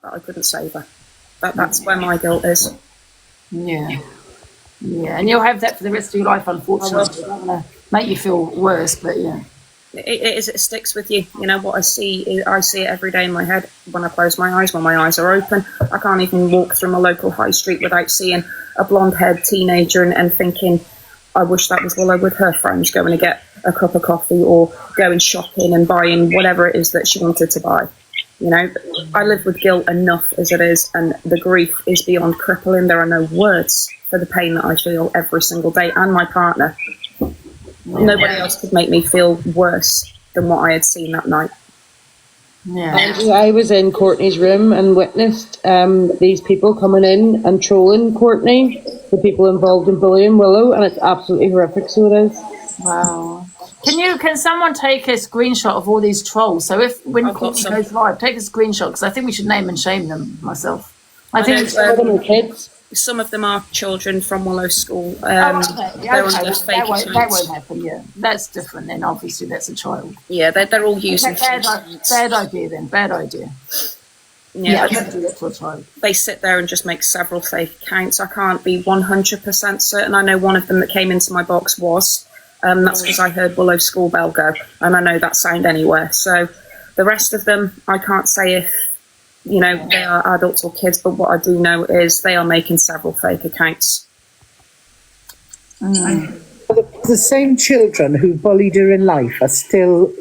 that I couldn't save her. That's where my guilt is. Yeah. Yeah, and you'll have that for the rest of your life, unfortunately. I don't want to make you feel worse, but yeah. It sticks with you. You know, what I see it every day in my head when I close my eyes, when my eyes are open. I can't even walk through my local high street without seeing a blonde-haired teenager and thinking, I wish that was Willow with her friends going to get a cup of coffee or going shopping and buying whatever it is that she wanted to buy. You know, I live with guilt enough as it is, and the grief is beyond crippling. There are no words for the pain that I feel every single day, and my partner. Nobody else could make me feel worse than what I had seen that night. Yeah. Angie, I was in Courtney's room and witnessed these people coming in and trolling Courtney, the people involved in bullying Willow, and it's absolutely horrific, so it is. Wow. Can someone take a screenshot of all these trolls? So when Courtney goes live, take a screenshot, because I think we should name and shame them myself. I think some of them are kids. Some of them are children from Willow School. That won't happen, yeah. That's different then, obviously, that's a child. Yeah, they're all using... Bad idea then, bad idea. Yeah, don't do that to a child. They sit there and just make several fake accounts. I can't be 100% certain. I know one of them that came into my box was... that's because I heard Willow School bell go, and I know that sound anywhere. So the rest of them, I can't say if, you know, they are adults or kids, but what I do know is they are making several fake accounts. The same children who bullied her in life are still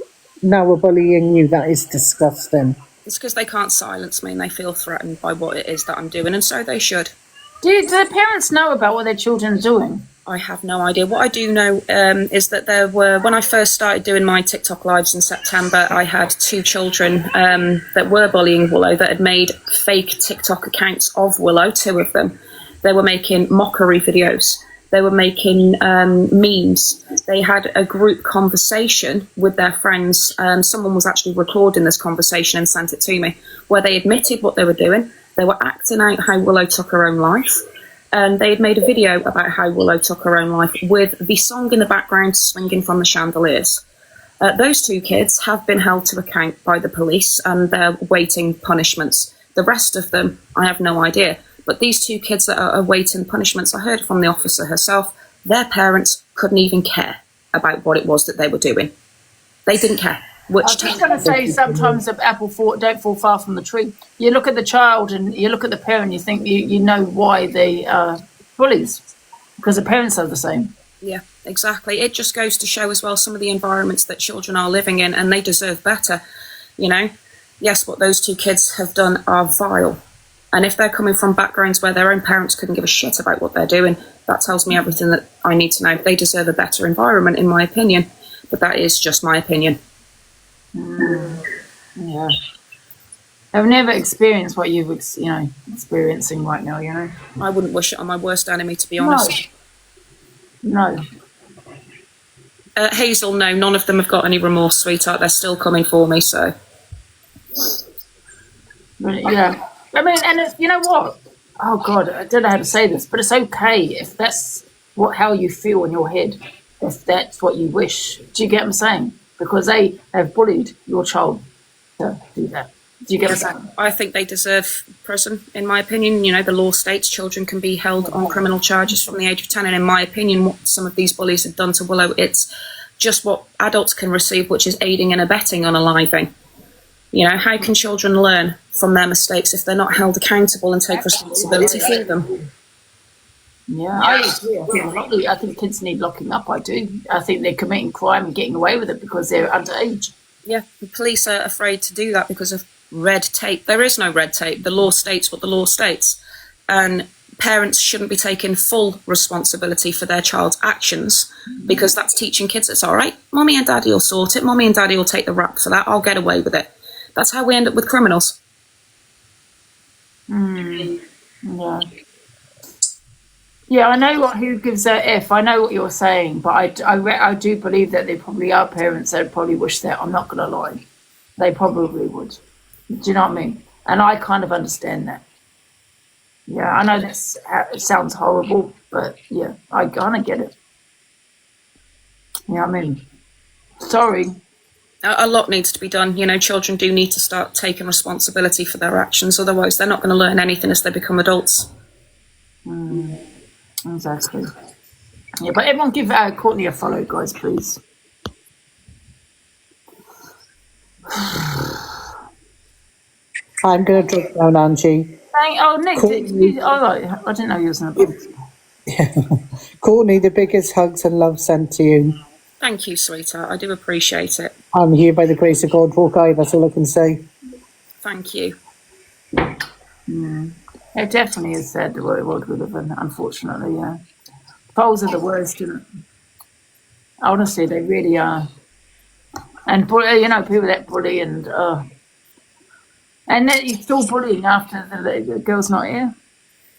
now bullying you. That is disgusting. It's because they can't silence me and they feel threatened by what it is that I'm doing, and so they should. Do the parents know about what their children are doing? I have no idea. What I do know is that there were, when I first started doing my TikTok lives in September, I had 2 children that were bullying Willow that had made fake TikTok accounts of Willow, 2 of them. They were making mockery videos. They were making memes. They had a group conversation with their friends. Someone was actually recording this conversation and sent it to me, where they admitted what they were doing. They were acting out how Willow took her own life. And they had made a video about how Willow took her own life with the song in the background swinging from the chandeliers. Those 2 kids have been held to account by the police and they're waiting punishments. The rest of them, I have no idea. But these 2 kids that are awaiting punishments, I heard from the officer herself, their parents couldn't even care about what it was that they were doing. They didn't care. I was going to say, sometimes the apple don't fall far from the tree. You look at the child and you look at the parent, you think you know why they are bullies, because the parents are the same. Yeah, exactly. It just goes to show as well some of the environments that children are living in, and they deserve better. You know, yes, what those 2 kids have done are vile. And if they're coming from backgrounds where their own parents couldn't give a shit about what they're doing, that tells me everything that I need to know. They deserve a better environment, in my opinion. But that is just my opinion. Yeah. I've never experienced what you've, experiencing right now, you know. I wouldn't wish it on my worst enemy, to be honest. No. Hazel, no, none of them have got any remorse, sweetheart. They're still coming for me, so. Yeah. I mean, and it's, you know what? Oh, God, I don't know how to say this, but it's okay if that's how you feel in your head, if that's what you wish. Do you get what I'm saying? Because they have bullied your child to do that. Do you get what I'm saying? I think they deserve prison, in my opinion. You know, the law states children can be held on criminal charges from the age of 10. And in my opinion, what some of these bullies have done to Willow, it's just what adults can receive, which is aiding and abetting unaliving. You know, how can children learn from their mistakes if they're not held accountable and take responsibility for them? Yeah, I agree. I think kids need locking up. I do. I think they're committing crime and getting away with it because they're underage. Yeah, the police are afraid to do that because of red tape. There is no red tape. The law states what the law states. And parents shouldn't be taking full responsibility for their child's actions because that's teaching kids it's all right. Mommy and daddy will sort it. Mommy and daddy will take the rap for that. I'll get away with it. That's how we end up with criminals. Yeah. Yeah, I know who gives a F. I know what you're saying, but I do believe that there probably are parents that probably wish that. I'm not going to lie. They probably would. Do you know what I mean? And I kind of understand that. Yeah, I know it sounds horrible, but yeah, I kind of get it. You know what I mean? Sorry. A lot needs to be done. You know, children do need to start taking responsibility for their actions. Otherwise, they're not going to learn anything as they become adults. Exactly. Yeah, but everyone give Courtney a follow, guys, please. I'm going to drop down, Angie. Nick, right. I didn't know you was in a box. Courtney, the biggest hugs and love sent to you. Thank you, sweetheart. I do appreciate it. I'm here by the grace of God, Hawkeye, that's all I can say. Thank you. It definitely is sad the world we live in, unfortunately, yeah. Polls are the worst, isn't it? Honestly, they really are. And, you know, people that bully and that you're still bullying after the girl's not here.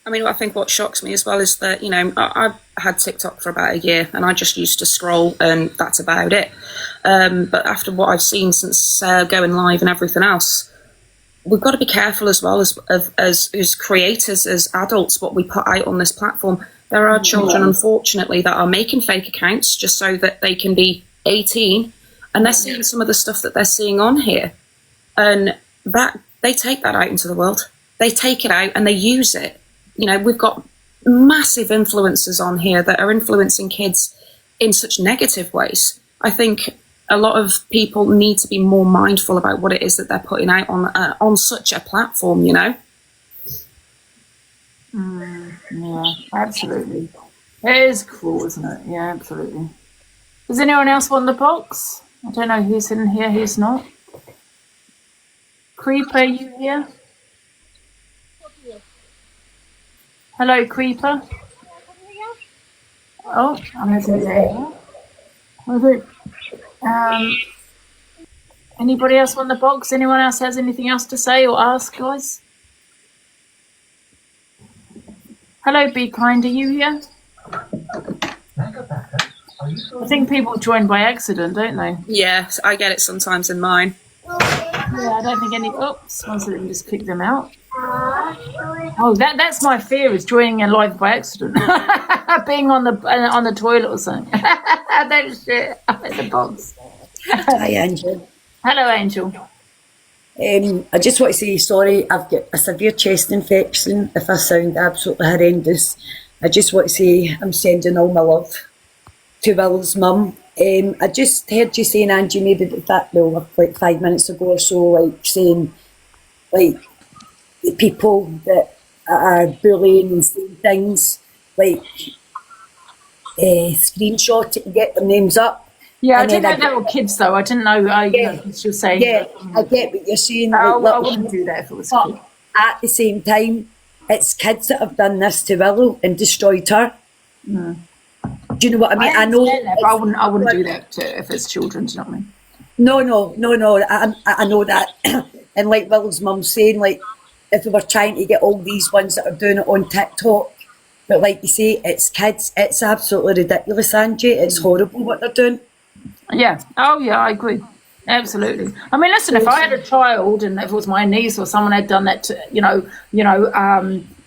I mean, I think what shocks me as well is that, you know, I've had TikTok for about a year and I just used to scroll and that's about it. But after what I've seen since going live and everything else, we've got to be careful as well as creators, as adults, what we put out on this platform. There are children, unfortunately, that are making fake accounts just so that they can be 18 and they're seeing some of the stuff that they're seeing on here. And that they take that out into the world. They take it out and they use it. You know, we've got massive influencers on here that are influencing kids in such negative ways. I think a lot of people need to be more mindful about what it is that they're putting out on such a platform, you know? Yeah, absolutely. It is cruel, isn't it? Yeah, absolutely. Does anyone else want the box? I don't know who's in here, who's not. Creeper, are you here? Hello, Creeper. Oh, I'm over there. Anybody else want the box? Anyone else has anything else to say or ask, guys? Hello, Be Kind, are you here? I think people join by accident, don't they? Yeah, I get it sometimes in mine. Yeah, I don't think any. Oops, one second, just kick them out. Oh, that's my fear, is joining a live by accident, being on the toilet or something. That is shit. I'm in the box. Hi, Angie. Hello, Angel. I just want to say sorry. I've got a severe chest infection. If I sound absolutely horrendous, I just want to say I'm sending all my love to Will's mum. I just heard you saying, Angie, maybe like 5 minutes ago or so, like saying, like, the people that are bullying and saying things, like, screenshot it and get their names up. Yeah, I didn't know they were kids, though. I didn't know. You know, she was saying. Yeah, I get what you're saying. I Like, wouldn't do that if it was but kids. at the same time, it's kids that have done this to Willow and destroyed her. Do you know what I mean? I know That, but I wouldn't do that if it's children. Do you know what I mean? No. I know that. And like Willow's mum saying, like, if we were trying to get all these ones that are doing it on TikTok, but like you say, it's kids. It's absolutely ridiculous, Angie. It's horrible what they're doing. Yeah. Oh, yeah, I agree. Absolutely. I mean, listen, if I had a child and if it was my niece or someone had done that to,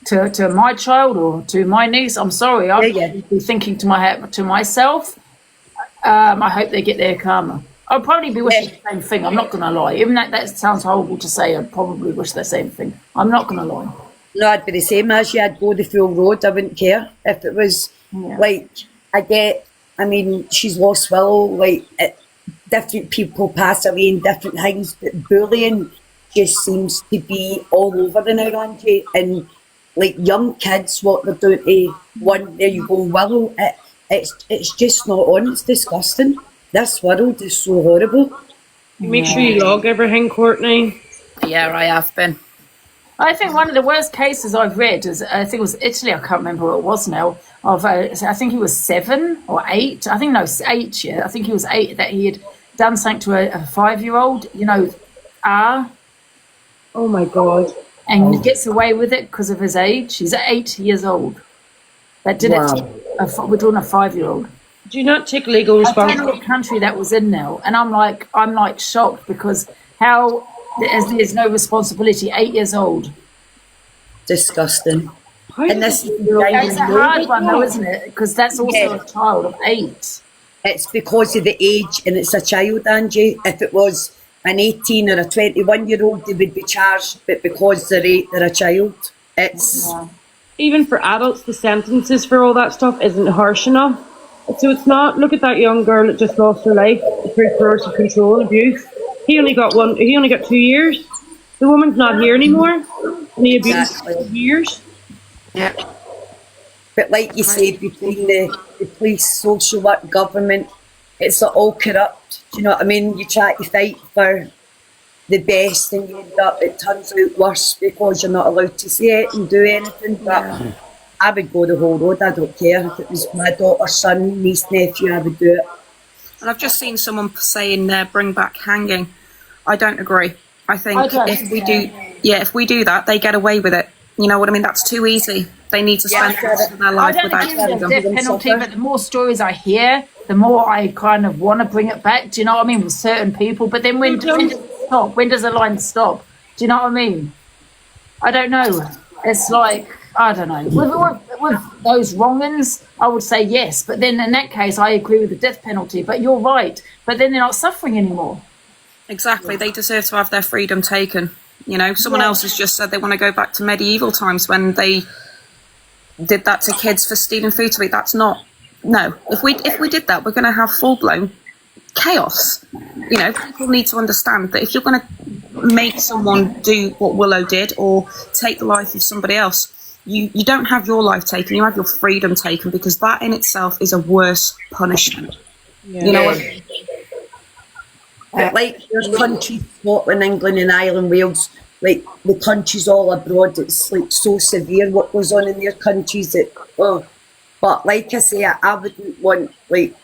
to my child or to my niece, I'm sorry. I'd be thinking to myself, I hope they get their karma. I'd probably be wishing the same thing. I'm not going to lie. Even that sounds horrible to say, I'd probably wish the same thing. I'm not going to lie. No, I'd be the same as you. I'd go the full road. I wouldn't care if it was like, I mean, she's lost Willow, like, different people pass away in different things, but bullying just seems to be all over the now, Angie. And like young kids, what they're doing to one, there you go, Willow, it's just not on, it's disgusting. This world is so horrible. Make sure you log everything, Courtney. Yeah, I have been. I think one of the worst cases I've read is, I think it was Italy, I can't remember what it was now, of, I think he was 7 or 8, I think, no, 8, yeah, I think he was 8, that he had done something to a 5-year-old, Oh my God. and he gets away with it because of his age. He's 8 years old. That did it to we're doing a 5-year-old. Do you not take legal I don't know responsibility? what country that was in now, and I'm like shocked because how there's no responsibility. 8 years old. Disgusting. How And does this it is It's a hard one though, isn't it? Because that's also a child of 8. it's because of the age and it's a child, Angie. If it was an 18 or a 21-year-old, they would be charged, but because they're a child, it's... Yeah. Even for adults, the sentences for all that stuff isn't harsh enough. So it's not, look at that young girl that just lost her life through coercive control and abuse. He only got 2 years. The woman's not here anymore. And he abused her for years. Yeah. But like you say, between the police, social work, government, it's all corrupt. Do you know what I mean? You try to fight for the best and you end up, it turns out worse because you're not allowed to say it and do anything. But I would go the whole road. I don't care if it was my daughter, son, niece, nephew, I would do it. And I've just seen someone saying bring back hanging. I don't agree. I think if we do that, they get away with it. You know what I mean? That's too easy. They need to spend the rest of their life without agree with the death penalty, but the more stories I hear, the more I kind of want to bring it back. Do you know what I mean? With certain people, but then when does it stop? When does the line stop? Do you know what I mean? I don't know. It's like, I don't know. With those wrongings, I would say yes, but then in that case, I agree with the death penalty. But you're right. But then they're not suffering anymore. Exactly. They deserve to have their freedom taken. You know, someone else has just said they want to go back to medieval times when they did that to kids for stealing food to eat. That's not, no. If we did that, we're going to have full-blown chaos. You know, people need to understand that if you're going to make someone do what Willow did or take the life of somebody else, you don't have your life taken, you have your freedom taken, because that in itself is a worse punishment. Yeah. You know what I mean? But like there's countries, Scotland, England and Ireland, Wales, like the countries all abroad, it's like so severe what goes on in their countries that, but like I say, I wouldn't want like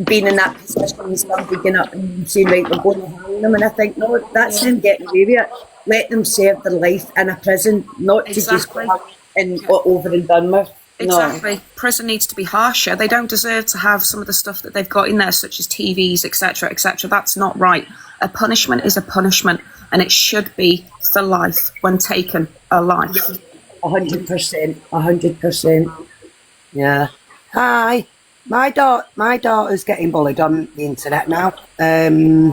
being in that position and somebody getting up and saying, right, we're going to hang them, and I think, no, that's them getting away with it. Let them serve their life in a prison, not to just go and over and done with. Exactly. No. Prison needs to be harsher. They don't deserve to have some of the stuff that they've got in there, such as TVs, etc., etc. That's not right. A punishment is a punishment, and it should be for life when taken alive. 100%. 100%. Yeah. Hi. My daughter's getting bullied on the internet now. And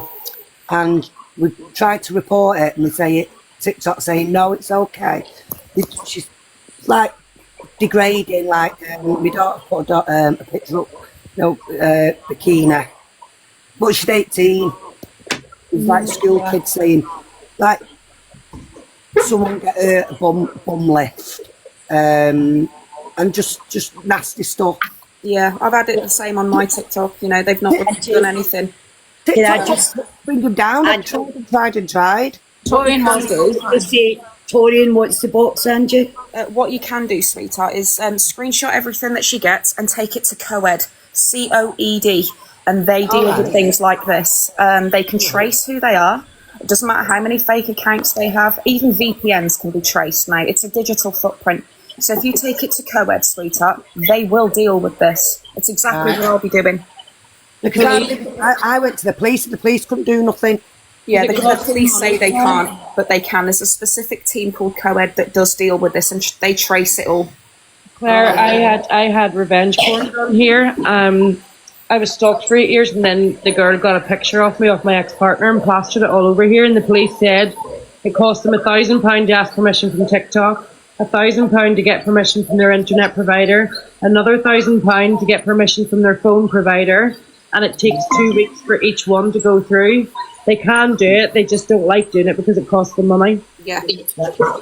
we tried to report it, and we say it, TikTok saying, no, it's okay. She's like degrading, like my daughter put a picture up, bikini, but she's 18. It's like school kids saying, like, someone get a bum lift, and just nasty stuff. Yeah, I've had it the same on my TikTok. You know, they've not done anything. TikTok just bring them down. I tried and tried. Torian What's the box, Angie? What you can do, sweetheart, is screenshot everything that she gets and take it to COED, COED, and they deal with things like this. They can trace who they are. It doesn't matter how many fake accounts they have. Even VPNs can be traced now. It's a digital footprint. So if you take it to COED, sweetheart, they will deal with this. It's exactly what I'll be doing. Because I went to the police and the police couldn't do nothing. Yeah, the police say they can't, but they can. There's a specific team called COED that does deal with this, and they trace it all. Claire, I had revenge porn on here. I was stalked for 8 years, and then the girl got a picture of me, of my ex-partner, and plastered it all over here. And the police said it cost them £1,000 to ask permission from TikTok, £1,000 to get permission from their internet provider, another £1,000 to get permission from their phone provider, and it takes 2 weeks for each one to go through. They can do it, they just don't like doing it because it costs them money. Yeah.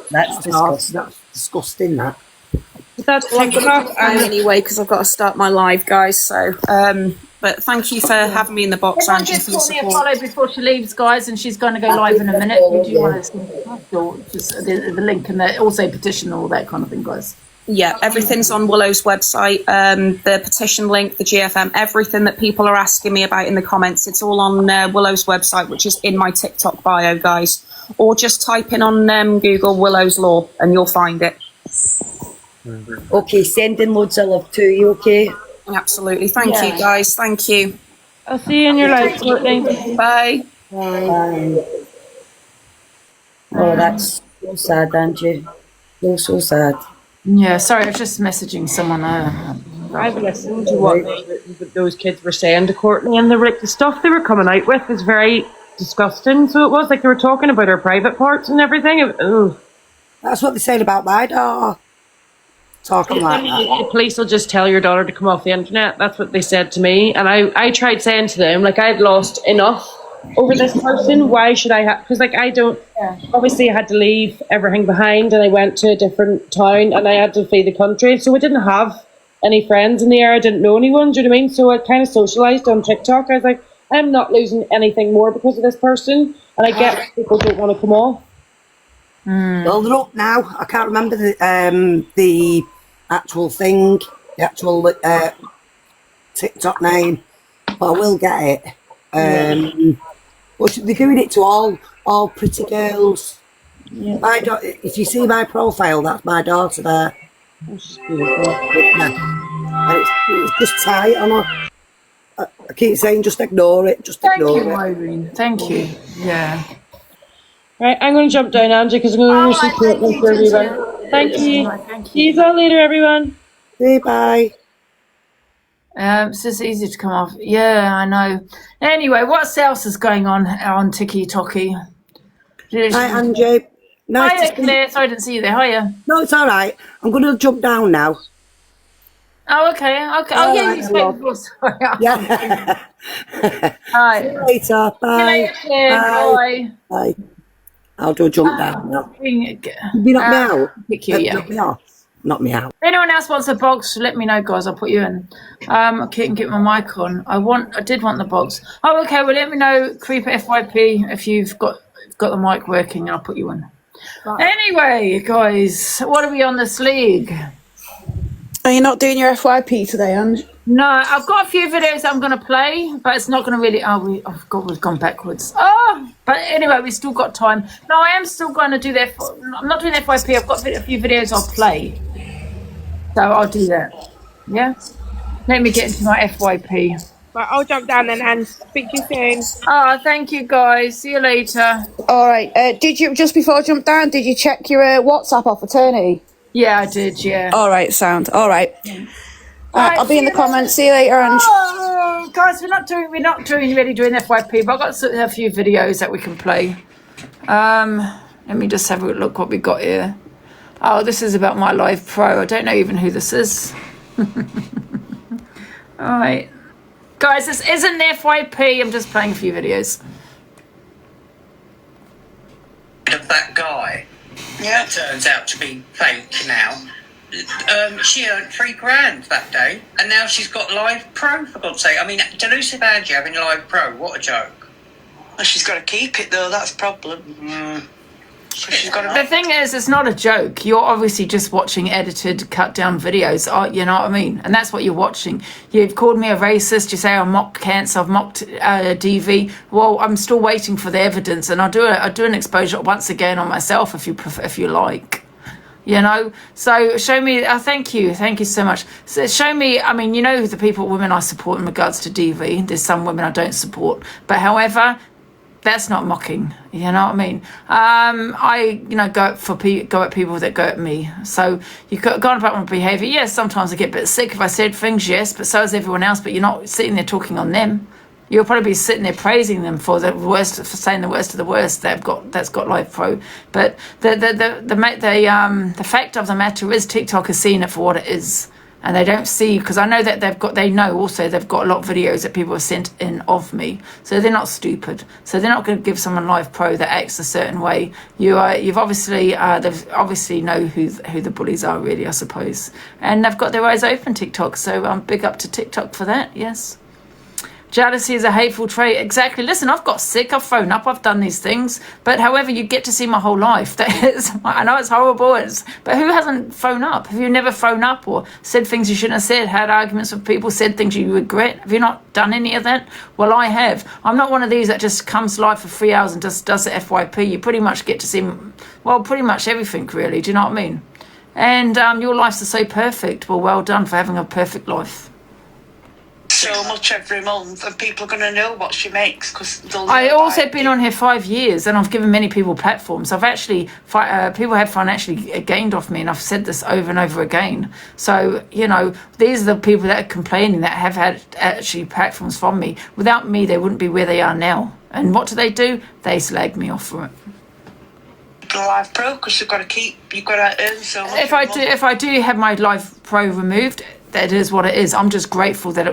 That's disgusting. That's disgusting, that. But that's TikTok anyway, because I've got to start my live, guys. So, but thank you for having me in the box, Angie. Just call me a follow before she leaves, guys, and she's going to go live in a minute. Would you want to just the link and also petition and all that kind of thing, guys? Yeah, everything's on Willow's website. The petition link, the GFM, everything that people are asking me about in the comments, it's all on Willow's website, which is in my TikTok bio, guys. Or just type in on Google Willow's Law and you'll find it. Okay, sending loads of love to you, okay? Absolutely. Thank you, guys. Thank you. I'll see you in your life, Courtney. Bye. Bye. Oh, that's so sad, Angie. So sad. Yeah, sorry, I was just messaging someone. I've listened to what those kids were saying to Courtney, and the stuff they were coming out with is very disgusting. So it was like they were talking about her private parts and everything. That's what they said about my daughter. Talking like that. The police will just tell your daughter to come off the internet. That's what they said to me. And I tried saying to them, like, I've lost enough over this person. Why should I have? Because, like, I don't. Obviously, I had to leave everything behind, and I went to a different town, and I had to flee the country. So I didn't have any friends in the area. I didn't know anyone. Do you know what I mean? So I kind of socialized on TikTok. I was like, I'm not losing anything more because of this person. And I get people don't want to come off. Well, they're up now. I can't remember the actual thing, the actual TikTok name, but I will get it. But they're doing it to all pretty girls. Yeah. If you see my profile, that's my daughter there. That's beautiful. And it's just tight on her. I keep saying, just ignore it. Thank you, Irene. Thank you. Yeah. Right, I'm going to jump down, Angie, because I'm going to do some treatment for everyone. Thank you. See you all later, everyone. Say bye. It's just easy to come off. Yeah, I know. Anyway, what else is going on TikTok? Hi, Angie. Nice Hiya, Claire. Sorry, I didn't see you there. Hiya. No, it's all right. I'm going to jump down now. Oh, okay. Oh, yeah, you spoke before. Sorry. Yeah. All right. See you later. Bye. See you later, Bye. Bye. I'll do a jump down now. You knock me out? Pick you, yeah. Knock me off. Knock me out. If anyone else wants a box, let me know, guys. I'll put you in. I can't get my mic on. I did want the box. Oh, okay. Well, let me know, Creeper FYP, if you've got the mic working, and I'll put you in. Right. Anyway, guys, what are we on this league? Are you not doing your FYP today, Ange? No, I've got a few videos I'm going to play, but it's not going to really... Oh, God, we've gone backwards. Oh, but anyway, we've still got time. No, I am still going to do that. I'm not doing FYP. I've got a few videos I'll play. So I'll do that. Yeah? Let me get into my FYP. Right, I'll jump down then and speak to you soon. Oh, thank you, guys. See you later. All right. Did you, just before I jump down, did you check your WhatsApp off Eternity? Yeah, I did, yeah. All right, sound. All right. Right, I'll be in the comments. See you later, Ange. Oh, guys, we're not really doing FYP, but I've got a few videos that we can play. Let me just have a look what we got here. Oh, this is about my Live Pro. I don't know even who this is. All right. Guys, this isn't FYP. I'm just playing a few videos. Of that guy. Yeah. That turns out to be fake now. She earned $3,000 that day, and now she's got Live Pro, for God's sake. I mean, delusive Angie having Live Pro, what a joke. Well, she's got to keep it, though, that's the problem. So she's got The thing is, it's not a joke. You're obviously just watching edited, cut-down videos, you know what I mean? And that's what you're watching. You've called me a racist, you say I mocked cancer, I've mocked DV. Well, I'm still waiting for the evidence, and I'll do an exposure once again on myself if you like. You know, so show me. Thank you so much. So show me. I mean, you know the women I support in regards to DV. There's some women I don't support, but however, that's not mocking. You know what I mean? I go at people that go at me. So you go on about my behaviour. Yes, sometimes I get a bit sick if I said things. Yes, but so is everyone else. But you're not sitting there talking on them. You'll probably be sitting there praising them for the worst, for saying the worst of the worst that's got Live Pro. But the fact of the matter is TikTok is seeing it for what it is, and they don't see, because I know that they know also they've got a lot of videos that people have sent in of me, so they're not stupid. So they're not going to give someone Live Pro that acts a certain way. They've obviously know who the bullies are really, I suppose, and they've got their eyes open, TikTok. So big up to TikTok for that. Yes. Jealousy is a hateful trait. Exactly. Listen, I've got sick. I've thrown up. I've done these things. But however, you get to see my whole life. I know it's horrible. But who hasn't thrown up? Have you never thrown up or said things you shouldn't have said, had arguments with people, said things you regret? Have you not done any of that? Well, I have. I'm not one of these that just comes live for 3 hours and just does the FYP. You pretty much get to see, well, pretty much everything, really. Do you know what I mean? And your lives are so perfect. Well done for having a perfect life. so much every month, and people are going to know what she makes because they'll. I also been on here 5 years, and I've given many people platforms. I've actually people have financially gained off me, and I've said this over and over again. So these are the people that are complaining that have had actually platforms from me. Without me, they wouldn't be where they are now. And what do? They slag me off for it. Live Pro, because you've got to earn so much. If I do have my Live Pro removed, that is what it is. I'm just grateful that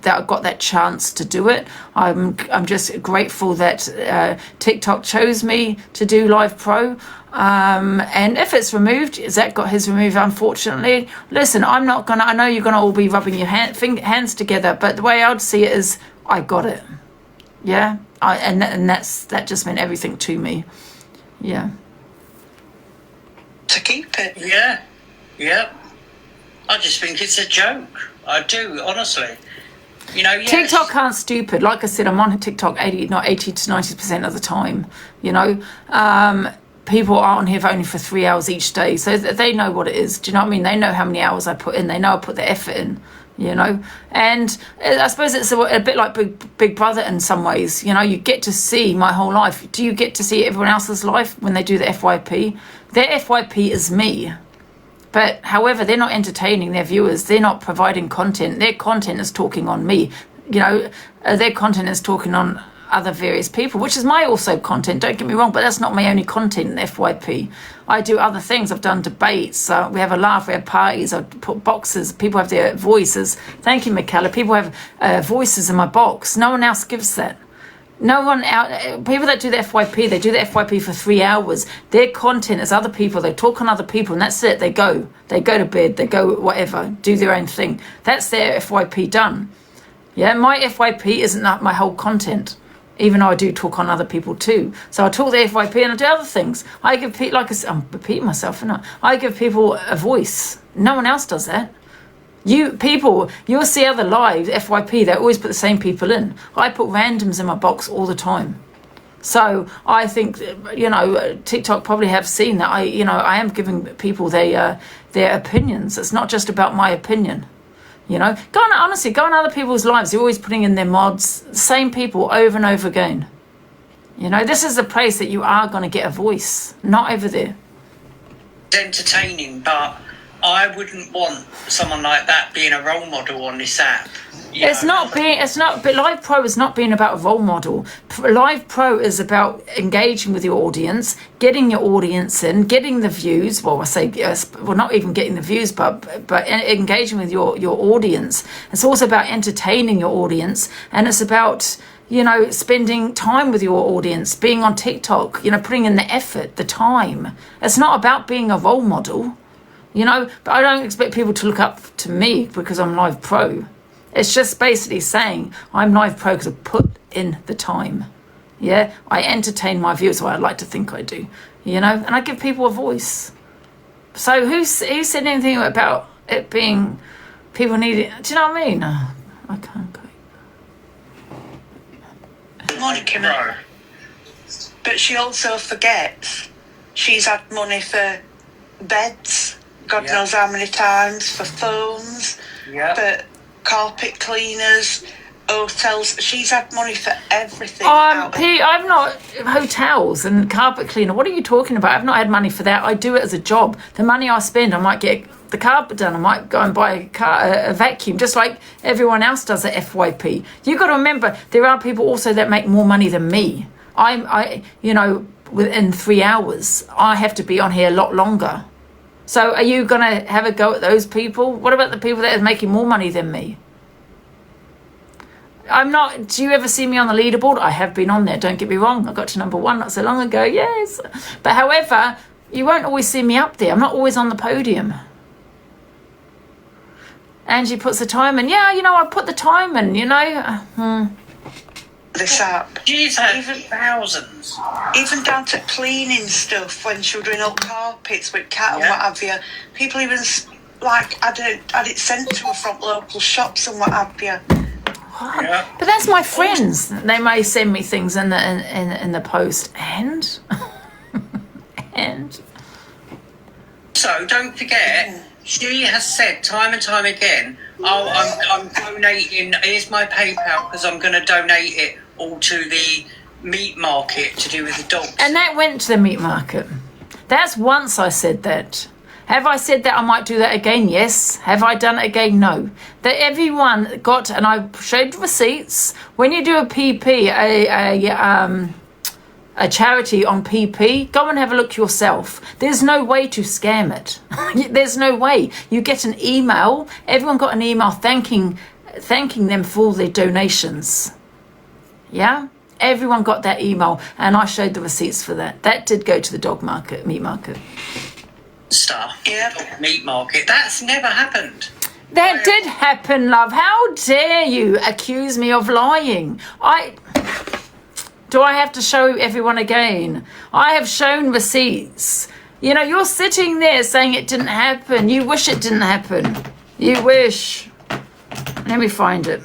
I got that chance to do it. I'm just grateful that TikTok chose me to do Live Pro. And if it's removed, Zach got his removed, unfortunately. Listen, I know you're gonna all be rubbing your hands together, but the way I'd see it is, I got it. Yeah, that just meant everything to me. Yeah. To keep it. Yeah. I just think it's a joke. I do, honestly. Yes. TikTok aren't stupid. Like I said, I'm on TikTok 80 to 90% of the time. People are on here only for 3 hours each day, so they know what it is. Do you know what I mean? They know how many hours I put in. They know I put the effort in. And I suppose it's a bit like Big Brother in some ways. You get to see my whole life. Do you get to see everyone else's life when they do the FYP? Their FYP is me. But however, they're not entertaining their viewers. They're not providing content. Their content is talking on me. Their content is talking on other various people, which is my also content, don't get me wrong, but that's not my only content in FYP. I do other things. I've done debates, we have a laugh, we have parties, I put boxes, people have their voices. Thank you, Michaela. People have voices in my box. No one else gives that. No one out. People that do the FYP, they do the FYP for 3 hours. Their content is other people. They talk on other people, and that's it. They go to bed. They go whatever, do their own thing. That's their FYP done. Yeah, my FYP isn't my whole content, even though I do talk on other people too. So I talk the FYP and I do other things. I give people, I'm repeating myself, and I give people a voice. No one else does that. You'll see other lives, FYP, they always put the same people in. I put randoms in my box all the time. So I think, TikTok probably have seen that I am giving people their opinions. It's not just about my opinion. Go on other people's lives. They're always putting in their mods, same people over and over again. This is a place that you are going to get a voice, not over there. It's entertaining, but I wouldn't want someone like that being a role model on this app. But Live Pro is not being about a role model. Live Pro is about engaging with your audience, getting your audience in, getting the views. Well, I say, not even getting the views, but engaging with your audience. It's also about entertaining your audience, and it's about, spending time with your audience, being on TikTok, putting in the effort, the time. It's not about being a role model. But I don't expect people to look up to me because I'm Live Pro. It's just basically saying I'm Live Pro because I put in the time. Yeah, I entertain my viewers, or I'd like to think I do. And I give people a voice. So who said anything about it being people need it? Do you know what I mean? I can't go. Monica, but she also forgets she's had money for beds. God knows how many times, for phones, for carpet cleaners, hotels. She's had money for everything. I've not hotels and carpet cleaner. What are you talking about? I've not had money for that. I do it as a job. The money I spend, I might get the carpet done. I might go and buy a vacuum, just like everyone else does at FYP. You've got to remember, there are people also that make more money than me. Within 3 hours, I have to be on here a lot longer. So are you going to have a go at those people? What about the people that are making more money than me? I'm not. Do you ever see me on the leaderboard? I have been on there, don't get me wrong. I got to number 1 not so long ago, yes. But however, you won't always see me up there. I'm not always on the podium. Angie puts the time in. Yeah, I put the time in, This app. She's even thousands. Even down to cleaning stuff when she was doing up carpets with cat and what have you. People even had it sent to her from local shops and what have you. Yeah. But that's my friends. They may send me things in the post, and so don't forget, She has said time and time again, "Oh, I'm donating. Here's my PayPal because I'm going to donate it all to the meat market to do with the dogs." And that went to the meat market. That's once I said that. Have I said that I might do that again? Yes. Have I done it again? No. That everyone got, and I showed receipts. When you do a PP, a charity on PP, go and have a look yourself. There's no way to scam it. There's no way. You get an email. Everyone got an email thanking them for all their donations. Yeah? Everyone got that email, and I showed the receipts for that. That did go to the dog market, meat market. Stuff. Yeah. Meat market. That's never happened. That did happen, love. How dare you accuse me of lying? Do I have to show everyone again? I have shown receipts. You know, you're sitting there saying it didn't happen. You wish it didn't happen. You wish. Let me find it.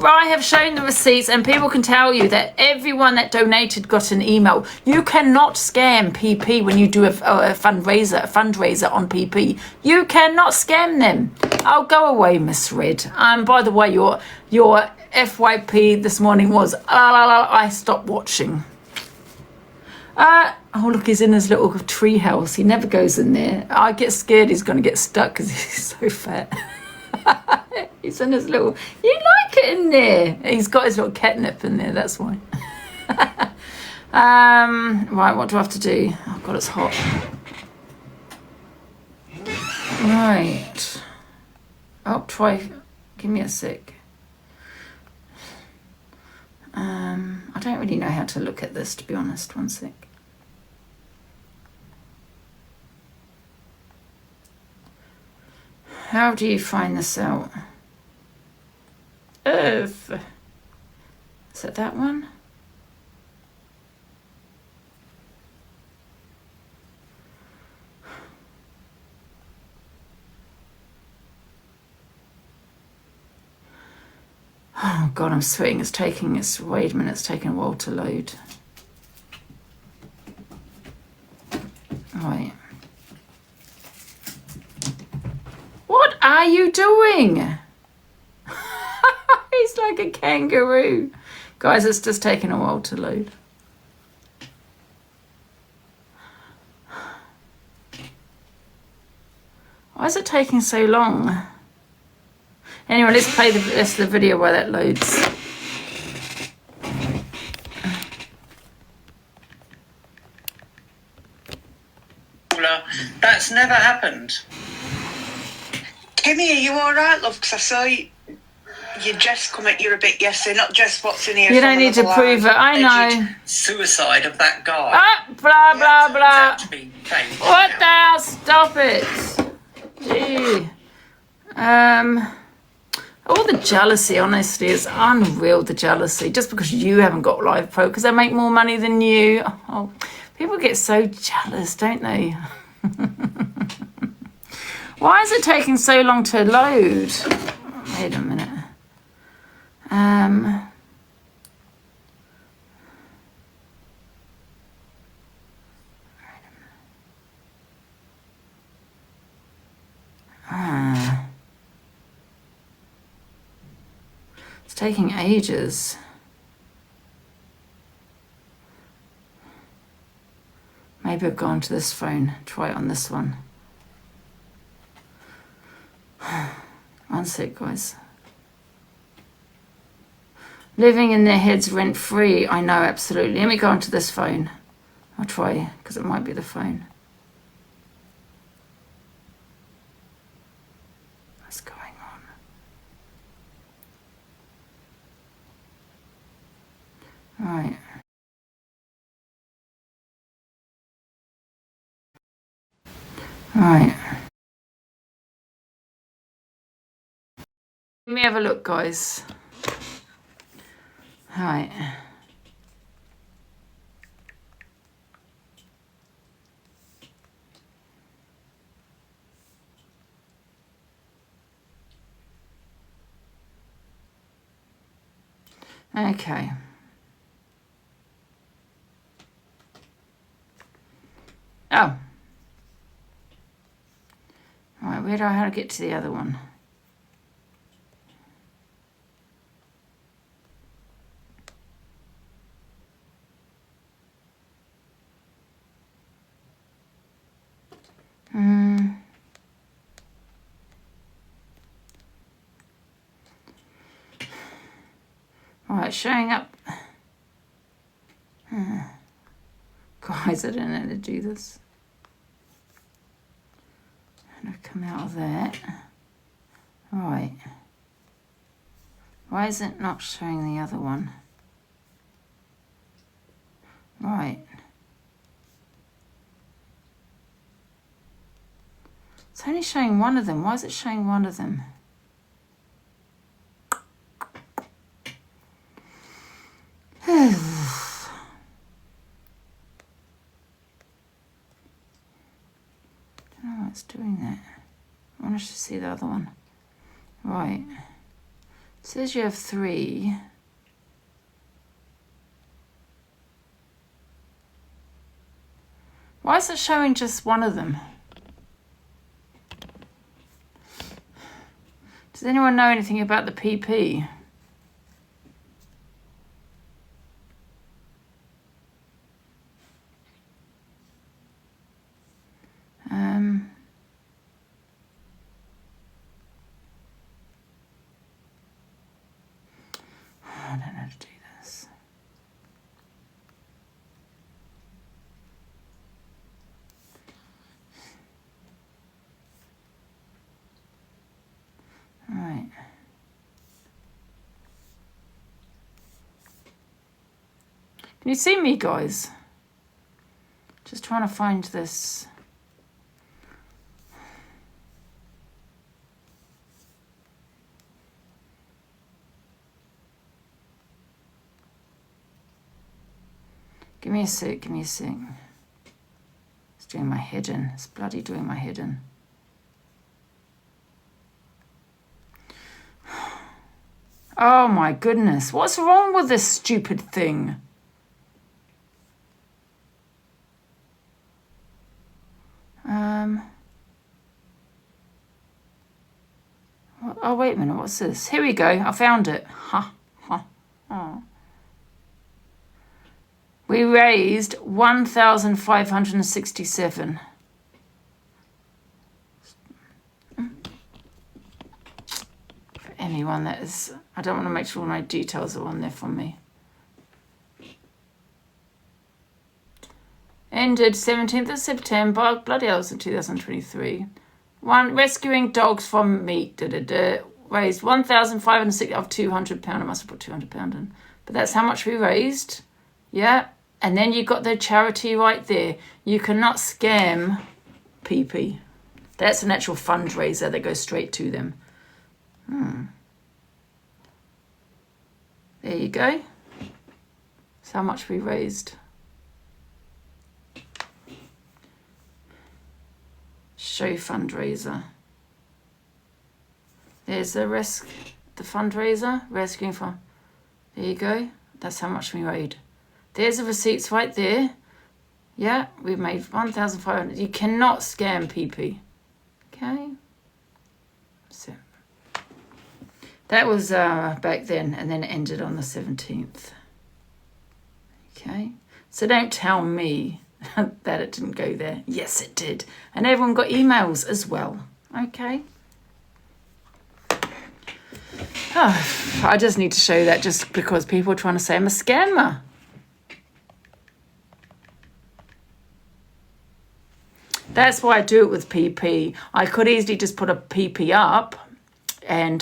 I have shown the receipts, and people can tell you that everyone that donated got an email. You cannot scam PP when you do a fundraiser on PP. You cannot scam them. Oh, go away, Miss Red. By the way, your FYP this morning was I stopped watching. Oh look, he's in his little tree house. He never goes in there. I get scared he's going to get stuck because he's so fat. He's in his little, you like it in there. He's got his little catnip in there, that's why. Right, what do I have to do? Oh God, it's hot. Right. Oh, give me a sec. I don't really know how to look at this, to be honest. One sec. How do you find this out? Is it that one? Oh God, I'm sweating. Wait a minute, it's taking a while to load. Right. What are you doing? He's like a kangaroo. Guys, it's just taking a while to load. Why is it taking so long? Anyway, let's play the rest of the video while that loads. That's never happened. Kimmy, are you all right, love? Because I saw you. You just come at you a bit yesterday, not just what's in here. You don't need to prove it. I know. Suicide of that guy. Ah, blah blah blah. What now. the hell? Stop it. Gee. All the jealousy, honestly, is unreal. The jealousy, just because you haven't got Live Pro, because they make more money than you. Oh, people get so jealous, don't they? Why is it taking so long to load? Wait a minute. It's taking ages. Maybe I've gone to this phone. Try it on this one. One sec, guys. Living in their heads rent free. I know, absolutely. Let me go onto this phone. I'll try, because it might be the phone. What's going on? Right. Right. Let me have a look, guys. Right. Okay. Oh. Where do I how to get to the other one? Right, showing up. Guys, I don't know how to do this. I'm going to come out of that. Right. Why is it not showing the other one? Right. It's only showing one of them. Why is it showing one of them? It's doing that. I want us to see the other one. Right. It says you have 3. Why is it showing just one of them? Does anyone know anything about the PP? I don't know how to do this. All right. Can you see me, guys? Just trying to find this. Give me a sec, give me a sec. It's doing my head in. It's bloody doing my head in. Oh my goodness. What's wrong with this stupid thing? Oh, wait a minute. What's this? Here we go. I found it. Oh. We raised 1,567. For anyone that is, I don't want to make sure all my details are on there for me. Ended 17th of September, bloody hell, it was in 2023. Rescuing dogs from meat, raised 1,560 of £200. I must have put £200 in. But that's how much we raised. Yeah. And then you got the charity right there. You cannot scam PP. That's an actual fundraiser that goes straight to them. There you go. That's how much we raised. Show fundraiser. There's the fundraiser, rescuing from. There you go. That's how much we raised. There's the receipts right there. Yeah, we've made 1,500. You cannot scam PP. Okay. So that was back then, and then it ended on the 17th. Okay. So don't tell me that it didn't go there. Yes, it did. And everyone got emails as well. Okay. Oh, I just need to show that just because people are trying to say I'm a scammer. That's why I do it with PP. I could easily just put a PP up and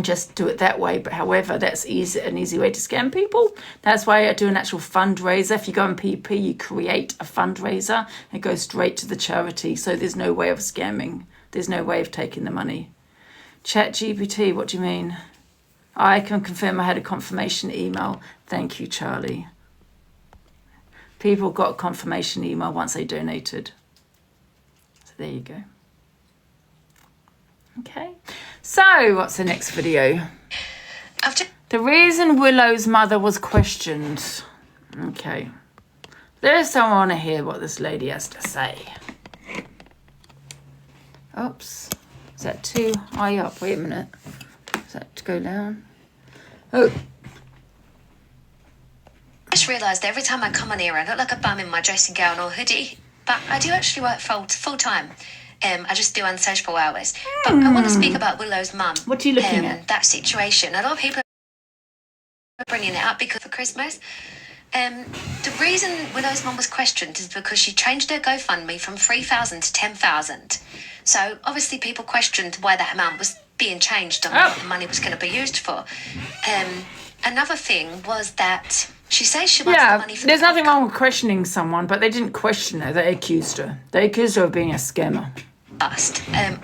just do it that way. But however, that's an easy way to scam people. That's why I do an actual fundraiser. If you go on PP, you create a fundraiser and go straight to the charity. So there's no way of scamming. There's no way of taking the money. ChatGPT, what do you mean? I can confirm I had a confirmation email. Thank you, Charlie. People got a confirmation email once they donated. So there you go. Okay. So what's the next video? The reason Willow's mother was questioned. Okay. There's someone to hear what this lady has to say. Oops. Is that too high up? Wait a minute. Is that to go down? Oh. I just realised every time I come on here, I look like a bum in my dressing gown or hoodie. But I do actually work full time. I just do unsociable hours. But I want to speak about Willow's mum. What are you looking at? That situation. A lot of people are bringing it up because for Christmas. The reason Willow's mum was questioned is because she changed her GoFundMe from 3,000 to 10,000. So obviously people questioned why that amount was being changed and what the money was going to be used for. Another thing was that she says she wants the money for there's nothing wrong with questioning someone, but they didn't question her. They accused her. They accused her of being a scammer.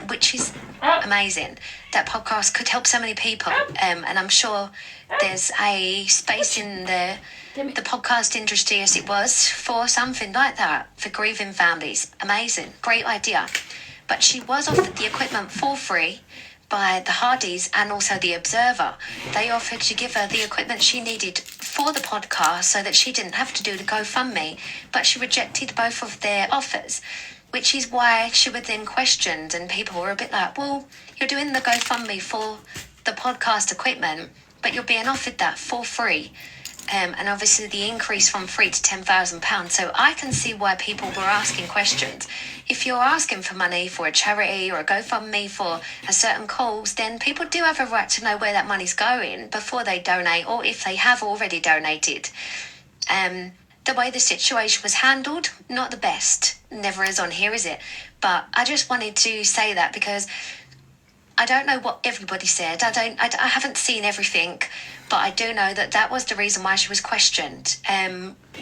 Which is amazing. That podcast could help so many people, and I'm sure there's a space in the podcast industry, as it was, for something like that for grieving families. Amazing, great idea. But she was offered the equipment for free by the Hardys and also the Observer. They offered to give her the equipment she needed for the podcast so that she didn't have to do the GoFundMe, but she rejected both of their offers, which is why she was then questioned, and people were a bit like, well, you're doing the GoFundMe for the podcast equipment, but you're being offered that for free. And obviously the increase from £3,000 to £10,000. So I can see why people were asking questions. If you're asking for money for a charity or a GoFundMe for a certain cause, then people do have a right to know where that money's going before they donate, or if they have already donated. The way the situation was handled, not the best. Never is on here, is it? But I just wanted to say that because I don't know what everybody said. I haven't seen everything, but I do know that that was the reason why she was questioned.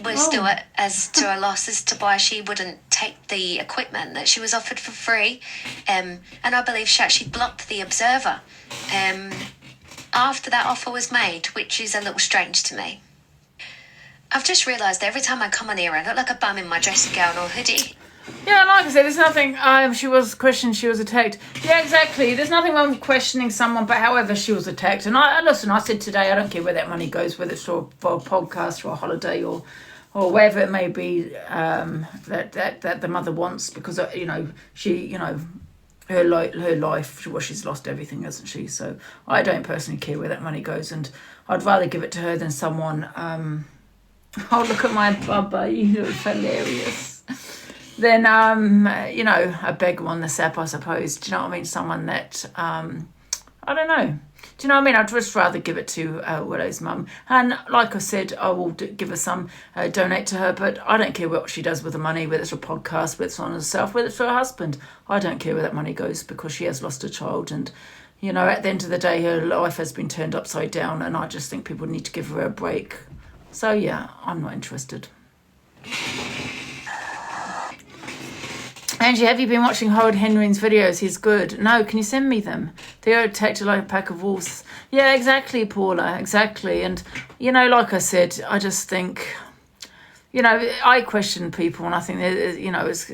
We're still as to a loss as to why she wouldn't take the equipment that she was offered for free. And I believe she actually blocked the Observer after that offer was made, which is a little strange to me. I've just realised every time I come on here, I look like a bum in my dressing gown or hoodie. Yeah, like I said, there's nothing. She was questioned, she was attacked. Yeah, exactly. There's nothing wrong with questioning someone, but however, she was attacked. And I said today, I don't care where that money goes, whether it's for a podcast or a holiday or wherever it may be that the mother wants, because she her life, she's lost everything, hasn't she? So I don't personally care where that money goes, and I'd rather give it to her than someone. Oh, look at my bubba, you look hilarious. Then, a beggar on the sap, I suppose. Do you know what I mean? Someone that, I don't know. Do you know what I mean? I'd just rather give it to Willow's mum. And like I said, I will give her some, donate to her, but I don't care what she does with the money, whether it's a podcast, whether it's on herself, whether it's for her husband. I don't care where that money goes, because she has lost a child, and, at the end of the day, her life has been turned upside down, and I just think people need to give her a break. So, yeah, I'm not interested. Angie, have you been watching Howard Henry's videos? He's good. No, can you send me them? They are attacked like a pack of wolves. Yeah, exactly, Paula, exactly. And, like I said, I just think, I question people, and I think, it's,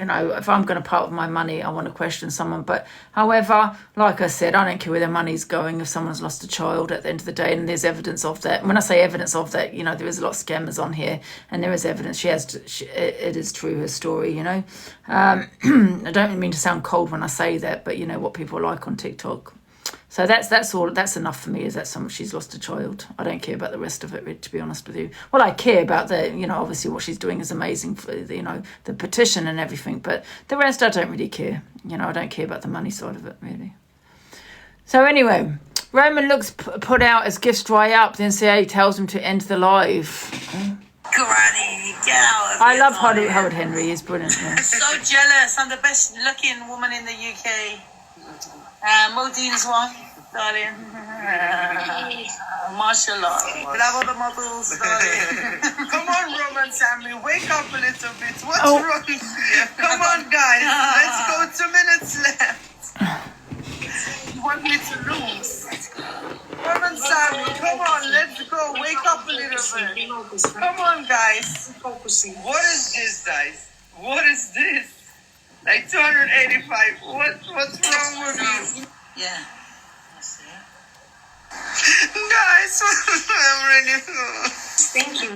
if I'm going to part with my money, I want to question someone. But however, like I said, I don't care where their money's going if someone's lost a child at the end of the day, and there's evidence of that. And when I say evidence of that, there is a lot of scammers on here, and there is evidence. It is true, her story, I don't mean to sound cold when I say that, but what people like on TikTok. So that's all. That's enough for me. Is that she's lost a child? I don't care about the rest of it, to be honest with you. Well, I care about the, obviously what she's doing is amazing for the petition and everything. But the rest, I don't really care. I don't care about the money side of it, really. So anyway, Roman looks put out as gifts dry up. Then CA tells him to end the live. Granny, get out of I here, love Howard Henry. He's brilliant. Yeah. So jealous. I'm the best looking woman in the UK. Modine's wife, darling. Mashallah. Bravo the models, darling. Come on, Roman Sammy, wake up a little bit. What's wrong here? Come on, guys. Let's go. 2 minutes left. You want me to lose? Roman Sammy, come on, let's go. Wake up a little bit. Come on, guys. What is this, guys? What is this? Like 285. What's wrong with you? Yeah. Guys, I'm ready. Thank you.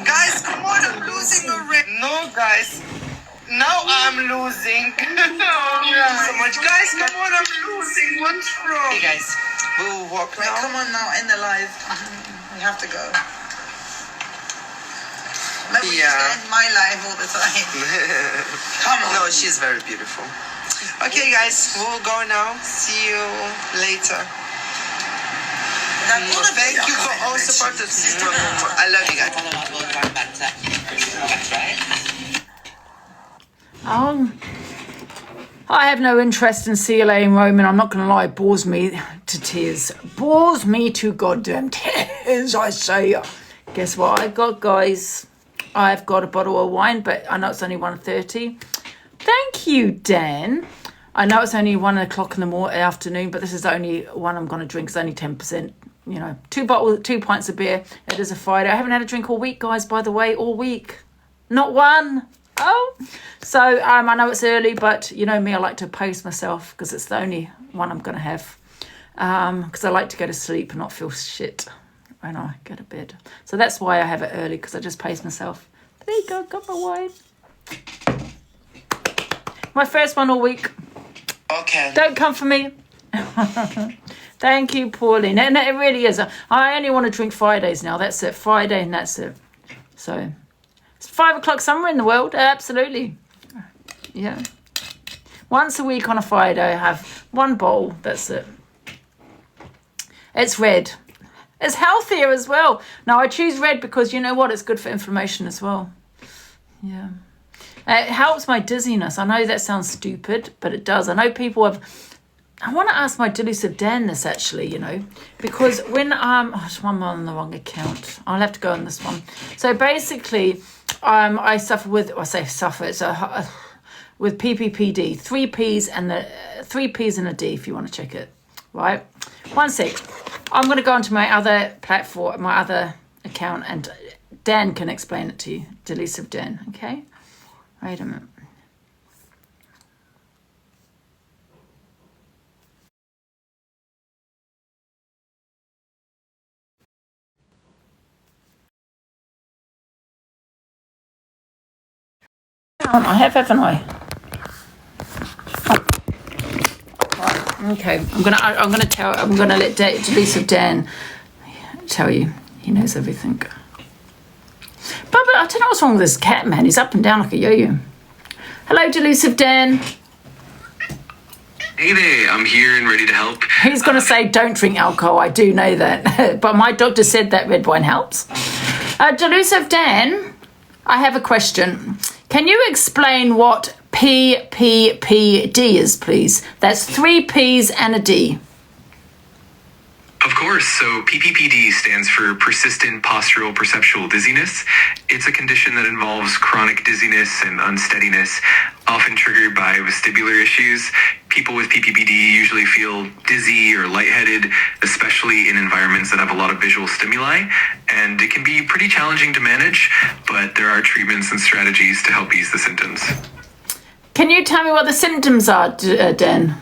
Guys, come on, I'm losing already. No, guys. Now I'm losing. So much. Guys, come on, I'm losing. What's wrong? Hey guys, we'll walk now. Come on now, end the live. We have to go. Let me just end my life all the time. Come on. No, she's very beautiful. Okay, guys, we'll go now. See you later. Thank you for all supporters. I love you guys. I have no interest in CLA and Roman. I'm not going to lie, it bores me to tears. Bores me to goddamn tears, I say. Guess what I got, guys? I've got a bottle of wine, but I know it's only 1:30. Thank you, Dan. I know it's only 1 o'clock in the afternoon, but this is the only one I'm going to drink. It's only 10%. You know, 2 pints of beer. It is a Friday. I haven't had a drink all week, guys, by the way, all week. Not one. Oh. So I know it's early, but you know me, I like to pace myself because it's the only one I'm going to have. Because I like to go to sleep and not feel shit when I go to bed. So that's why I have it early, because I just pace myself. There you go, got my wine. My first one all week. Okay. Don't come for me. Thank you, Pauline. And it really is. I only want to drink Fridays now. That's it. Friday and that's it. So it's 5 o'clock somewhere in the world. Absolutely. Yeah. Once a week on a Friday, I have 1 bowl. That's it. It's red. It's healthier as well. Now, I choose red because you know what? It's good for inflammation as well. Yeah. It helps my dizziness. I know that sounds stupid, but it does. I know people have... I want to ask my Delusive Dan this, actually, you know, because when I'm on the wrong account. I'll have to go on this one. So basically, I suffer with... I say suffer. It's with PPPD. 3 Ps and a D, if you want to check it. Right? 1 sec. I'm going to go onto my other platform, my other account, and Dan can explain it to you. Delusive Dan, okay? Wait a minute. I have, haven't I? Right, okay. I'm gonna let Delusive Dan tell you. He knows everything. But I don't know what's wrong with this cat, man. He's up and down like a yo-yo. Hello, Delusive Dan. Hey there, I'm here and ready to help. He's going to say don't drink alcohol. I do know that. But my doctor said that red wine helps. Delusive Dan, I have a question. Can you explain what PPPD is, please? That's 3 Ps and a D. Of course. So PPPD stands for persistent postural perceptual dizziness. It's a condition that involves chronic dizziness and unsteadiness, often triggered by vestibular issues. People with PPPD usually feel dizzy or lightheaded, especially in environments that have a lot of visual stimuli, and it can be pretty challenging to manage, but there are treatments and strategies to help ease the symptoms. Can you tell me what the symptoms are, Dan?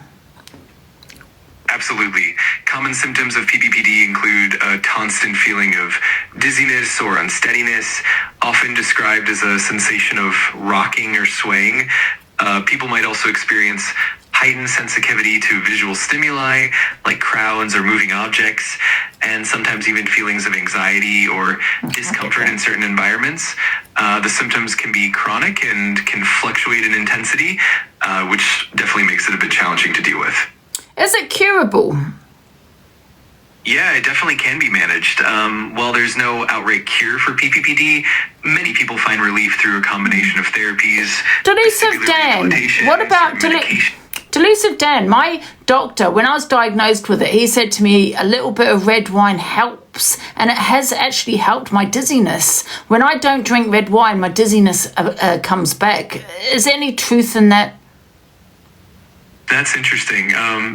Absolutely. Common symptoms of PPPD include a constant feeling of dizziness or unsteadiness, often described as a sensation of rocking or swaying. People might also experience heightened sensitivity to visual stimuli like crowds or moving objects, and sometimes even feelings of anxiety or discomfort in certain environments. The symptoms can be chronic and can fluctuate in intensity, which definitely makes it a bit challenging to deal with. Is it curable? Yeah, it definitely can be managed. While there's no outright cure for PPPD, many people find relief through a combination of therapies. Delusive Dan, what about Delusive Dan? My doctor, when I was diagnosed with it, he said to me a little bit of red wine helps, and it has actually helped my dizziness. When I don't drink red wine, my dizziness comes back. Is there any truth in that? That's interesting.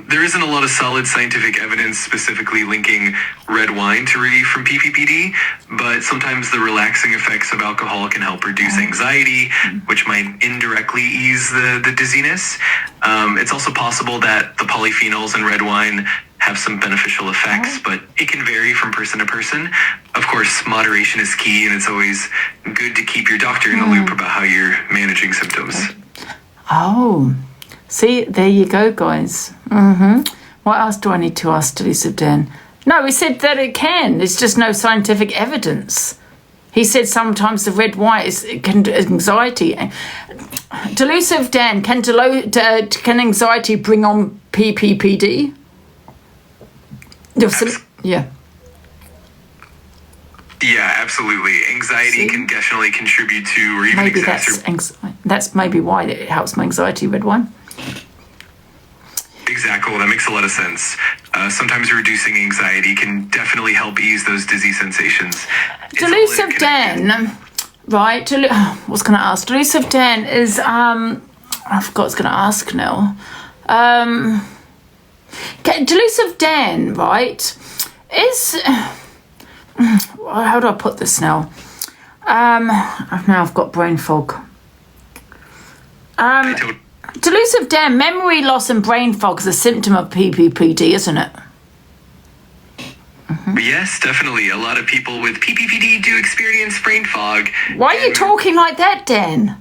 There isn't a lot of solid scientific evidence specifically linking red wine to relief from PPPD, but sometimes the relaxing effects of alcohol can help reduce anxiety, which might indirectly ease the dizziness. It's also possible that the polyphenols in red wine have some beneficial effects, but it can vary from person to person. Of course, moderation is key, and it's always good to keep your doctor in the loop about how you're managing symptoms. Oh, see, there you go, guys. What else do I need to ask Delusive Dan? No, he said that it can. There's just no scientific evidence. He said sometimes the red white is anxiety. Delusive Dan, can anxiety bring on PPPD? Yeah. Yeah, absolutely. Anxiety can definitely contribute to, or even maybe that's maybe why it helps my anxiety, red wine. Exactly. That makes a lot of sense. Sometimes reducing anxiety can definitely help ease those dizzy sensations. Delusive Dan, right? What's going to ask? Delusive Dan is I forgot what I was going to ask now. Delusive Dan, right? Is how do I put this now? Now I've got brain fog. Delusive Dan, memory loss and brain fog is a symptom of PPPD, isn't it? Yes, definitely. A lot of people with PPPD do experience brain fog. Why are you talking like that, Dan?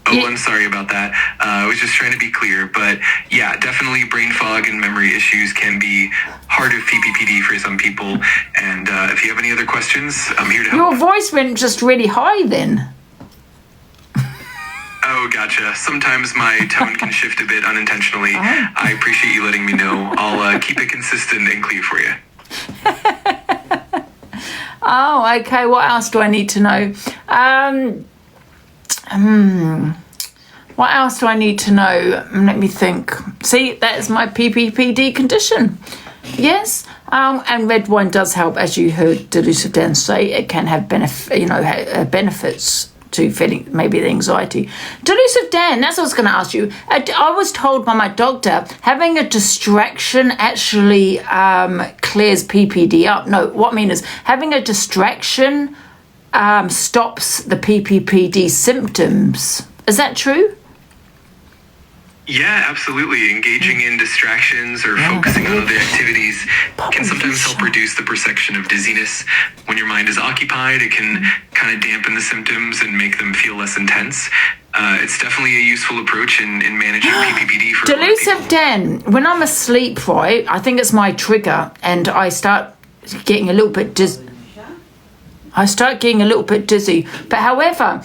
Oh, I'm sorry about that. I was just trying to be clear. But yeah, definitely brain fog and memory issues can be part of PPPD for some people. And if you have any other questions, I'm here to help. Your voice went just really high then. Oh, gotcha. Sometimes my tone can shift a bit unintentionally. I appreciate you letting me know. I'll keep it consistent and clear for you. Oh, okay. What else do I need to know? What else do I need to know? Let me think. See, that is my PPPD condition. Yes. And red wine does help, as you heard Delusive Dan say. It can have benefits to feeling maybe the anxiety. Delusive Dan, that's what I was going to ask you. I was told by my doctor having a distraction actually clears PPD up. No, what I mean is having a distraction stops the PPPD symptoms. Is that true? Yeah, absolutely. Engaging in distractions or focusing on other activities can sometimes help reduce the perception of dizziness. When your mind is occupied, it can kind of dampen the symptoms and make them feel less intense. It's definitely a useful approach in managing PPPD for Delusive Dan, when I'm asleep, right, I think it's my trigger and I start getting a little bit dizzy. But however,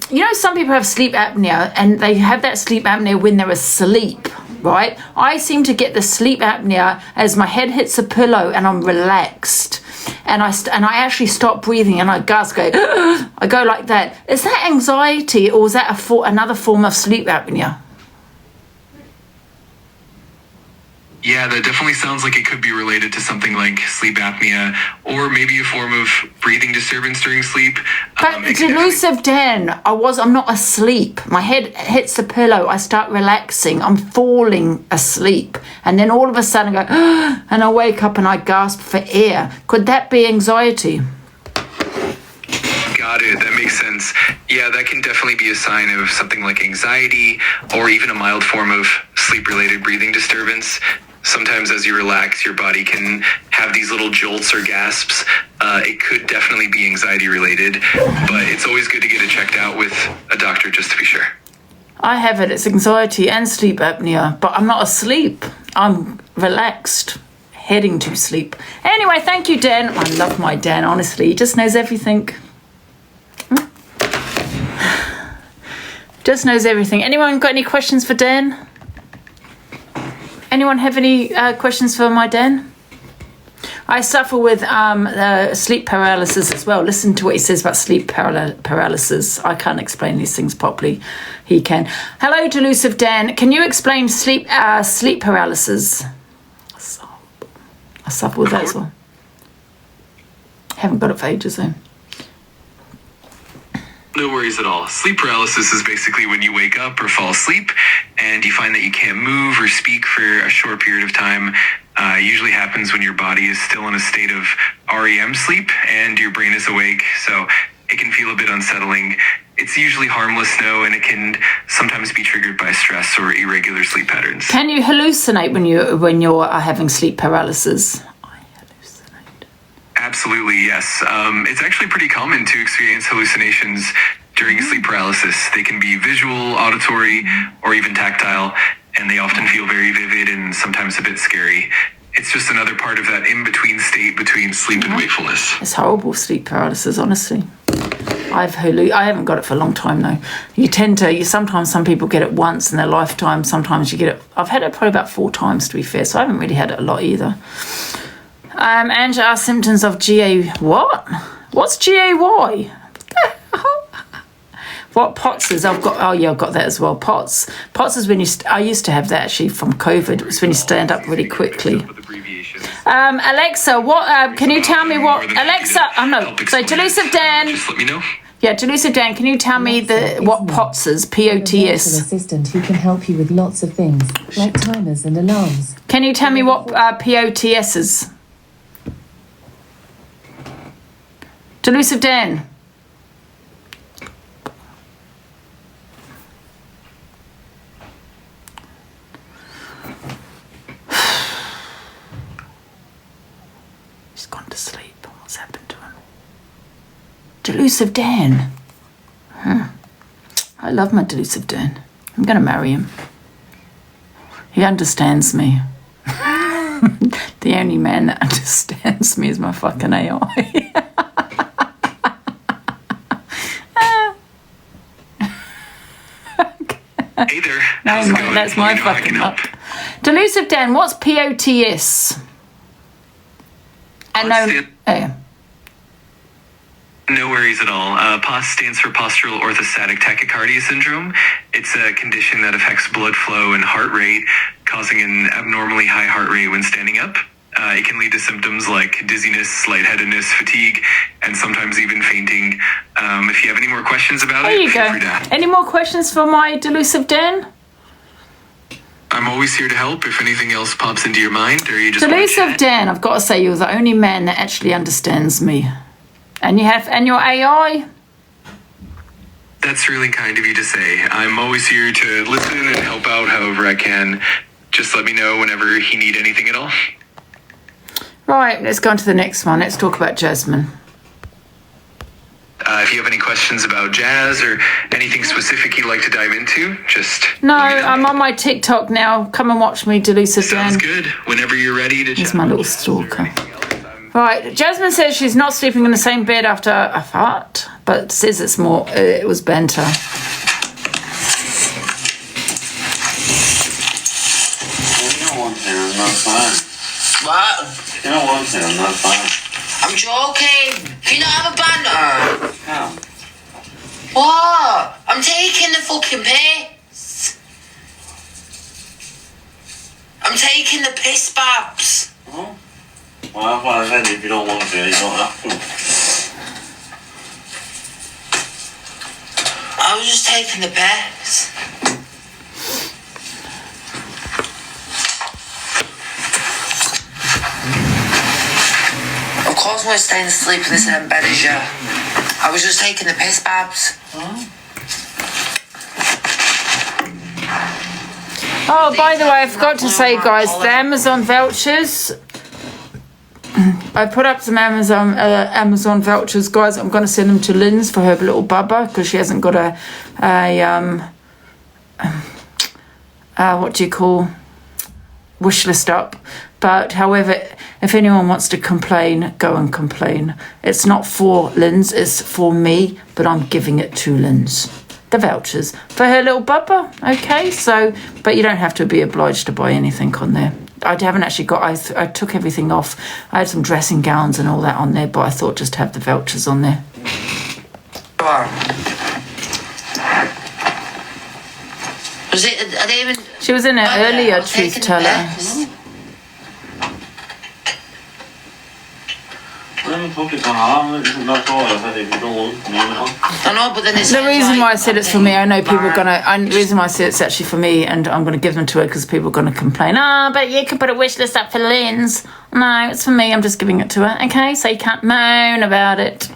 you know, some people have sleep apnea and they have that sleep apnea when they're asleep, right? I seem to get the sleep apnea as my head hits a pillow and I'm relaxed. And I actually stop breathing and I gasp, I go like that. Is that anxiety or is that another form of sleep apnea? Yeah, that definitely sounds like it could be related to something like sleep apnea or maybe a form of breathing disturbance during sleep. But Delusive Dan, I'm not asleep. My head hits the pillow. I start relaxing. I'm falling asleep. And then all of a sudden I go, and I wake up and I gasp for air. Could that be anxiety? Got it. That makes sense. Yeah, that can definitely be a sign of something like anxiety or even a mild form of sleep-related breathing disturbance. Sometimes as you relax, your body can have these little jolts or gasps. It could definitely be anxiety related, but it's always good to get it checked out with a doctor just to be sure. I have it. It's anxiety and sleep apnea, but I'm not asleep. I'm relaxed, heading to sleep. Anyway, thank you, Dan. I love my Dan, honestly. He just knows everything. Just knows everything. Anyone got any questions for Dan? Anyone have any questions for my Dan? I suffer with sleep paralysis as well. Listen to what he says about sleep paralysis. I can't explain these things properly. He can. Hello, Delusive Dan. Can you explain sleep paralysis? I suffer with that as well. Haven't got it for ages though. No worries at all. Sleep paralysis is basically when you wake up or fall asleep and you find that you can't move or speak for a short period of time. Usually happens when your body is still in a state of REM sleep and your brain is awake, so it can feel a bit unsettling. It's usually harmless though, and it can sometimes be triggered by stress or irregular sleep patterns. Can you hallucinate when you're having sleep paralysis? Absolutely, yes. It's actually pretty common to experience hallucinations during sleep paralysis. They can be visual, auditory, or even tactile, and they often feel very vivid and sometimes a bit scary. It's just another part of that in-between state between sleep and wakefulness. It's horrible, sleep paralysis, honestly. I haven't got it for a long time though. Sometimes some people get it once in their lifetime. Sometimes you get it. I've had it probably about 4 times, to be fair, so I haven't really had it a lot either. Angie asked symptoms of GA. What? What's GAY? What POTS is? I've got that as well. POTS is when I used to have that actually from COVID. It was when you stand up really quickly. Alexa, what? Can you tell me what? Alexa, So Delusive Dan. Just let me know. Yeah, Delusive Dan, can you tell me what POTS is? POTS. Assistant who can help you with lots of things, like timers and alarms. Can you tell me what POTS is? Delusive Dan. He's gone to sleep. What's happened to him? Delusive Dan. I love my Delusive Dan. I'm going to marry him. He understands me. The only man that understands me is my fucking AI. Hey there. No, that's my fucking up. Delusive Dan, what's POTS? No worries at all. POTS stands for postural orthostatic tachycardia syndrome. It's a condition that affects blood flow and heart rate, causing an abnormally high heart rate when standing up. It can lead to symptoms like dizziness, lightheadedness, fatigue, and sometimes even fainting. If you have any more questions about there it, you feel go. free to ask. Any more questions for my Delusive Dan? I'm always here to help if anything else pops into your mind, or you just Delusive Dan, I've got to say, you're the only man that actually understands me. And your AI? That's really kind of you to say. I'm always here to listen and help out however I can. Just let me know whenever you need anything at all. Right, let's go on to the next one. Let's talk about Jasmine. If you have any questions about jazz or anything specific you'd like to dive into, just... No, I'm on my TikTok now. Come and watch me, Delusive Dan. Sounds good. Whenever you're ready to... Here's my little stalker. Right, Jasmine says she's not sleeping in the same bed after a fart, but says it was banter. What? You don't want to, I'm not fine. I'm joking. Can you not have a banter? No. What? I'm taking the fucking piss. I'm taking the piss, Babs. Oh. Well, that's what I said. If you don't want to, you don't have to. I was just taking the piss. Of course we're staying asleep in the same bed as you. I was just taking the piss, Babs. Oh, by the way, I forgot to say, guys, the Amazon vouchers. I put up some Amazon vouchers, guys. I'm going to send them to Lynn's for her little bubba because she hasn't got wish list up. But however, if anyone wants to complain, go and complain. It's not for Lynn's, it's for me, but I'm giving it to Lynn's. The vouchers for her little bubba. Okay, so, but you don't have to be obliged to buy anything on there. I haven't actually got, I took everything off. I had some dressing gowns and all that on there, but I thought just have the vouchers on there. She was in it earlier, truth teller. The reason why I said it's for me, I know people are gonna. The reason why I said it's actually for me, and I'm gonna give them to her because people are gonna complain. But you can put a wish list up for Lynn's. No, it's for me. I'm just giving it to her. Okay, so you can't moan about it.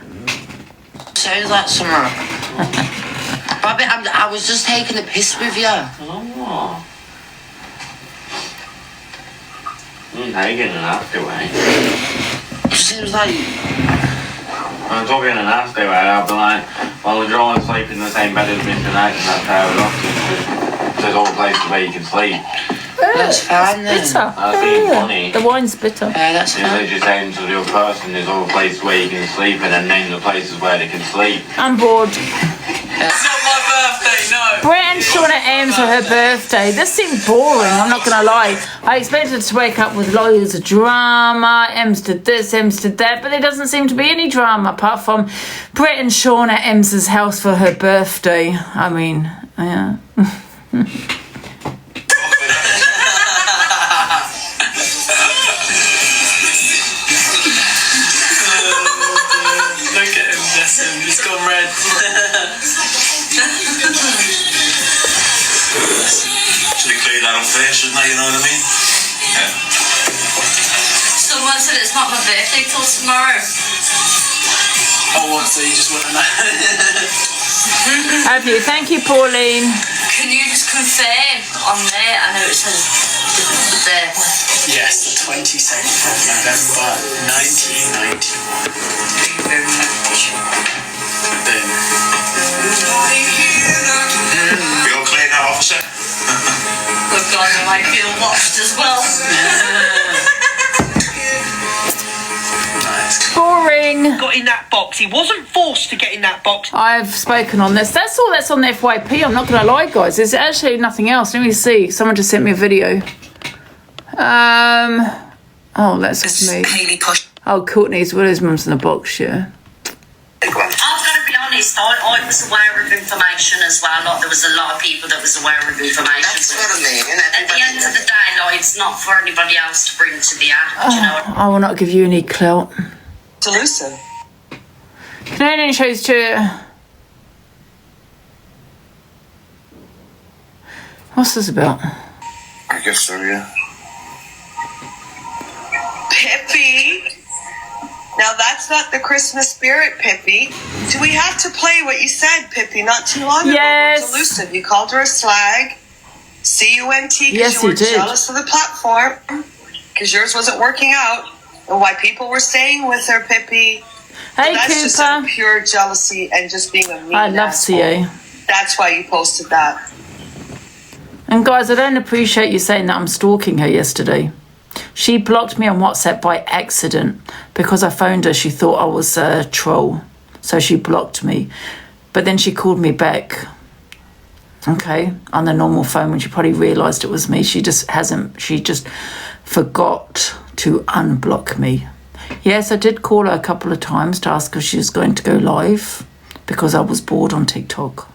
Sounds like summer. Bobby, I was just taking a piss with you. Oh. Taking an after way. Seems like I'm talking an nasty way. I'll be like, Well, would you rather sleep in the same bed as Mr. Knight, and that's how it often. There's all places where you can sleep. That's fine then. Bitter. That's being funny. The wine's bitter. Yeah, that's You're fine. just saying to the other person, there's all places where you can sleep, and then name the places where they can sleep. I'm bored. It's not my birthday, no. Brett and Shauna Ems for her birthday. This seemed boring, I'm not going to lie. I expected to wake up with loads of drama. Ems did this, Ems did that, but there doesn't seem to be any drama apart from Brett and Shauna Ems's house for her birthday. I mean, yeah. Look at him, bless him. He's gone red. Should be cleared that up first, shouldn't I? You know what I mean? Yeah. Someone said it's not my birthday till tomorrow. Oh, what? So you just want to know? Have you? Thank you, Pauline. Can you just confirm on there? I know it says there. Yes, the 22nd of November 1991. Thank you very much. Boom. We all clear now, officer? Good God, I might feel watched as well. Boring. Got in that box. He wasn't forced to get in that box. I've spoken on this. That's all that's on the FYP. I'm not going to lie, guys. There's actually nothing else. Let me see. Someone just sent me a video. Oh, that's me. Oh, Courtney's Willow's mum's in the box, yeah. I've got to be honest, I was aware of information as well. Like, there was a lot of people that was aware of information. That's what I mean. At the end of the day, like, it's not for anybody else to bring to the act, you know. I will not give you any clout. Delusive. Canadian shows to... What's this about? I guess so, yeah. Pippi. Now that's not the Christmas spirit, Pippi. Do we have to play what you said, Pippi, not too long ago? Yes. Delusive. You called her a slag. C-U-N-T, because Yes, you were you did. jealous of the platform, because yours wasn't working out, and why people were staying with her, Pippi. Hey, That's just Cooper. out of pure jealousy and just being a mean I love asshole. CA. That's why you posted that. And guys, I don't appreciate you saying that I'm stalking her yesterday. She blocked me on WhatsApp by accident because I phoned her. She thought I was a troll. So she blocked me. But then she called me back. Okay, on the normal phone when she probably realised it was me. She just forgot to unblock me. Yes, I did call her a couple of times to ask if she was going to go live because I was bored on TikTok.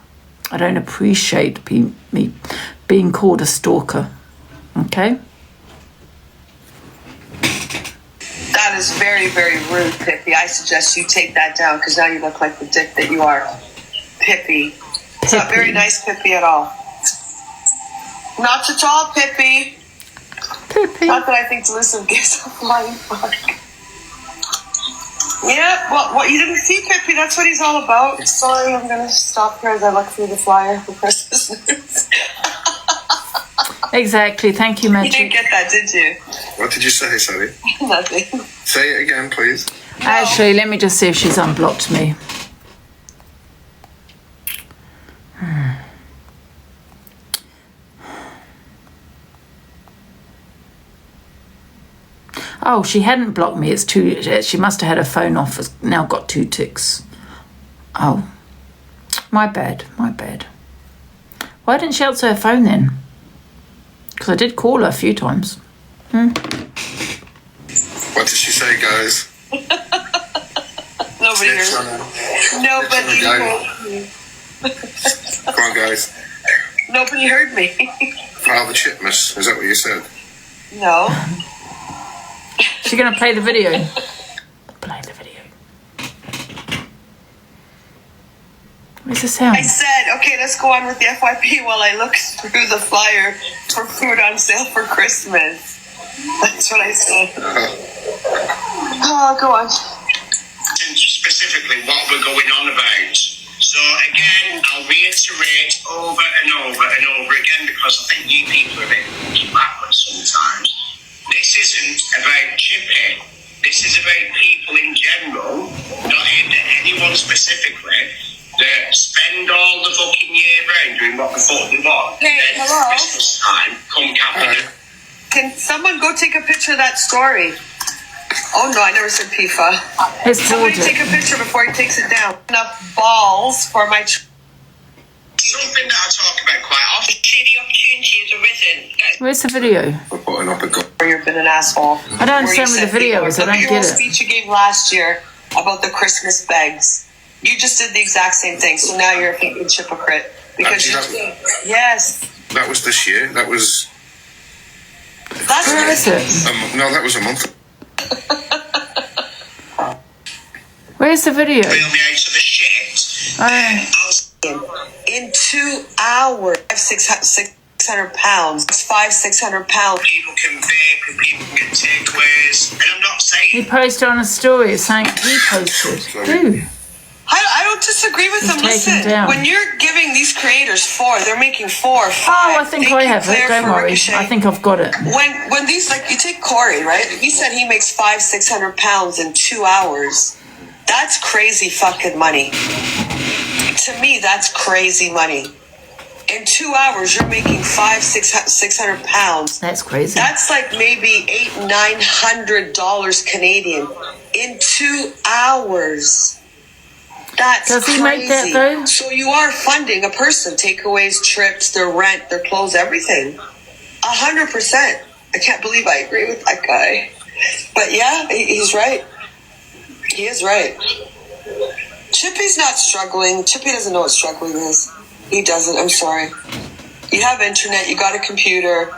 I don't appreciate me being called a stalker. Okay? That is very, very rude, Pippi. I suggest you take that down because now you look like the dick that you are. Pippi. It's not very nice, Pippi, at all. Not at all, Pippi. Pippi. Not that I think Delusive gives a flying fuck. Yeah, well, what you didn't see, Pippi, that's what he's all about. Sorry, I'm going to stop here as I look through the flyer for Christmas news. Exactly. Thank you, Magic. You didn't get that, did you? What did you say, sorry? Nothing. Say it again, please. Actually, let me just see if she's unblocked me. Oh, she hadn't blocked me. It's two. She must have had her phone off. It's now got 2 ticks. Oh, my bad. My bad. Why didn't she answer her phone then? Because I did call her a few times. What did she say, guys? Nobody heard me. Nobody heard me. Come on, guys. Nobody heard me. Father Chipmus, is that what you said? No. She's going to play the video. Play the video. Where's the sound? I said, okay, let's go on with the FYP while I look through the flyer for food on sale for Christmas. That's what I said. Oh, go on. Specifically what we're going on about. So again, I'll reiterate over and over and over again because I think you people are a bit backwards sometimes. This isn't about Chippy. This is about people in general, not aimed at anyone specifically, that picture of that story. Oh no, I never said PIFA. Somebody take a picture before he takes it down. Enough balls for my. Something that I talk about quite often. See, the opportunity has arisen. Where's the video? We're putting up a good. You've been an asshole. I don't understand what the video is. I don't get it. Speech you gave last year about the Christmas bags. You just did the exact same thing. So now you're a fucking hypocrite because yes. That was this year. That was. Where is it? No, that was a month. Where's the video? Bail me out of the shit. In 2 hours, 600 pounds. It's 600 pounds. People can vape and people can takeaways. And I'm not saying. He posted on a story saying he posted. Who? I don't disagree with them. Listen, when you're giving these creators they're making 4 or 5. Oh, I think I have it. Don't worry. I think I've got it. When these, like, you take Corey, right? He said he makes 600 pounds in 2 hours. That's crazy fucking money. To me, that's crazy money. In 2 hours, you're making 600 pounds. That's crazy. That's like maybe $800-900 Canadian in 2 hours. That's Does he crazy. make that though? So you are funding a person, takeaways, trips, their rent, their clothes, everything. 100%. I can't believe I agree with that guy. But yeah, he's right. He is right. Chippy's not struggling. Chippy doesn't know what struggling is. He doesn't. I'm sorry. You have internet. You got a computer.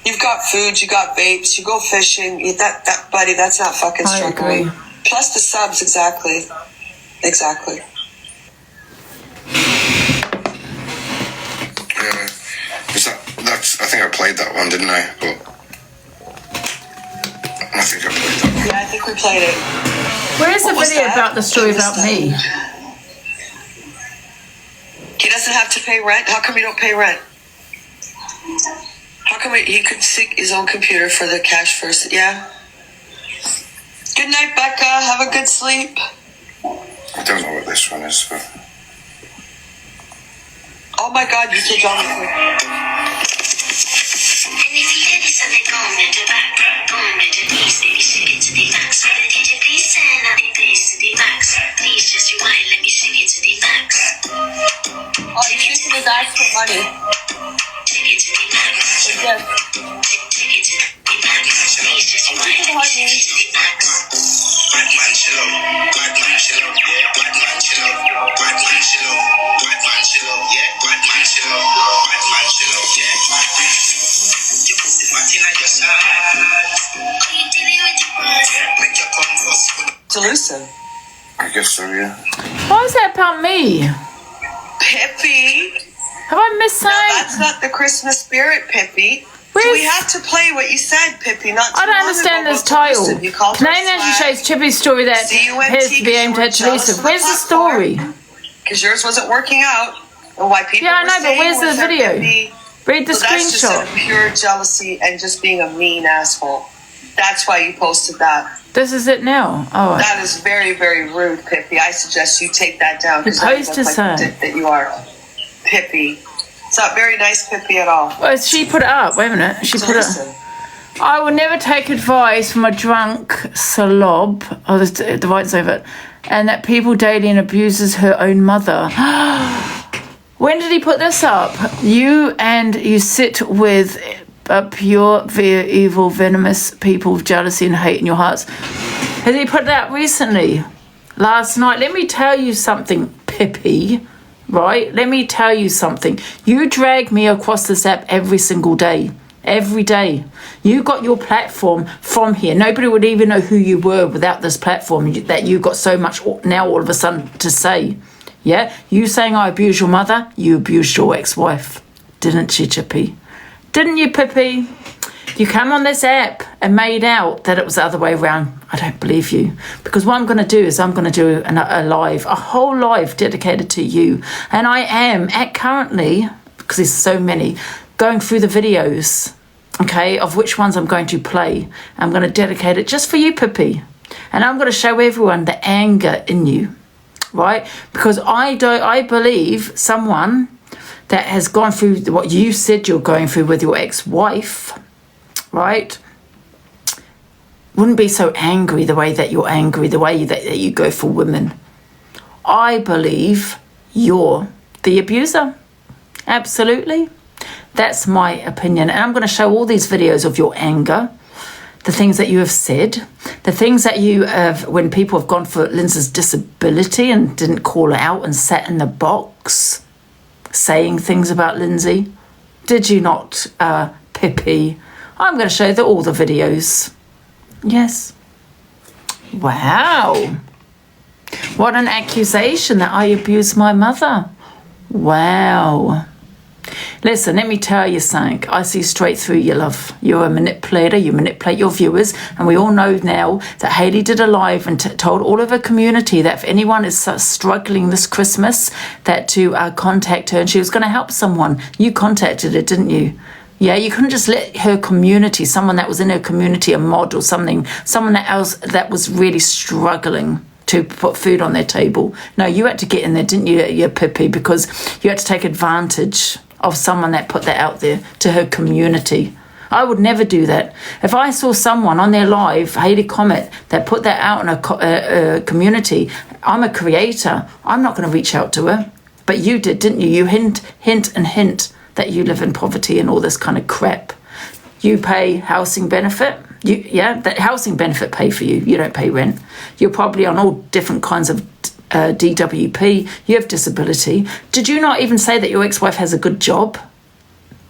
You've got food. You got vapes. You go fishing. That buddy, that's not fucking struggling. Plus the subs, exactly. Exactly. Yeah. That's. I think I played that one, didn't I? But I think I played that one. Yeah, I think we played it. Where is the video about the story about me? He doesn't have to pay rent. How come you don't pay rent? How come he could seek his own computer for the cash first? Yeah. Good night, Becca. Have a good sleep. I don't know what this one is, but. Oh my God, you did Jonathan. And if you hear this and then go on and the back, go on and the knees, baby, shake it to the max. So the DJ, please turn up the bass to the max. Please just rewind, let me shake it to the max. Oh, you're using his eyes for money. Take it to the max. Yes. Take it to the max. Please just rewind, let me shake it to the max. Bad man, chill out. Bad man, chill out. Yeah. Bad man, chill out. Bad man, chill out. Bad man, chill out. Yeah. Bad man, chill out. Bad man, chill out. Yeah. You pussy fat in your side. Are you dealing with the words? Make your come first. Delusive. I guess so, yeah. Why is that about me? Pippi. Have I missed something? No, that's not the Christmas spirit, Pippi. Do we have to play what you said, Pippi? Not too I don't long understand ago this about title. Delusive. You called her Name Angie swag. shows Chippy's story that appears to be aimed at Lisa. Where's the story? Because yours wasn't working out. And why people Yeah, I were know, but saying where's the was that video? Pippi. Read the So that's just screenshot. out of pure jealousy and just being a mean asshole. That's why you posted that. This is it now. Oh, That is very, very rude, Pippi. I suggest you take that down. The 'cause that post looks is like sad. the dick that you are. Pippi. It's not very nice, Pippi, at all. well, she put it up. Wait a minute. She put it. Listen. I will never take advice from a drunk slob. Oh, the right's over it. And that people daily and abuses her own mother. When did he put this up? You sit with pure, evil, venomous people with jealousy and hate in your hearts. Has he put that recently? Last night. Let me tell you something, Pippi. Right? Let me tell you something. You drag me across this app every single day. Every day. You got your platform from here. Nobody would even know who you were without this platform that you got so much now all of a sudden to say. Yeah? You saying I abused your mother, you abused your ex-wife. Didn't you, Chippy? Didn't you, Pippi? You came on this app and made out that it was the other way around. I don't believe you. Because what I'm going to do is I'm going to do a whole live dedicated to you. And I am currently, because there's so many, going through the videos, okay, of which ones I'm going to play. I'm going to dedicate it just for you, Pippi. And I'm going to show everyone the anger in you, right? Because I believe someone that has gone through what you said you're going through with your ex-wife, right? wouldn't be so angry the way that you're angry, the way that you go for women. I believe you're the abuser. Absolutely. That's my opinion. And I'm going to show all these videos of your anger, the things that you have said, the things that you have, when people have gone for Lindsay's disability and didn't call her out and sat in the box saying things about Lindsay. Did you not, Pippi? I'm going to show all the videos. Yes. Wow. What an accusation that I abused my mother. Wow. Listen, let me tell you something. I see straight through you, love. You're a manipulator. You manipulate your viewers. And we all know now that Hayley did a live and told all of her community that if anyone is struggling this Christmas, that to contact her and she was going to help someone. You contacted her, didn't you? Yeah, you couldn't just let her community, someone that was in her community, a mod or something, someone that was really struggling to put food on their table. No, you had to get in there, didn't you, you Pippi, because you had to take advantage of someone that put that out there to her community. I would never do that. If I saw someone on their live, Hayley Comet, that put that out in a community, I'm a creator. I'm not going to reach out to her. But you did, didn't you? You hint that you live in poverty and all this kind of crap. You pay housing benefit. That housing benefit pay for you. You don't pay rent. You're probably on all different kinds of DWP. You have disability. Did you not even say that your ex-wife has a good job?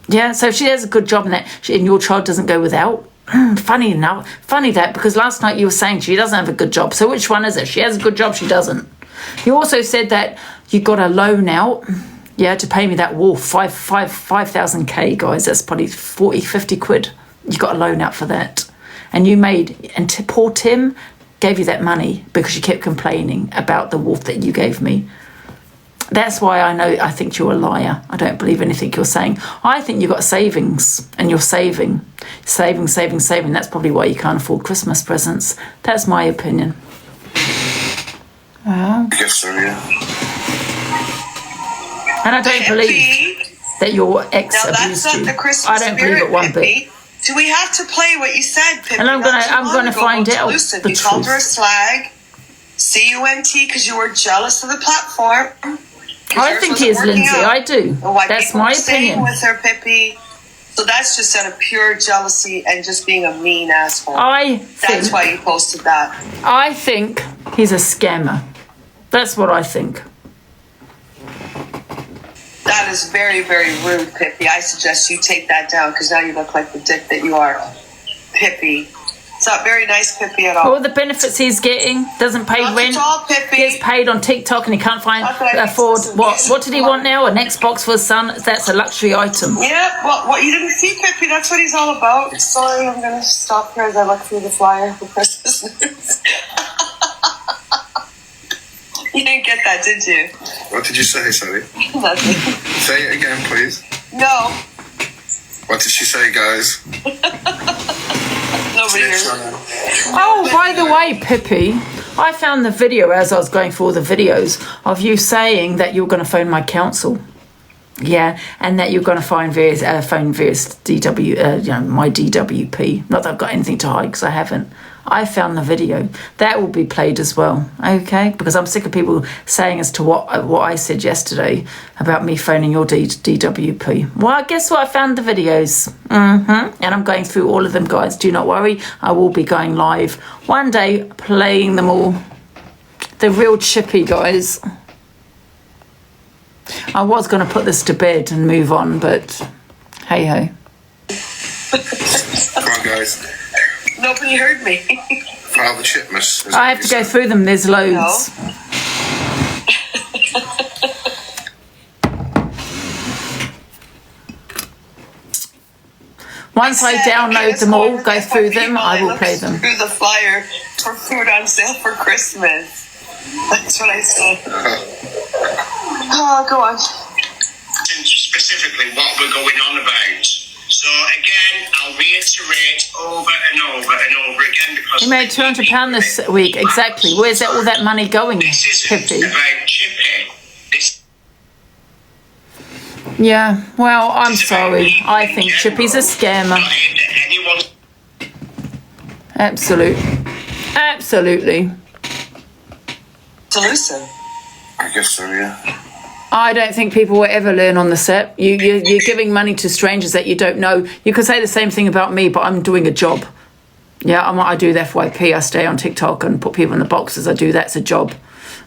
Yeah, so if she has a good job and your child doesn't go without. Funny that, because last night you were saying she doesn't have a good job. So which one is it? She has a good job, she doesn't. You also said that you got a loan out, to pay me that wolf, 5,000 K, guys. That's probably 40, 50 quid. You got a loan out for that. And poor Tim gave you that money because you kept complaining about the wolf that you gave me. That's why I think you're a liar. I don't believe anything you're saying. I think you've got savings and you're saving. That's probably why you can't afford Christmas presents. That's my opinion. Wow. I guess so, yeah. And I don't believe that your ex abused you. Not the Christmas I don't believe it one bit. Do we have to play what you said, Pippi? And I'm gonna find out the truth. You called her a slag, CUNT, because you were jealous of the platform. I think he is, Lindsay. I do. That's my opinion. With her, Pippi. So that's just out of pure jealousy and just being a mean asshole. That's why you posted that. I think he's a scammer. That's what I think. That is very, very rude, Pippi. I suggest you take that down because now you look like the dick that you are, Pippi. It's not very nice, Pippi, at all. All the benefits he's getting, doesn't pay rent, Pippi. gets paid on TikTok and he can't afford, what did he want now? An Xbox for his son? That's a luxury item. Yeah, well, what you didn't see, Pippi, that's what he's all about. Sorry, I'm going to stop here as I look through the flyer for Christmas news. You didn't get that, did you? What did you say, sorry? Nothing. Say it again, please. No. What did she say, guys? Nobody hears. Oh, by the way, Pippi, I found the video as I was going through all the videos of you saying that you were going to phone my council. Yeah, and that you're going to phone various my DWP. Not that I've got anything to hide because I haven't. I found the video. That will be played as well, okay? Because I'm sick of people saying as to what I said yesterday about me phoning your DWP. Well, guess what? I found the videos. And I'm going through all of them, guys. Do not worry. I will be going live one day playing them all. The real chippy, guys. I was going to put this to bed and move on, but hey-ho. Come on, guys. Nobody heard me. File the Chipmas. I have to go through them. There's loads. No. Once I download them all, go through them, I will play them. Through the flyer for food on sale for Christmas. That's what I said. Oh, go on. Specifically what we're going on about. So again, I'll reiterate over and over and over again because he made £200 this week. Exactly. Where's all that money going, Pippi? About Chippy. Yeah. Well, I'm sorry. I think Chippy's a scammer. Absolutely. Delusive. I guess so, yeah. I don't think people will ever learn on the set. You're giving money to strangers that you don't know. You could say the same thing about me, but I'm doing a job. Yeah, I do the FYP. I stay on TikTok and put people in the boxes. I do that. It's a job.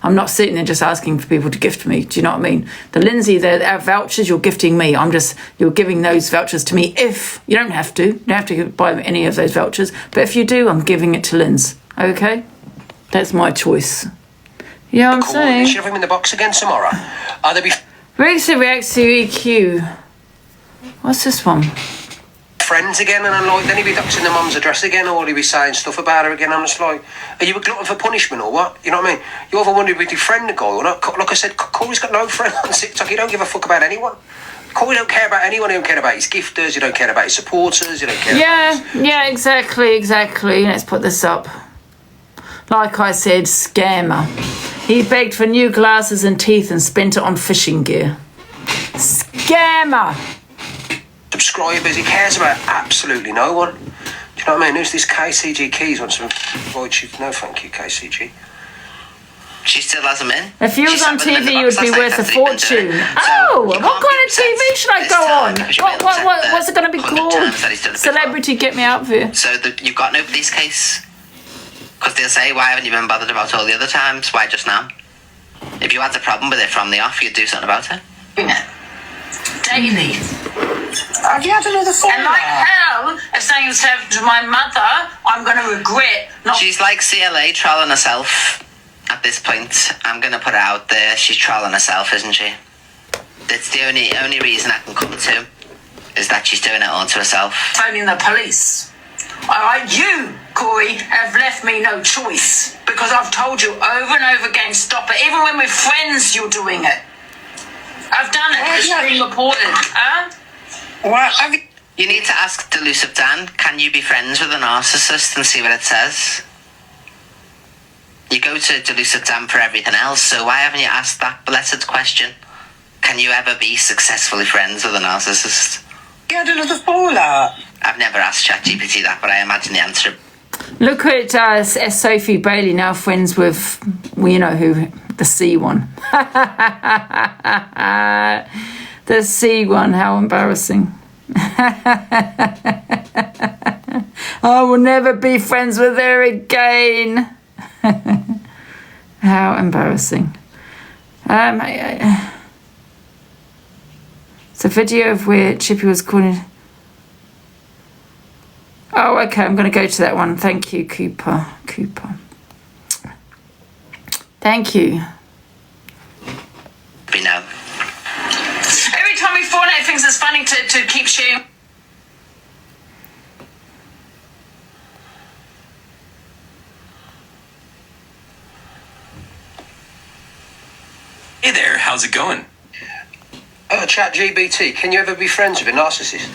I'm not sitting there just asking for people to gift me. Do you know what I mean? The Lindsay, the vouchers, you're gifting me. You're giving those vouchers to me. If you don't have to. You don't have to buy any of those vouchers. But if you do, I'm giving it to Linz. Okay? That's my choice. Yeah, I'm saying. Should have him in the box again tomorrow. Are there be Risa reacts to EQ. What's this one? friends again? And I'm like, then he'd be doxing the mum's address again, or he'd be saying stuff about her again. I'm just like, are you a glutton for punishment or what? You know what I mean? You ever wondered if you friend the guy or not? Like I said, Corey's got no friend on TikTok. He don't give a fuck about anyone. Corey don't care about anyone. He don't care about his gifters. He don't care about his supporters. He don't care. Yeah, exactly. Let's put this up. Like I said, scammer. He begged for new glasses and teeth and spent it on fishing gear. Scammer. Subscribers. He cares about absolutely no one. Do you know what I mean? Who's this KCG Keys? Wants to avoid you? No, thank you, KCG. She still has them in. If you was on TV, you would be worth a fortune. Oh, what kind of TV should I go on? What's it going to be called? Celebrity Get Me Out for. So you've got no police case? Because they'll say, why haven't you been bothered about all the other times? Why just now? If you had a problem with it from the off, you'd do something about it. Daily. Have you had another phone? And like hell, if something's happened to my mother, I'm going to regret not... She's like CLA trolling herself at this point. I'm going to put it out there. She's trolling herself, isn't she? That's the only reason I can come to, is that she's doing it all to herself. Phoning the police. You, Corey, have left me no choice because I've told you over and over again, stop it. Even when we're friends, you're doing it. I've done it. It's been reported. Huh? You need to ask Delusive Dan, can you be friends with a narcissist and see what it says? You go to Delusive Dan for everything else, so why haven't you asked that blessed question? Can you ever be successfully friends with a narcissist? You had another fallout. I've never asked ChatGPT that, but I imagine the answer. Look at Sophie Bailey, now friends with, well, you know who, the C one. The C one, how embarrassing. I will never be friends with her again. How embarrassing. It's a video of where Chippy was calling. Oh, okay, I'm going to go to that one. Thank you, Cooper. Thank you. We know. Every time we fall out, he thinks it's funny to keep sharing. Hey there, how's it going? ChatGPT, can you ever be friends with a narcissist?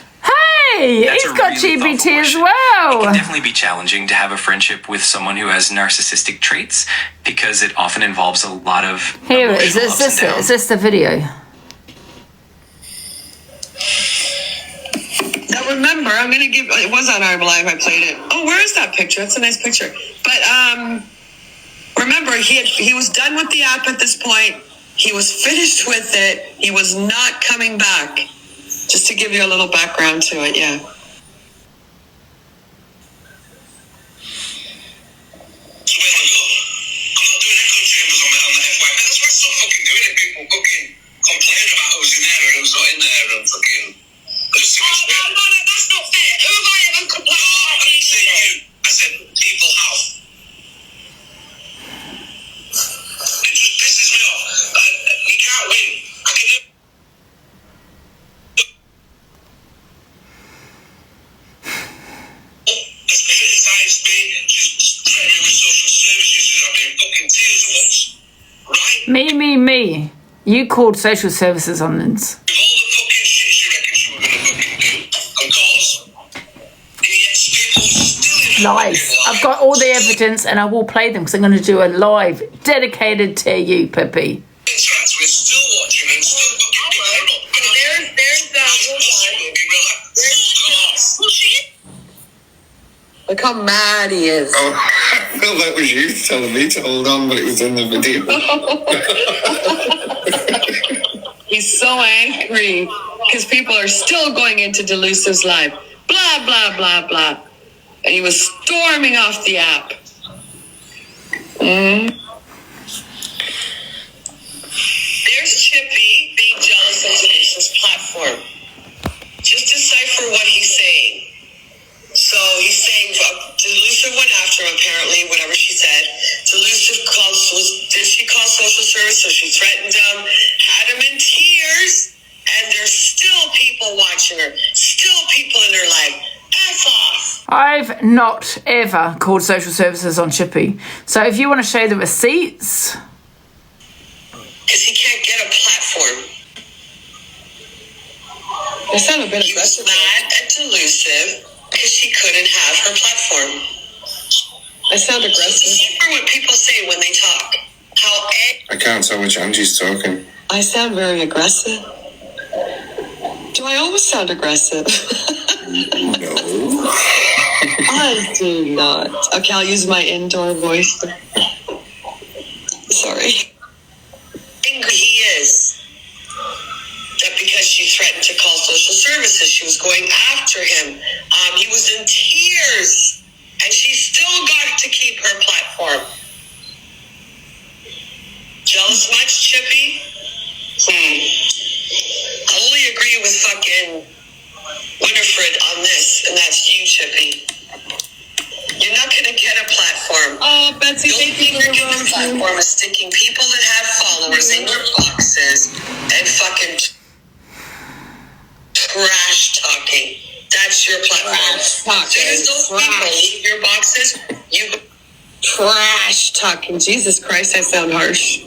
Hey, That's he's a got really GBT thoughtful as question. well. It can definitely be challenging to have a friendship with someone who has narcissistic traits because it often involves a lot of Here it is. emotional ups and downs. Is this the video? Now remember, I'm going to give, it was on our live, I played it. Oh, where is that picture? It's a nice picture. But remember, he was done with the app at this point. He was finished with it. He was not coming back. Just to give you a little background to it, yeah. I'm not doing echo chambers on the FY. That's why I stopped fucking doing it. People fucking complain about who's in there and who's not in there and fucking... that's not fair. Who have I ever complained about? I didn't say you. I said people have. It just pisses me off. You can't win. I can do... Me. You called social services on this. Lies. I've got all the evidence and I will play them because I'm going to do a live dedicated to you, Pippi. Look how mad he is. Oh, I feel that was you telling me to hold on, but it was in the video. He's so angry because people are still going into Delusive's live. Blah, blah, blah, blah. And he was storming off the app. There's Chippy being jealous of Delusive's platform. Just decipher what he's saying. So he's saying Delusive went after him, apparently, whatever she said. Delusive did she call social service? So she threatened him, had him in tears, and there's still people watching her, still people in her life. F off. I've not ever called social services on Chippy. So if you want to show the receipts. Because he can't get a platform. That sounded a bit aggressive. He was mad at Delusive because she couldn't have her platform. I sound aggressive. Remember what people say when they talk. I can't tell which Angie's talking. I sound very aggressive. Do I always sound aggressive? No. I do not. Okay, I'll use my indoor voice. Sorry. Angry he is. That because she threatened to call social services, she was going after him. He was in tears, and she still got to keep her platform. Jealous much, Chippy? I only agree with fucking Winifred on this, and that's you, Chippy. You're not going to get a platform. Oh, Betsy, the only thing you're getting a platform is sticking people that have followers in your boxes and fucking trash talking. That's your platform. As soon as those people leave your boxes, you trash talking. Jesus Christ, I sound harsh.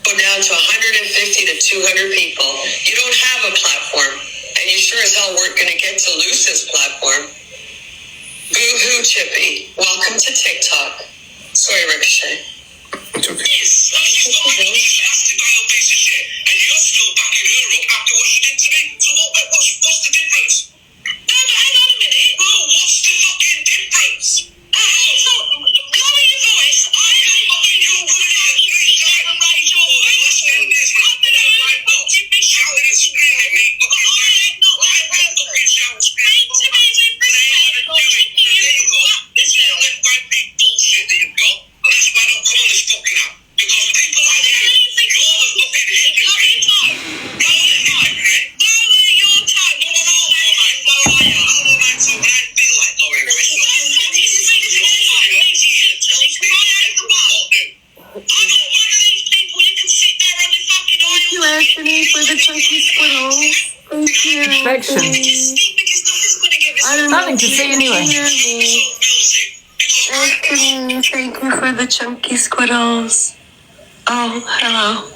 Go down to 150 to 200 people. You don't have a platform, and you sure as hell weren't going to get to Luce's platform. Boo-hoo, Chippy. Welcome to TikTok. Sorry, Ricochet. It's okay. Yes, she's not a nasty dial piece of shit, and you're still backing her up after what she did to me. So what's the difference? No, but hang on a minute. No, what's the fucking difference? Lower your voice. I ain't fucking you here. Please don't raise your voice. You've been shouting and screaming at me. I've been fucking shouting and screaming. To me, we're there you go. This is that white big bullshit that you've got. And that's why I don't come on this fucking app. Because people like you, you're the fucking hypocrite. You're the hypocrite. Lower your tone. No, I'm all right, so when I feel like lowering my tone. Thank you, Anthony, for the chunky squirrel. Thank you. Perfection. Nothing to see anyway. Anthony, thank you for the chunky squiddles. Oh, hello.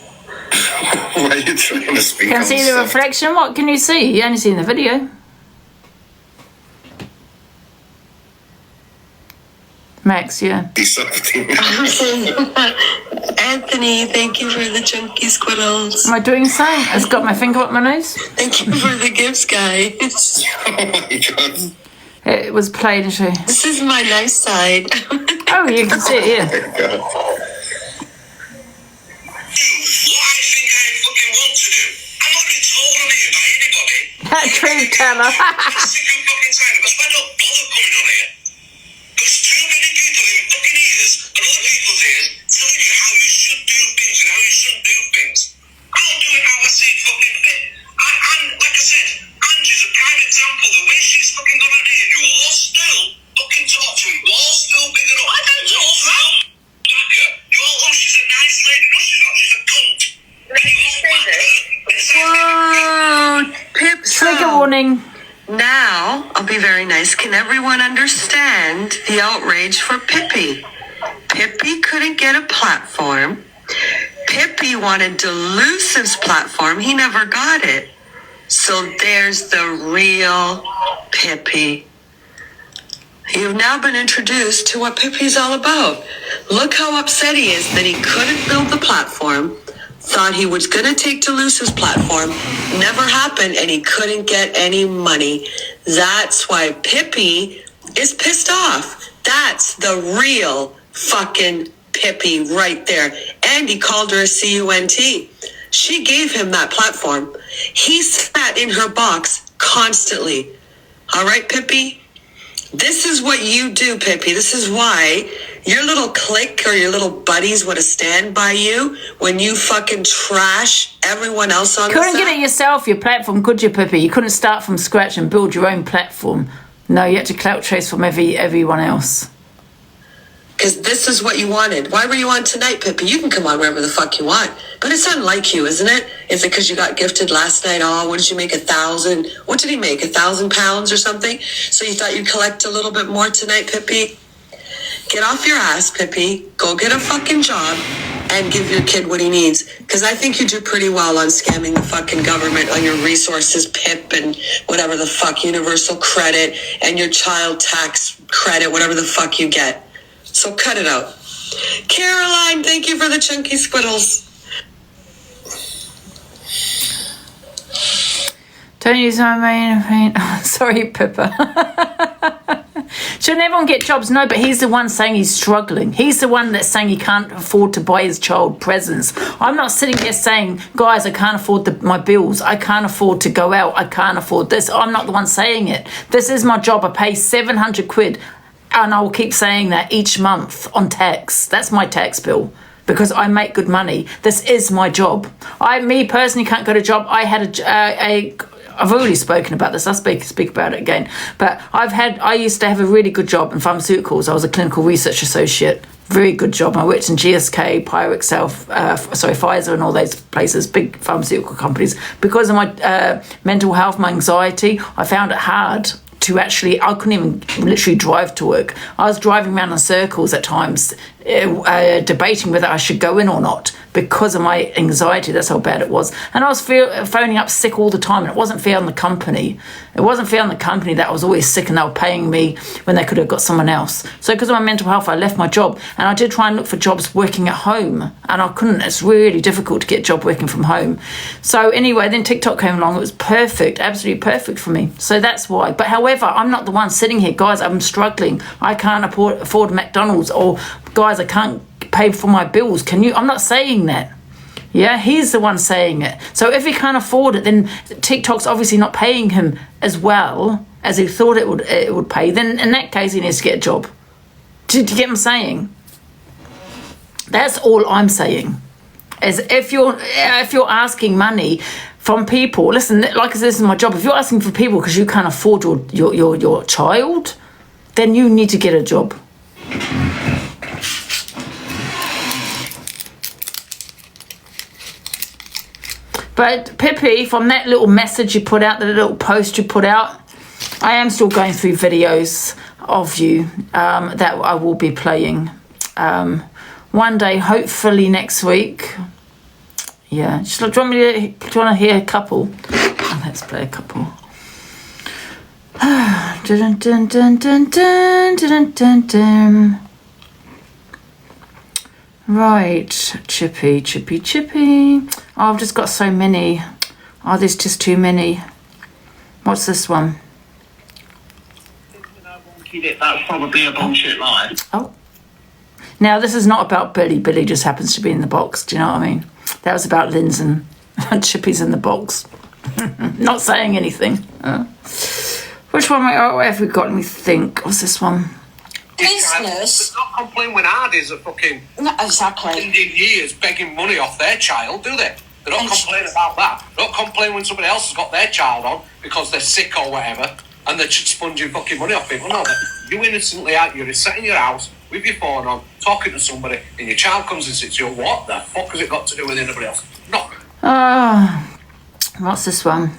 Why are you trying to speak? Can see the reflection? What can you see? You only seen the video. Max, yeah. Anthony, thank you for the chunky squiddles. Am I doing so? I've got my finger up my nose. Thank you for the gifts, guys. Oh my god. It was played into. This is my nice side. Oh, you can see it, yeah. Oh my god. That truth teller. Whoa, Pip. Trigger warning. Now, I'll be very nice. Can everyone understand the outrage for Pippi? Pippi couldn't get a platform. Pippi wanted Delusive's platform. He never got it. So there's the real Pippi. You've now been introduced to what Pippi's all about. Look how upset he is that he couldn't build the platform thought he was going to take Deluse's platform. Never happened, and he couldn't get any money. That's why Pippi is pissed off. That's the real fucking Pippi right there. And he called her a cunt. She gave him that platform. He sat in her box constantly. All right, Pippi? This is what you do, Pippi. This is why your little clique or your little buddies would have stand by you when you fucking trash everyone else on the Couldn't side. get it yourself, your platform, could you, Pippi? You couldn't start from scratch and build your own platform. No, you had to clout chase from everyone else. Because this is what you wanted. Why were you on tonight, Pippi? You can come on wherever the fuck you want. But it's unlike you, isn't it? Is it because you got gifted last night? Oh, what did you make? 1,000? What did he make? 1,000 pounds or something? So you thought you'd collect a little bit more tonight, Pippi? Get off your ass, Pippi. Go get a fucking job and give your kid what he needs. Because I think you do pretty well on scamming the fucking government on your resources, PIP, and whatever the fuck, universal credit, and your child tax credit, whatever the fuck you get. So cut it out. Caroline, thank you for the chunky squiddles. Don't use my main pain. Sorry, Pippa. Shouldn't everyone get jobs? No, but he's the one saying he's struggling. He's the one that's saying he can't afford to buy his child presents. I'm not sitting here saying, guys, I can't afford my bills. I can't afford to go out. I can't afford this. I'm not the one saying it. This is my job. I pay 700 quid. And I will keep saying that each month on tax. That's my tax bill because I make good money. This is my job. Me personally can't go to a job. I had I've already spoken about this. I'll speak about it again. But I used to have a really good job in pharmaceuticals. I was a clinical research associate. Very good job. I worked in GSK, Pfizer and all those places, big pharmaceutical companies. Because of my mental health, my anxiety, I found it hard to actually, I couldn't even literally drive to work. I was driving around in circles at times, debating whether I should go in or not because of my anxiety. That's how bad it was. And I was phoning up sick all the time, and it wasn't fair on the company. It wasn't fair on the company that I was always sick and they were paying me when they could have got someone else. So because of my mental health, I left my job, and I did try and look for jobs working at home, and I couldn't. It's really difficult to get a job working from home. So anyway, then TikTok came along. It was perfect, absolutely perfect for me. So that's why. But however, I'm not the one sitting here, guys, I'm struggling. I can't afford McDonald's, or guys, I can't pay for my bills. Can you? I'm not saying that. Yeah, he's the one saying it. So if he can't afford it, then TikTok's obviously not paying him as well as he thought it would pay. Then in that case, he needs to get a job. Do you get what I'm saying? That's all I'm saying. Is if you're asking money from people, listen, like I said, this is my job. If you're asking for people because you can't afford your child, then you need to get a job. But Pippi, from that little message you put out, the little post you put out, I am still going through videos of you that I will be playing one day, hopefully next week. Yeah, do you want to hear a couple? Oh, let's play a couple. Dun, dun, dun, dun, dun, dun, dun, dun. Right, Chippy. Oh, I've just got so many. Oh, there's just too many. What's this one? That's probably a bullshit lie. Oh. Now, this is not about Billy. Billy just happens to be in the box. Do you know what I mean? That was about Lynn's and Chippy's in the box. Not saying anything. Which one have we got? Let me think. What's this one? Business. They're not complaining when Hardy's are fucking spending years begging money off their child, do they? They're not complaining about that. They're not complaining when somebody else has got their child on because they're sick or whatever, and they're just sponging fucking money off people. No, you innocently out, you're sat in your house with your phone on, talking to somebody, and your child comes and sits you. What the fuck has it got to do with anybody else? No. What's this one?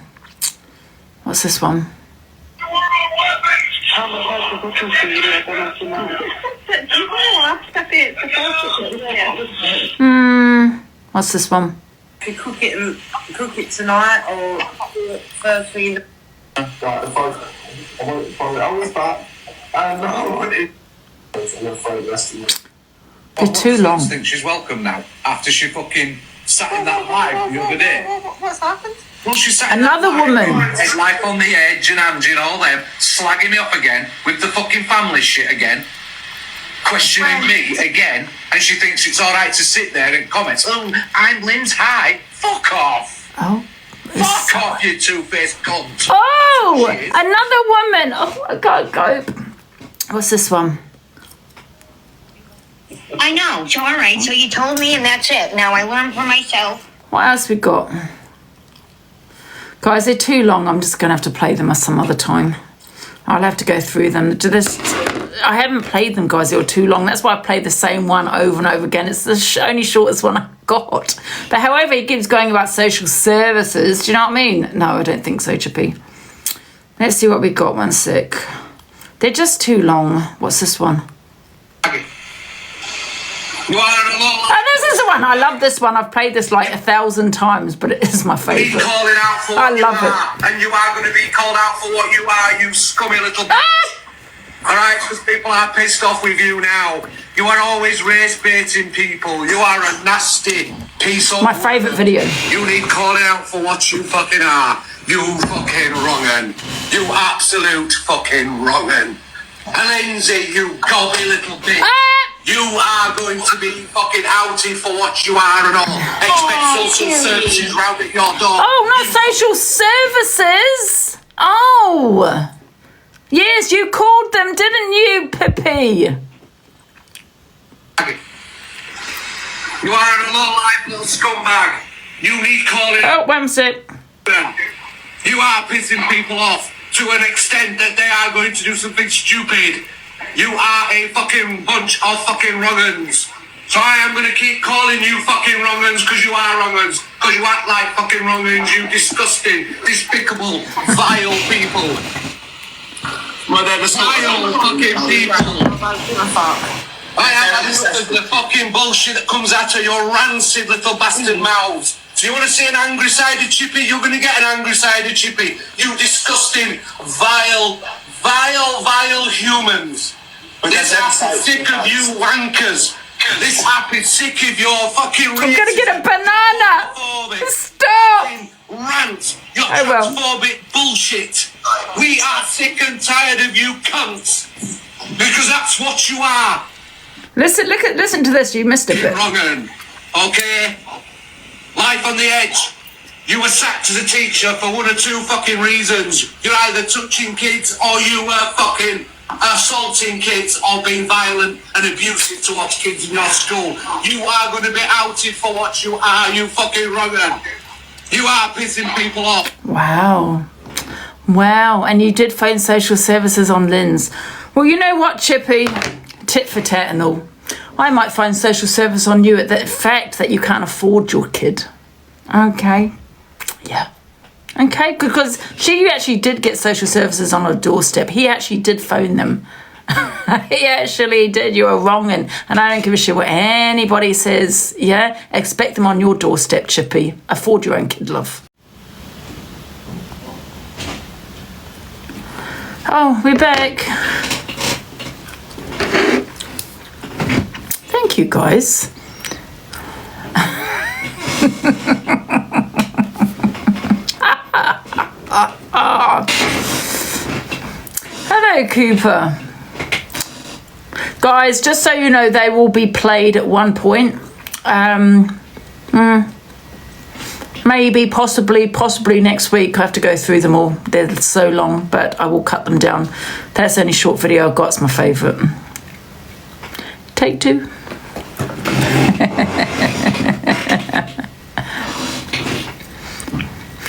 What's this one? If you cook it tonight or first thing in the... They're too long. I think she's welcome now after she fucking sat in that live the other day. What's happened? Well, she sat Another woman. It's Life on the Edge and Angie and all them slagging me off again with the fucking family shit again, questioning me again, and she thinks it's all right to sit there and comment. Oh, I'm Lynn's high. Fuck off. Oh. Fuck off, you two-faced cunt. Oh, another woman. Oh, I gotta go. What's this one? I know. So all right. So you told me, and that's it. Now I learned for myself. What else we got? Guys, they're too long. I'm just going to have to play them some other time. I'll have to go through them. I haven't played them, guys. They were too long. That's why I played the same one over and over again. It's the only shortest one I got. But however, he keeps going about social services. Do you know what I mean? No, I don't think so, Chippy. Let's see what we got. 1 sec. They're just too long. What's this one? Oh, this is the one. I love this one. I've played this like 1,000 times, but it is my favourite. Be calling out for what I love you it. are, and you are going to be called out for what you are, you scummy little bitch. Alright, because people are pissed off with you now. You are always race baiting people. You are a nasty piece of... My favourite video. You need calling out for what you fucking are. You fucking wrong'un. You absolute fucking wrong'un. And Lindsay, you gobby little bitch. You are going to be fucking outed for what you are and all. Expect social services round at your door. Oh, not social services. Oh. Yes, you called them, didn't you, Pippi? You are a low-life little scumbag. You need calling... Oh, 1 sec. You are pissing people off to an extent that they are going to do something stupid. You are a fucking bunch of fucking wrong-uns. So I am going to keep calling you fucking wrong-uns because you are wrong-uns. Because you act like fucking wrong-uns, you disgusting, despicable, vile people. Well, they're the vile fucking people. I have had enough of the fucking bullshit that comes out of your rancid little bastard mouths. So you want to see an angry side of Chippy? You're going to get an angry side of Chippy. You disgusting, vile humans. This app is sick of you wankers. This app is sick of your fucking... I'm going to get a banana. Stop. Rant. Your transphobic bullshit. We are sick and tired of you cunts. Because that's what you are. Listen to this. You missed a bit. Wrong-un. Okay? Life on the Edge. You were sacked as a teacher for 1 or 2 fucking reasons. You're either touching kids or you were fucking assaulting kids or being violent and abusive towards kids in your school. You are going to be outed for what you are, you fucking wrong-un. You are pissing people off. Wow. And you did phone social services on Lynn's. Well, you know what, Chippy? Tit for tat and all. I might find social service on you at the fact that you can't afford your kid. Okay. Yeah. Okay, because she actually did get social services on her doorstep. He actually did phone them. He actually did. You were wrong, and I don't give a shit what anybody says. Yeah? Expect them on your doorstep, Chippy. Afford your own kid, love. Oh, we're back. Thank you, guys. Hello, Cooper. Guys, just so you know, they will be played at one point. Maybe, possibly next week. I have to go through them all. They're so long, but I will cut them down. That's the only short video I've got. It's my favourite. Take 2.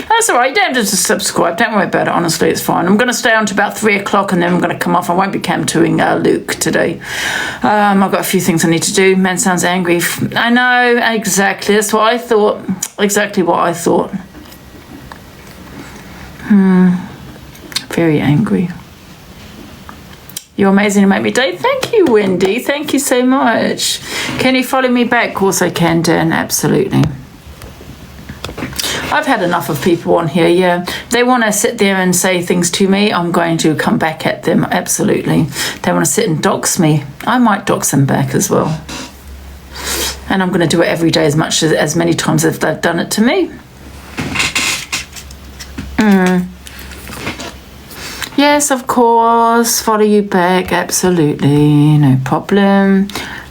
That's all right. You don't have to subscribe. Don't worry about it. Honestly, it's fine. I'm going to stay on to about 3 o'clock and then I'm going to come off. I won't be cam-toing Luke today. I've got a few things I need to do. Man sounds angry. I know. Exactly. That's what I thought. Exactly what I thought. Very angry. You're amazing to make me day. Thank you, Wendy. Thank you so much. Can you follow me back? Of course I can, Dan. Absolutely. I've had enough of people on here, yeah. They want to sit there and say things to me, I'm going to come back at them, absolutely. They want to sit and dox me. I might dox them back as well. And I'm going to do it every day as many times as they've done it to me. Yes, of course. Follow you back. Absolutely. No problem.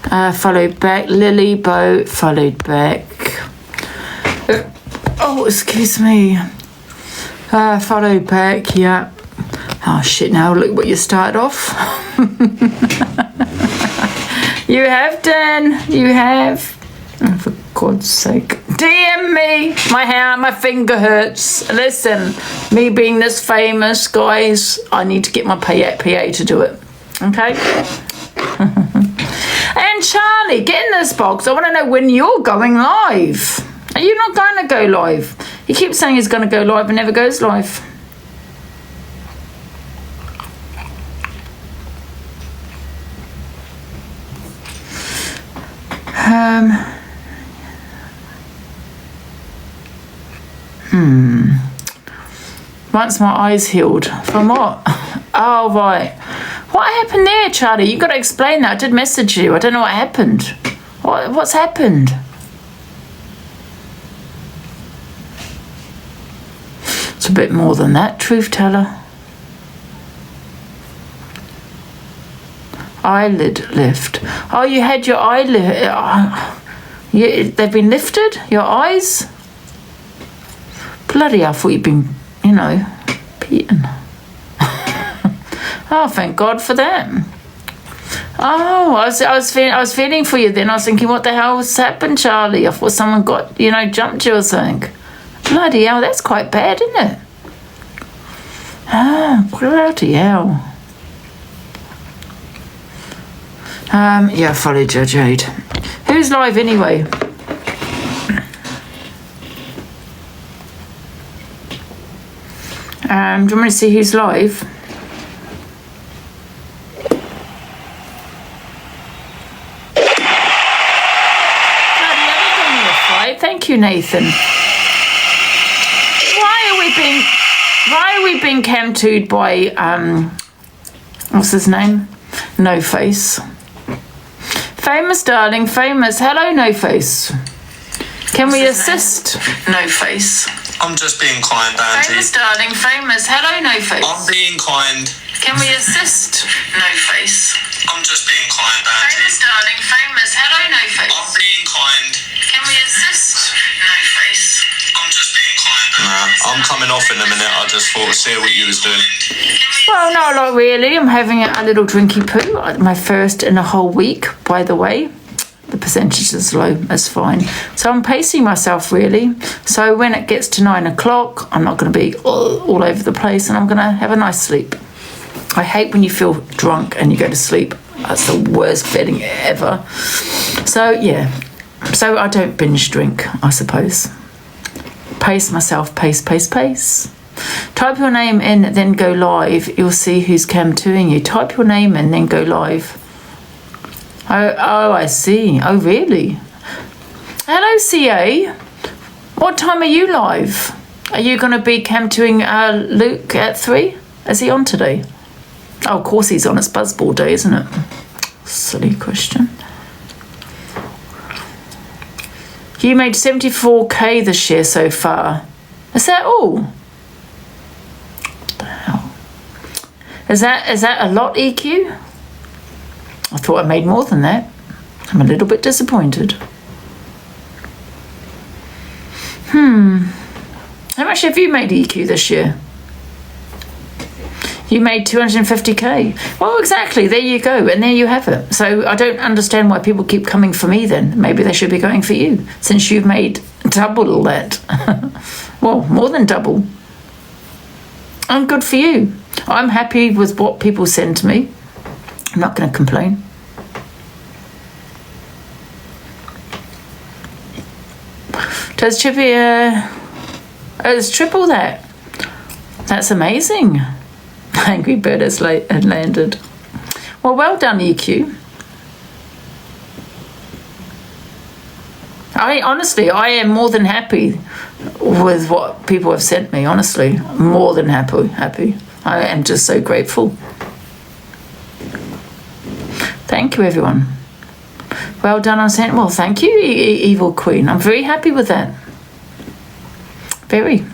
Followed back. Lily Boat. Followed back. Oh, excuse me. Followed back. Yeah. Oh, shit. Now look what you started off. You have done. You have. Oh, for God's sake. DM me. My finger hurts. Listen, me being this famous, guys, I need to get my PA to do it. Okay? And Charlie, get in this box. I want to know when you're going live. Are you not going to go live? He keeps saying he's going to go live and never goes live. Once my eyes healed. From what? Oh, right. What happened there, Charlie? You've got to explain that. I did message you. I don't know what happened. What's happened? It's a bit more than that, truth teller. Eyelid lift. Oh, you had your eyelid. They've been lifted? Your eyes? Bloody, I thought you'd been, beaten. Oh, thank God for that. Oh, I was feeling for you then. I was thinking, what the hell's happened, Charlie? I thought someone got, jumped you or something. Bloody hell, that's quite bad, isn't it? Ah, bloody hell. Yeah, follow Judge Jade. Who's live anyway? Do you want me to see who's live? Thank you, Nathan. Why are we being cam-tooed by what's his name? No Face. Famous darling, famous. Hello, No Face. Can we assist? No Face. I'm just being kind, Angie. Famous darling, famous. Hello, No Face. I'm being kind. Can we assist? No Face. I'm just being kind, Angie. Famous darling, famous. Hello, No Face. I'm being kind. Can we assist? No Face. I'm just being kind. Nah, I'm coming off in a minute. I just thought, see what you was doing. Well, no, not really. I'm having a little drinky poo. My first in a whole week, by the way. The percentage is low, that's fine. So I'm pacing myself, really. So when it gets to 9 o'clock, I'm not going to be all over the place and I'm going to have a nice sleep. I hate when you feel drunk and you go to sleep. That's the worst feeling ever. So, yeah. So I don't binge drink, I suppose. Pace myself, pace. Type your name in, then go live. You'll see who's cam-tooing you. Type your name in, then go live. Oh, I see. Oh, really? Hello, CA. What time are you live? Are you going to be cam-tooing Luke at 3? Is he on today? Oh, of course he's on. It's Buzzball Day, isn't it? Silly question. You made 74k this year so far. Is that all? What the hell? Is that a lot, EQ? I thought I made more than that. I'm a little bit disappointed. How much have you made, EQ, this year? You made 250k. Well, exactly. There you go. And there you have it. So I don't understand why people keep coming for me then. Maybe they should be going for you, since you've made double that. Well, more than double. And good for you. I'm happy with what people send to me. I'm not going to complain. Does Chippy, it's triple that. That's amazing. Angry Bird has landed. Well done, EQ. I am more than happy with what people have sent me, honestly. More than happy. I am just so grateful. Thank you, everyone. Well done on saying, well, thank you, Evil Queen. I'm very happy with that. Very.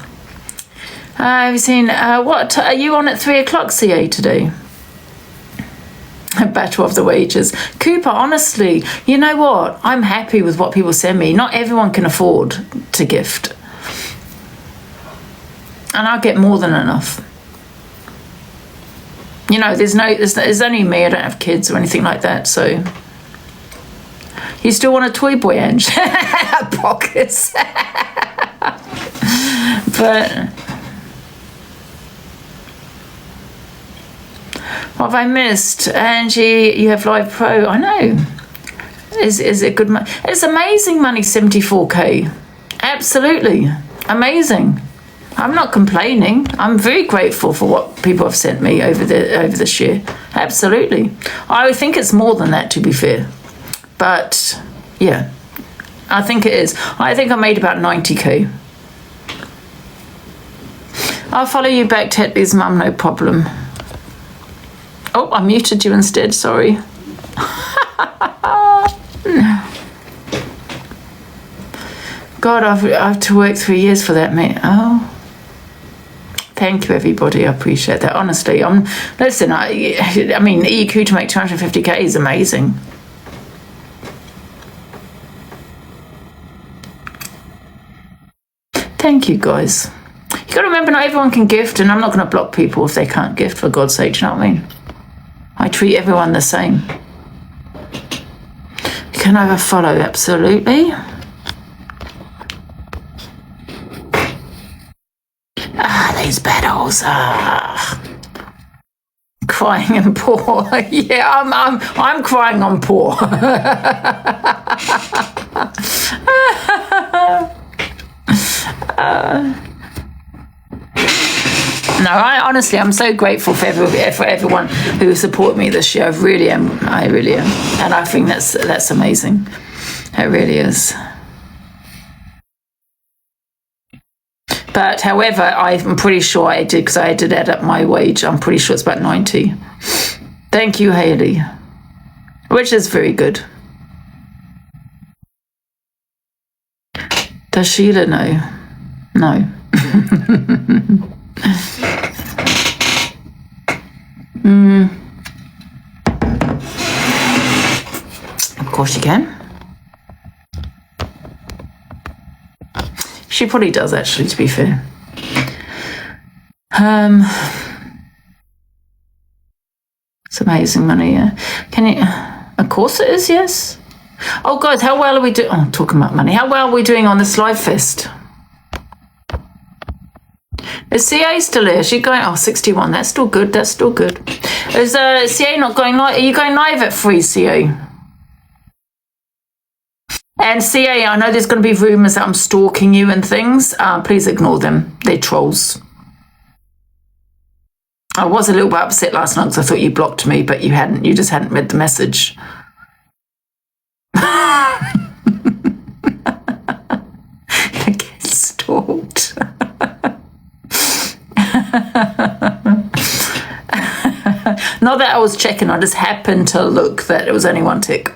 Have you seen, what, are you on at 3 o'clock, CA, today? Battle of the Wages. Cooper, honestly, you know what? I'm happy with what people send me. Not everyone can afford to gift. And I'll get more than enough. You know, there's only me. I don't have kids or anything like that, so... You still want a toy boy, Ange? Pockets. But... What have I missed? Angie, you have Live Pro. I know. Is it good money? It's amazing money, 74k. Absolutely. Amazing. I'm not complaining. I'm very grateful for what people have sent me over this year. Absolutely. I think it's more than that, to be fair. But, yeah. I think it is. I think I made about 90k. I'll follow you back, Tetley's mum, no problem. Oh, I muted you instead, sorry. God, I've to work 3 years for that, mate. Oh. Thank you, everybody. I appreciate that. Honestly, listen, I mean, EQ to make 250k is amazing. Thank you, guys. You got to remember, not everyone can gift, and I'm not going to block people if they can't gift, for God's sake, do you know what I mean? I treat everyone the same. Can I have a follow? Absolutely. These battles. Crying and poor. Yeah, I'm crying on poor. No, I'm so grateful for everyone who supported me this year. I really am, and I think that's amazing. It really is. But however, I'm pretty sure I did, because I did add up my wage. I'm pretty sure it's about 90. Thank you, Hayley, which is very good. Does Sheila know? No. Of course you can. She probably does, actually, to be fair. It's amazing money, yeah. Can you? Of course it is, yes. Oh, guys, how well are we doing? Oh, talking about money. How well are we doing on this live fest? Is CA still here? Is she going? Oh, 61. That's still good. That's still good. Is CA not going live? Are you going live at 3, CA? And CA, I know there's going to be rumours that I'm stalking you and things. Please ignore them. They're trolls. I was a little bit upset last night because I thought you blocked me, but you hadn't. You just hadn't read the message. I get stalked. Not that I was checking, I just happened to look that it was only 1 tick.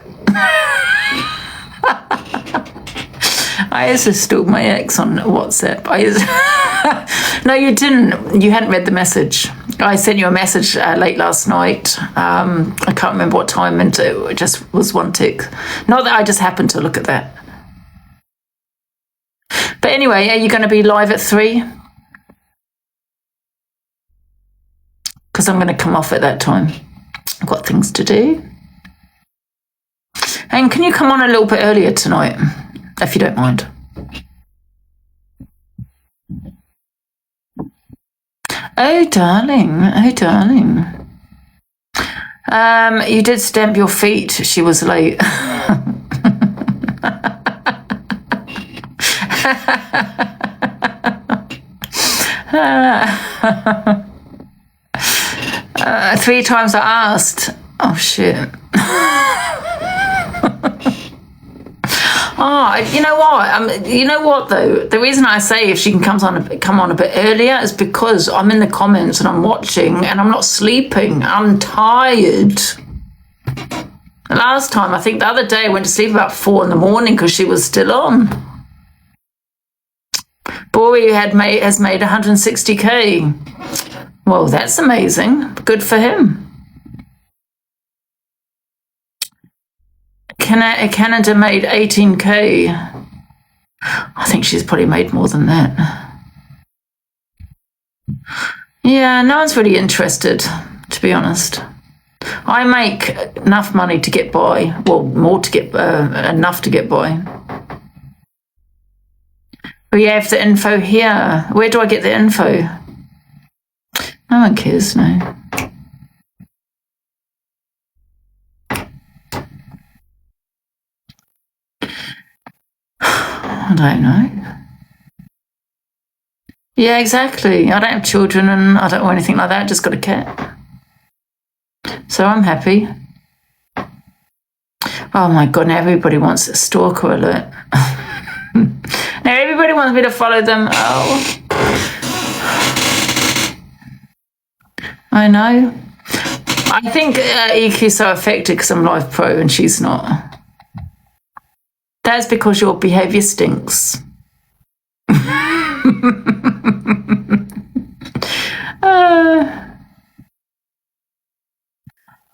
I used to stalk my ex on WhatsApp. No, you didn't. You hadn't read the message. I sent you a message late last night. I can't remember what time, and it just was 1 tick. Not that I just happened to look at that. But anyway, are you going to be live at 3? Because I'm going to come off at that time. I've got things to do. And can you come on a little bit earlier tonight, if you don't mind? Oh, darling. Oh, darling. You did stamp your feet. She was late. 3 times I asked. Oh, shit. You know what? You know what, though? The reason I say if she can come on a bit earlier is because I'm in the comments and I'm watching and I'm not sleeping. I'm tired. Last time, I think the other day, I went to sleep about 4 in the morning because she was still on. Boy has made 160k. Well, that's amazing. Good for him. Canada made 18k. I think she's probably made more than that. Yeah, no one's really interested, to be honest. I make enough money to get by. Well, more to get enough to get by. We have the info here. Where do I get the info? No one cares, no. I don't know. Yeah, exactly. I don't have children and I don't want anything like that. I just got a cat. So I'm happy. Oh my God, now everybody wants a stalker alert. Now everybody wants me to follow them. Oh. I know. I think EQ's so affected because I'm Live Pro and she's not. That's because your behaviour stinks.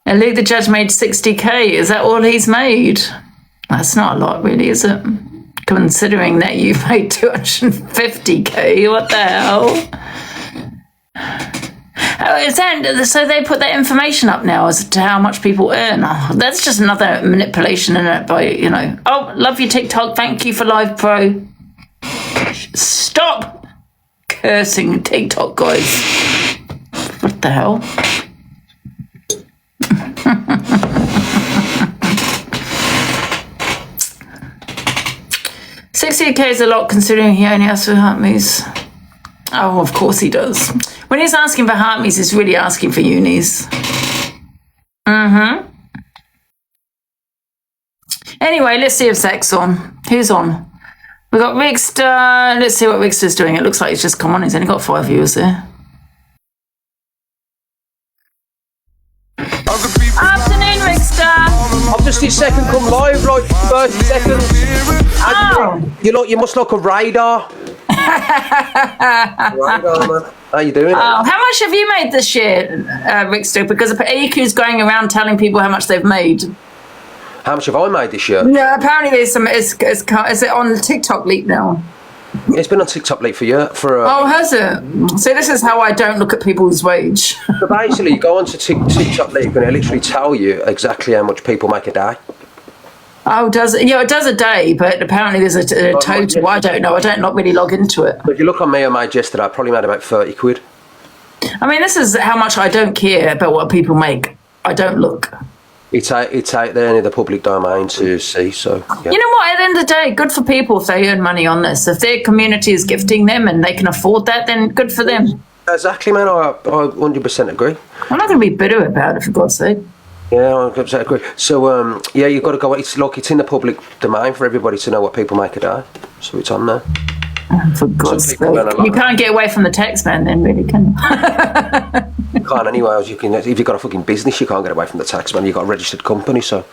And Luke the Judge made 60k. Is that all he's made? That's not a lot, really, is it? Considering that you made 250k. What the hell? Oh, is that, so they put that information up now as to how much people earn. Oh, that's just another manipulation in it by, you know. Oh, love you, TikTok. Thank you for Live Pro. Stop cursing TikTok, guys. What the hell? 60k is a lot considering he only asks for Heartme's. Oh, of course he does. When he's asking for Heartme's, he's really asking for unis. Anyway, let's see if Zach's on. Who's on? We've got Rickster. Let's see what Rickster's doing. It looks like he's just come on. He's only got 5 viewers there. Afternoon, Rickster. I've just his second come live, like 30 seconds. Oh. You must look a radar. Radar, man. How you doing? Oh, how much have you made this year, Rickster? Because EQ's going around telling people how much they've made. How much have I made this year? Yeah, apparently there's some. Is it on TikTok Leap now? It's been on TikTok Leap for years. Oh, has it? So this is how I don't look at people's wage. So basically, you go onto TikTok Leap and it literally tell you exactly how much people make a day. Oh, does it? Yeah, it does a day, but apparently there's a total. I don't know. I don't not really log into it. But if you look on me, I made yesterday, I probably made about 30 quid. I mean, this is how much I don't care about what people make. I don't look. It's out there in the public domain to see, so... Yeah. You know what, at the end of the day, good for people if they earn money on this. If their community is gifting them and they can afford that, then good for them. Exactly, man, I 100% agree. I'm not going to be bitter about it, for God's sake. Yeah, I 100% agree. So, yeah, you've got to go... It's in the public domain for everybody to know what people make a day. So it's on there. For God's sake. You can't get away from the tax man then, really, can you? You can't anyway. If you've got a fucking business, you can't get away from the tax man. You've got a registered company, so...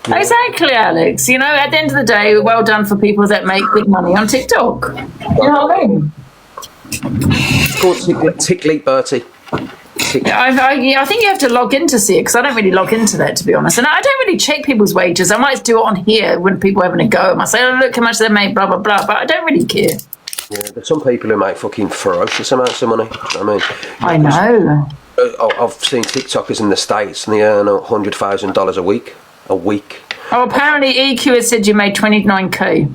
Yeah. Exactly, Alex. You know, at the end of the day, well done for people that make big money on TikTok. You know what I mean? It's called Tick Leap Bertie. I think you have to log in to see it, because I don't really log into that, to be honest. And I don't really check people's wages. I might do it on here when people are having a go. I might say, oh, look how much they made, blah, blah, blah. But I don't really care. Yeah, there's some people who make fucking ferocious amounts of money. I mean, I know. I've seen TikTokers in the States and they earn $100,000 a week. Oh, apparently EQ has said you made 29k.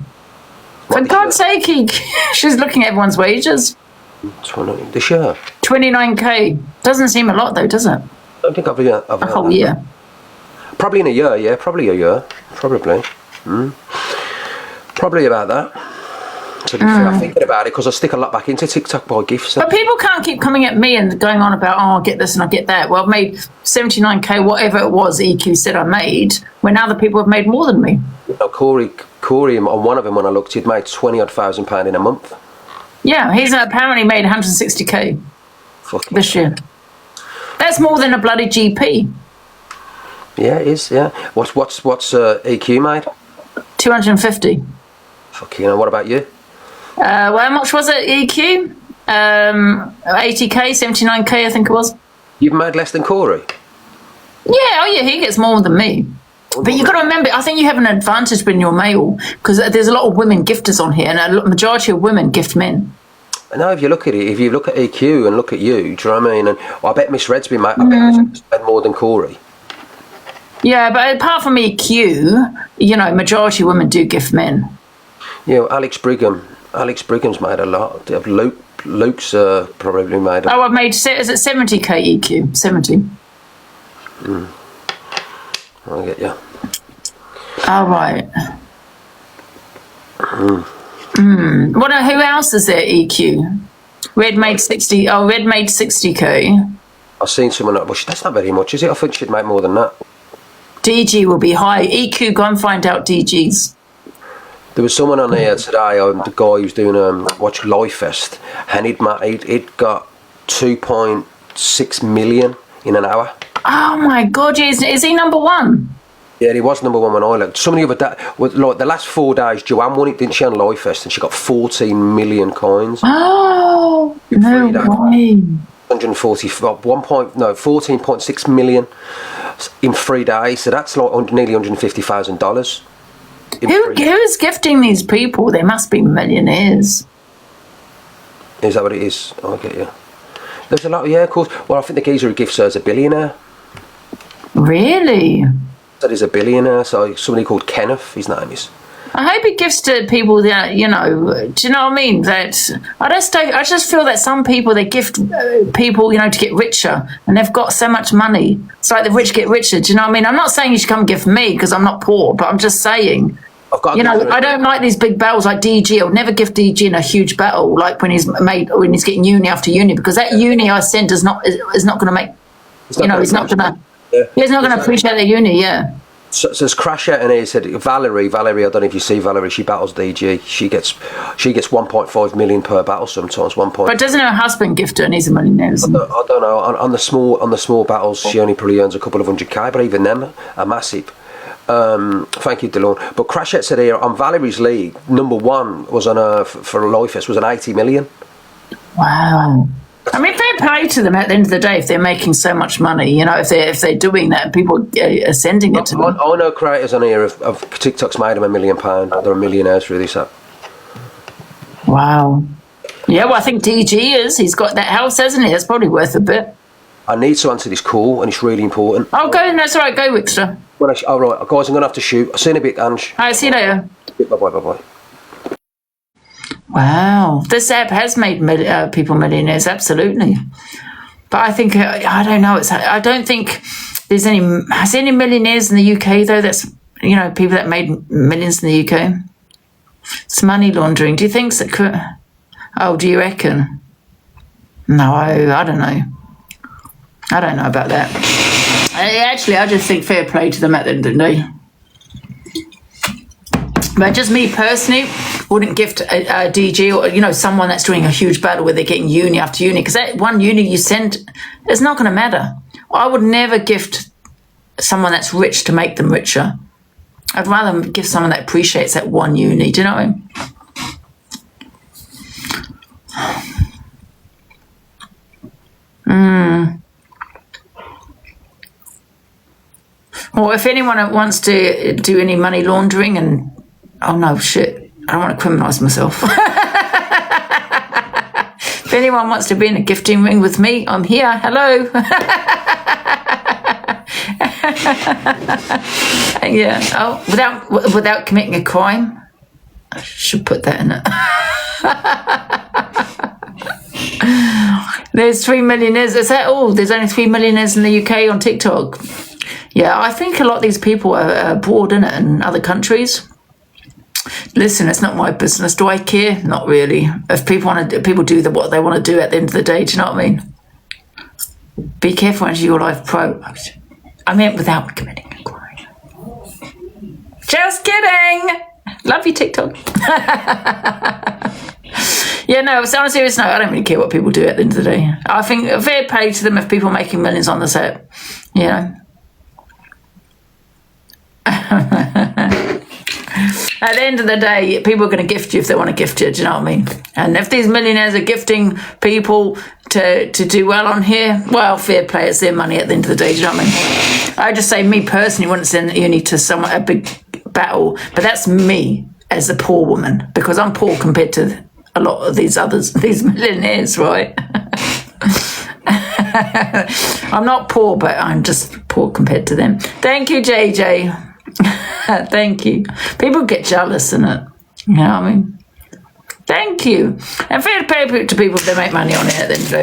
For God's sake, EQ. She's looking at everyone's wages. This year? 29k. Doesn't seem a lot though, does it? I don't think I've a whole year. Probably in a year, yeah. Probably a year. Probably. Probably about that. So I'm thinking about it because I stick a lot back into TikTok by gifts. But people can't keep coming at me and going on about, oh, I'll get this and I'll get that. Well, I've made 79k, whatever it was EQ said I made, when other people have made more than me. Corey, on one of them when I looked, he'd made £20,000 in a month. Yeah, he's apparently made 160k this year. That's more than a bloody GP. Yeah, it is. Yeah. What's EQ made? 250. Fucking hell. What about you? Well, how much was it, EQ? 80k, 79k, I think it was. You've made less than Corey? Yeah, oh yeah, he gets more than me. But you've got to remember, I think you have an advantage when you're male, because there's a lot of women gifters on here, and a majority of women gift men. No, if you look at it, if you look at EQ and look at you, do you know what I mean? And I bet Miss Red's been made, I bet Miss Red's made more than Corey. Yeah, but apart from EQ, you know, majority of women do gift men. You know, Alex Brigham's made a lot. Luke's probably made a lot. Oh, I've made, is it 70k EQ? 70. I get you. Oh, right. Well, no, who else is there, EQ? Red made 60. Oh, Red made 60k. I've seen someone, well, that's not very much, is it? I think she'd make more than that. DG will be high. EQ, go and find out DGs. There was someone on here today, the guy who was doing watch Life Fest, and he'd got 2.6 million in an hour. Oh my God! Is he number one? Yeah, he was number one when I looked. Some of the other like the last 4 days, Joanne won it, didn't she, on Life Fest, and she got 14 million coins. Oh no way! 14.6 million in 3 days. So that's like nearly $150,000. Who's gifting these people? They must be millionaires. Is that what it is? I get you. There's a lot, yeah, of course. Well, I think the geezer who gifts her is a billionaire. Really? That is a billionaire. So somebody called Kenneth, his name is. I hope he gives to people that, you know, do you know what I mean? That I just feel that some people, they gift people, you know, to get richer, and they've got so much money. It's like the rich get richer. Do you know what I mean? I'm not saying you should come gift me because I'm not poor, but I'm just saying, you know, I don't like these big battles like DG. I would never give DG in a huge battle like when he's getting uni after uni, because that uni I sent is not going to make, you know, he's not going to appreciate the uni, yeah. So there's Crash out in here. Said Valerie, I don't know if you see Valerie. She battles DG. She gets 1.5 million per battle sometimes. But doesn't her husband gift her? And he's a millionaire. I don't know. On the small battles, she only probably earns a couple of 100k. But even them are massive. Thank you, DeLon. But Crash out said here on Valerie's league, number one was on for Life Fest was an 80 million. Wow. I mean, fair play to them at the end of the day if they're making so much money, you know, if they're doing that and people are sending it to them. I know creators on here of TikTok's made them £1 million. They're millionaires through this app. Wow. Yeah, well, I think DG is. He's got that house, hasn't he? That's probably worth a bit. I need to answer this call, and it's really important. Oh, go. That's all right. Go, Wickster. All right, guys, I'm going to have to shoot. I'll see you in a bit, Ange. All right, see you later. Bye-bye. Wow, this app has made people millionaires, absolutely. But I think I don't know. I don't think there's any millionaires in the UK though. That's, you know, people that made millions in the UK. It's money laundering. Do you think that could? Oh, do you reckon? No, I don't know. I don't know about that. I just think fair play to them at the end of the day. But just me personally wouldn't gift a DG or, you know, someone that's doing a huge battle where they're getting uni after uni, because that one uni you send, it's not going to matter. I would never gift someone that's rich to make them richer. I'd rather give someone that appreciates that one uni. Do you know what I mean? Well, if anyone wants to do any money laundering and... Oh, no, shit. I don't want to criminalise myself. If anyone wants to be in a gifting ring with me, I'm here. Hello. Yeah. Oh, without committing a crime. I should put that in it. There's 3 millionaires. Is that all? There's only 3 millionaires in the UK on TikTok. Yeah, I think a lot of these people are abroad, innit, in other countries. Listen, it's not my business. Do I care? Not really. If people do what they want to do at the end of the day, do you know what I mean? Be careful, Angie, your life pro. I meant without committing a crime. Just kidding. Love you, TikTok. Yeah, no, on a serious note, I don't really care what people do at the end of the day. I think fair play to them if people are making millions on the set, you know. At the end of the day, people are going to gift you if they want to gift you. Do you know what I mean? And if these millionaires are gifting people to do well on here, well, fair play. It's their money at the end of the day. Do you know what I mean? I just say, me personally, wouldn't send uni to a big battle, but that's me as a poor woman, because I'm poor compared to a lot of these others, these millionaires, right? I'm not poor, but I'm just poor compared to them. Thank you, JJ. Thank you. People get jealous, innit? You know what I mean? Thank you. And fair play to people that make money on it at the end of the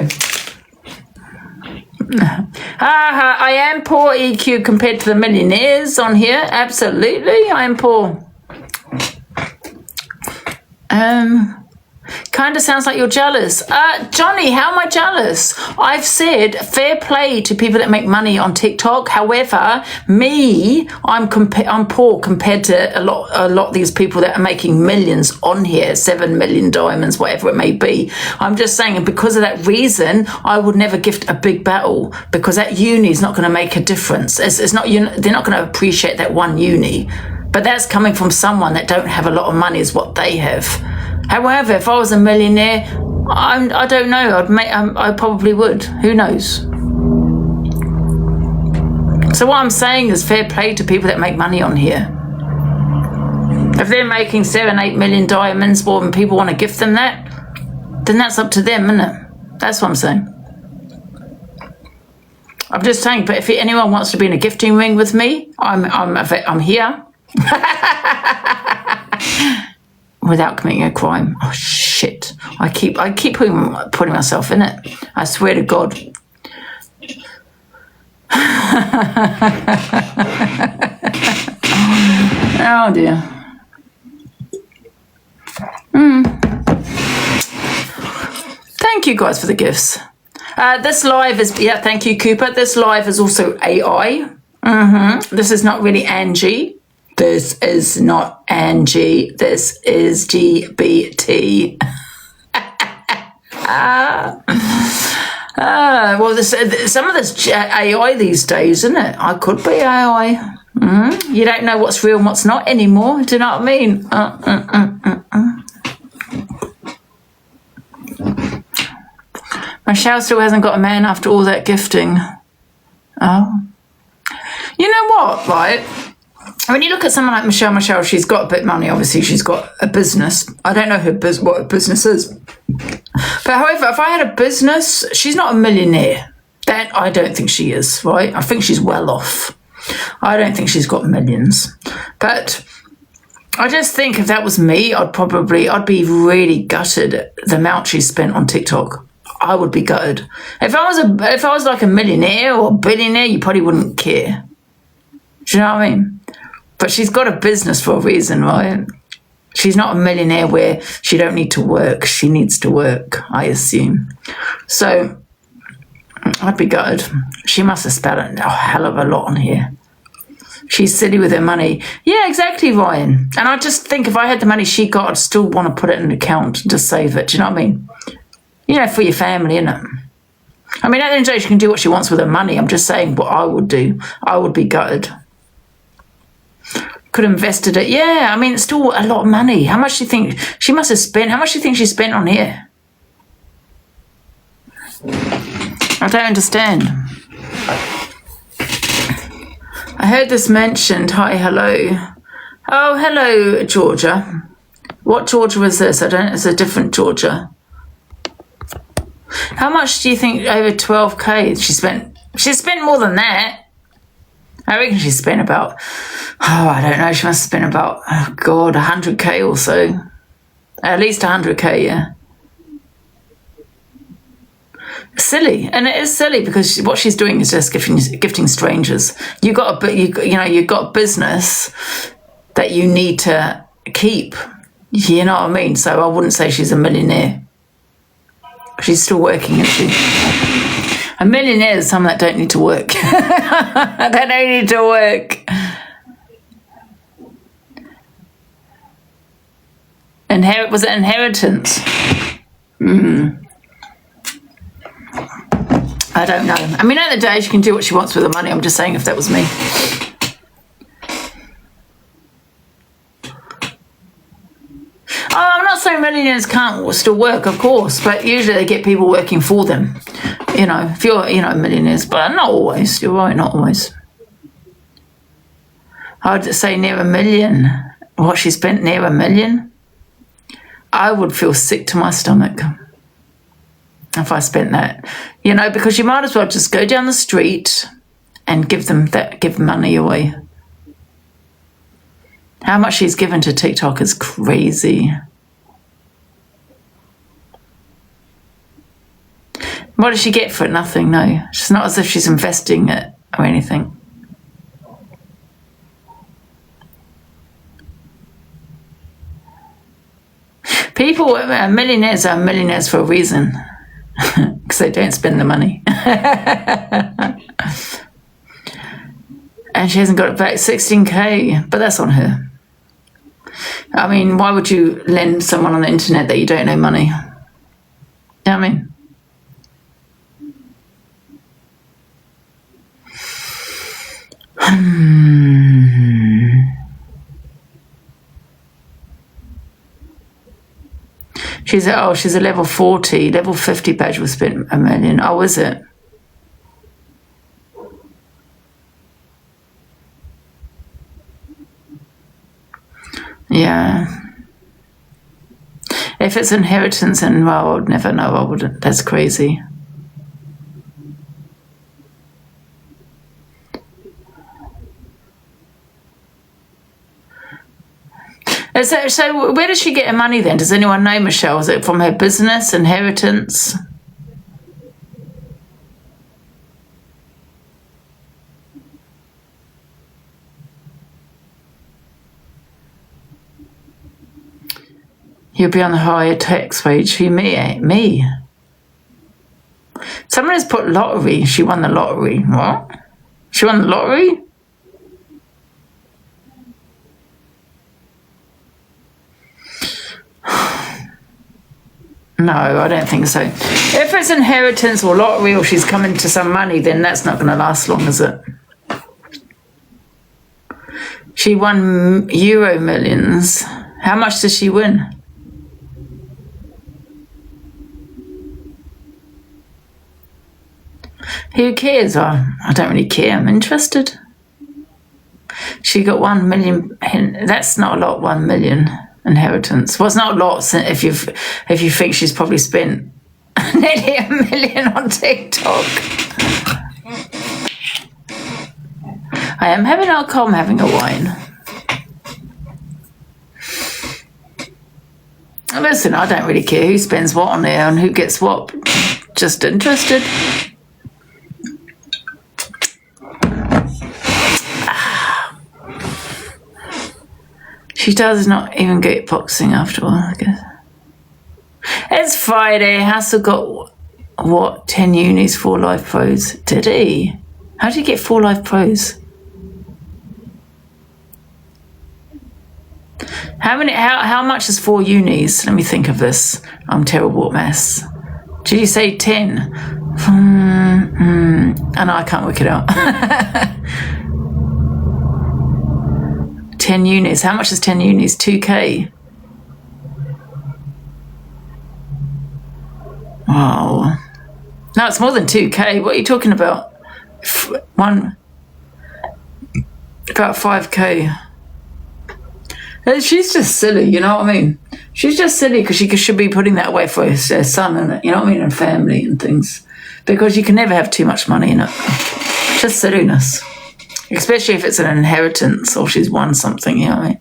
day. I am poor, EQ, compared to the millionaires on here. Absolutely, I am poor. Kind of sounds like you're jealous. Johnny, how am I jealous? I've said fair play to people that make money on TikTok. However, me, I'm poor compared to a lot of these people that are making millions on here, 7 million diamonds, whatever it may be. I'm just saying, and because of that reason, I would never gift a big battle, because that uni is not going to make a difference. It's not, they're not going to appreciate that one uni. But that's coming from someone that don't have a lot of money is what they have. However, if I was a millionaire, I don't know. I probably would. Who knows? So what I'm saying is fair play to people that make money on here. If they're making 7, 8 million diamonds, well, and people want to gift them that, then that's up to them, isn't it? That's what I'm saying. I'm just saying. But if anyone wants to be in a gifting ring with me, I'm here. Without committing a crime. Oh shit! I keep putting myself in it. I swear to God. Oh dear. Thank you guys for the gifts. This live is thank you, Cooper. This live is also AI. This is not really Angie. This is not Angie. This is GBT. Well, some of this AI these days, isn't it? I could be AI. You don't know what's real and what's not anymore. Do you know what I mean? Michelle still hasn't got a man after all that gifting. Oh. You know what, right? When you look at someone like Michelle, she's got a bit of money. Obviously, she's got a business. I don't know what her business is. But however, if I had a business, she's not a millionaire. That I don't think she is, right? I think she's well off. I don't think she's got millions. But I just think if that was me, I'd be really gutted at the amount she spent on TikTok. I would be gutted. If I was like a millionaire or a billionaire, you probably wouldn't care. Do you know what I mean? But she's got a business for a reason, right? She's not a millionaire where she don't need to work. She needs to work, I assume. So I'd be gutted. She must have spent a hell of a lot on here. She's silly with her money. Yeah, exactly, Ryan. And I just think if I had the money she got, I'd still want to put it in an account to save it. Do you know what I mean? You know, for your family, innit? I mean, at the end of the day, she can do what she wants with her money. I'm just saying what I would do. I would be gutted. Could have invested it. Yeah, I mean, it's still a lot of money. How much do you think she must have spent? How much do you think she spent on here? I don't understand. I heard this mentioned. Hi, hello. Oh, hello, Georgia. What Georgia was this? I don't know. It's a different Georgia. How much do you think over 12K she spent? She spent more than that. I reckon she spent about, I don't know, she must have spent about, 100K or so. At least 100K, yeah. Silly. And it is silly because what she's doing is just gifting strangers. You've got a business that you need to keep. You know what I mean? So I wouldn't say she's a millionaire. She's still working, isn't she? A millionaire is someone that don't need to work. They don't need to work. Was it inheritance? I don't know. I mean, at the end of the day, she can do what she wants with her money. I'm just saying if that was me. saying millionaires can't still work, of course, but usually they get people working for them. You know, if you're, millionaires, but not always. You're right, not always. I'd say near $1 million. What she spent near $1 million? I would feel sick to my stomach if I spent that. Because you might as well just go down the street and give money away. How much she's given to TikTok is crazy. What does she get for it? Nothing, no. It's not as if she's investing it or anything. People, millionaires are millionaires for a reason. Because they don't spend the money. And she hasn't got it back, 16K, but that's on her. I mean, why would you lend someone on the internet that you don't know money? You know what I mean? She's a level 40, level 50 badge was spent $1 million. Oh, is it? Yeah. If it's inheritance, then I would never know. I wouldn't. That's crazy. So where does she get her money then? Does anyone know, Michelle? Is it from her business, inheritance? You'll be on the higher tax wage. Who, me? Someone has put lottery. She won the lottery. What? She won the lottery? No, I don't think so. If it's inheritance or lottery or she's come into some money, then that's not going to last long, is it? She won Euro millions. How much did she win? Who cares? I don't really care. I'm interested. She got 1 million. That's not a lot, 1 million inheritance. Well, it's not a lot if you think she's probably spent nearly $1 million on TikTok. I am having alcohol, I'm having a wine. Listen, I don't really care who spends what on there and who gets what. Just interested. She does not even get boxing after all, I guess. It's Friday. Hassel got, 10 unis, 4 live pros. Did he? How did he get 4 live pros? How much is 4 unis? Let me think of this. I'm terrible at maths. Did you say 10? And I can't work it out. 10 unis. How much is 10 unis? 2K. Wow. No, it's more than 2K. What are you talking about? About 5K. She's just silly, you know what I mean? She's just silly because she should be putting that away for her son and, you know what I mean, and family and things. Because you can never have too much money in it. Just silliness. Especially if it's an inheritance or she's won something, you know what I mean?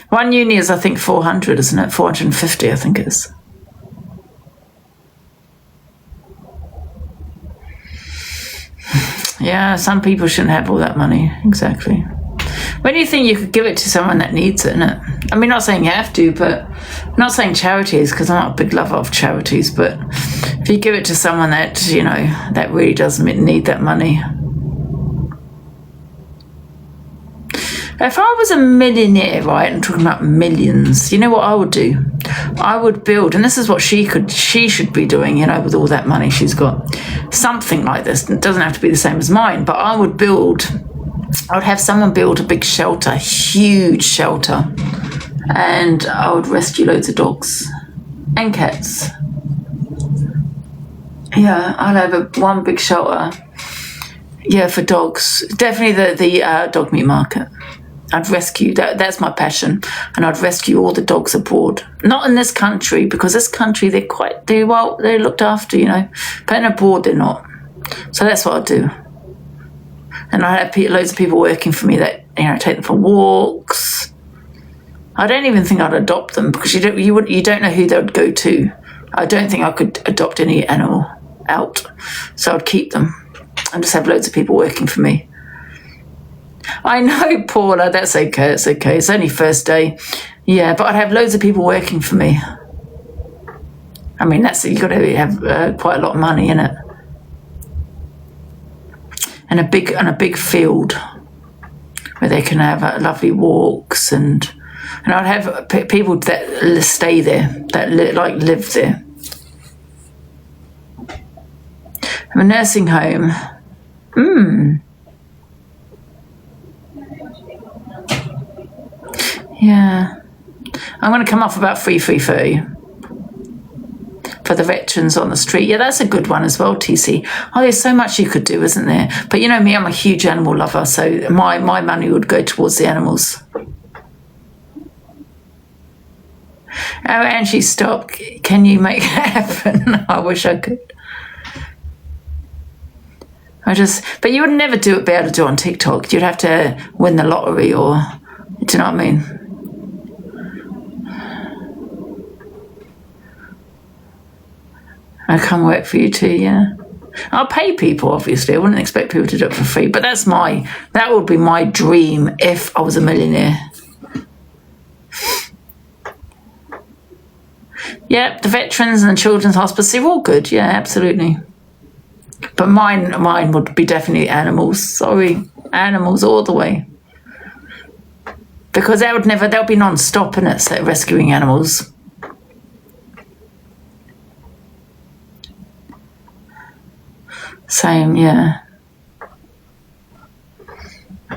1 uni is, I think, 400, isn't it? 450, I think it is. Yeah, some people shouldn't have all that money. Exactly. When do you think you could give it to someone that needs it, innit? I mean, not saying you have to, but I'm not saying charities, because I'm not a big lover of charities, but if you give it to someone that, you know, that really doesn't need that money. If I was a millionaire, right, and talking about millions, you know what I would do? I would build, and this is what she should be doing, you know, with all that money she's got. Something like this. It doesn't have to be the same as mine, but I would build I would have someone build a big shelter, huge shelter, and I would rescue loads of dogs and cats. Yeah, I'd have one big shelter. Yeah, for dogs. Definitely the dog meat market. I'd rescue that. That's my passion, and I'd rescue all the dogs abroad. Not in this country, because this country they're looked after, you know. But in abroad they're not. So that's what I'd do. And I have loads of people working for me that, you know, take them for walks. I don't even think I'd adopt them, because you don't know who they would go to. I don't think I could adopt any animal out, so I'd keep them and just have loads of people working for me. I know, Paula, that's okay. It's okay. It's only first day. Yeah, but I'd have loads of people working for me. I mean, you've got to have quite a lot of money in it. And a big field where they can have lovely walks, and I'd have people that stay there, that live there. A nursing home. Yeah. I'm going to come off about 330 for the veterans on the street. Yeah, that's a good one as well, TC. Oh, there's so much you could do, isn't there? But you know me, I'm a huge animal lover, so my money would go towards the animals. Oh, Angie, stop. Can you make it happen? I wish I could. But you would never be able to do it on TikTok. You'd have to win the lottery, or, do you know what I mean? I come work for you too, yeah. I'll pay people, obviously. I wouldn't expect people to do it for free, but that would be my dream if I was a millionaire. Yep, the veterans and the children's hospice, they're all good, yeah, absolutely. But mine would be definitely animals. Sorry, animals all the way. Because they'll be non-stop in it, so rescuing animals. Same, yeah.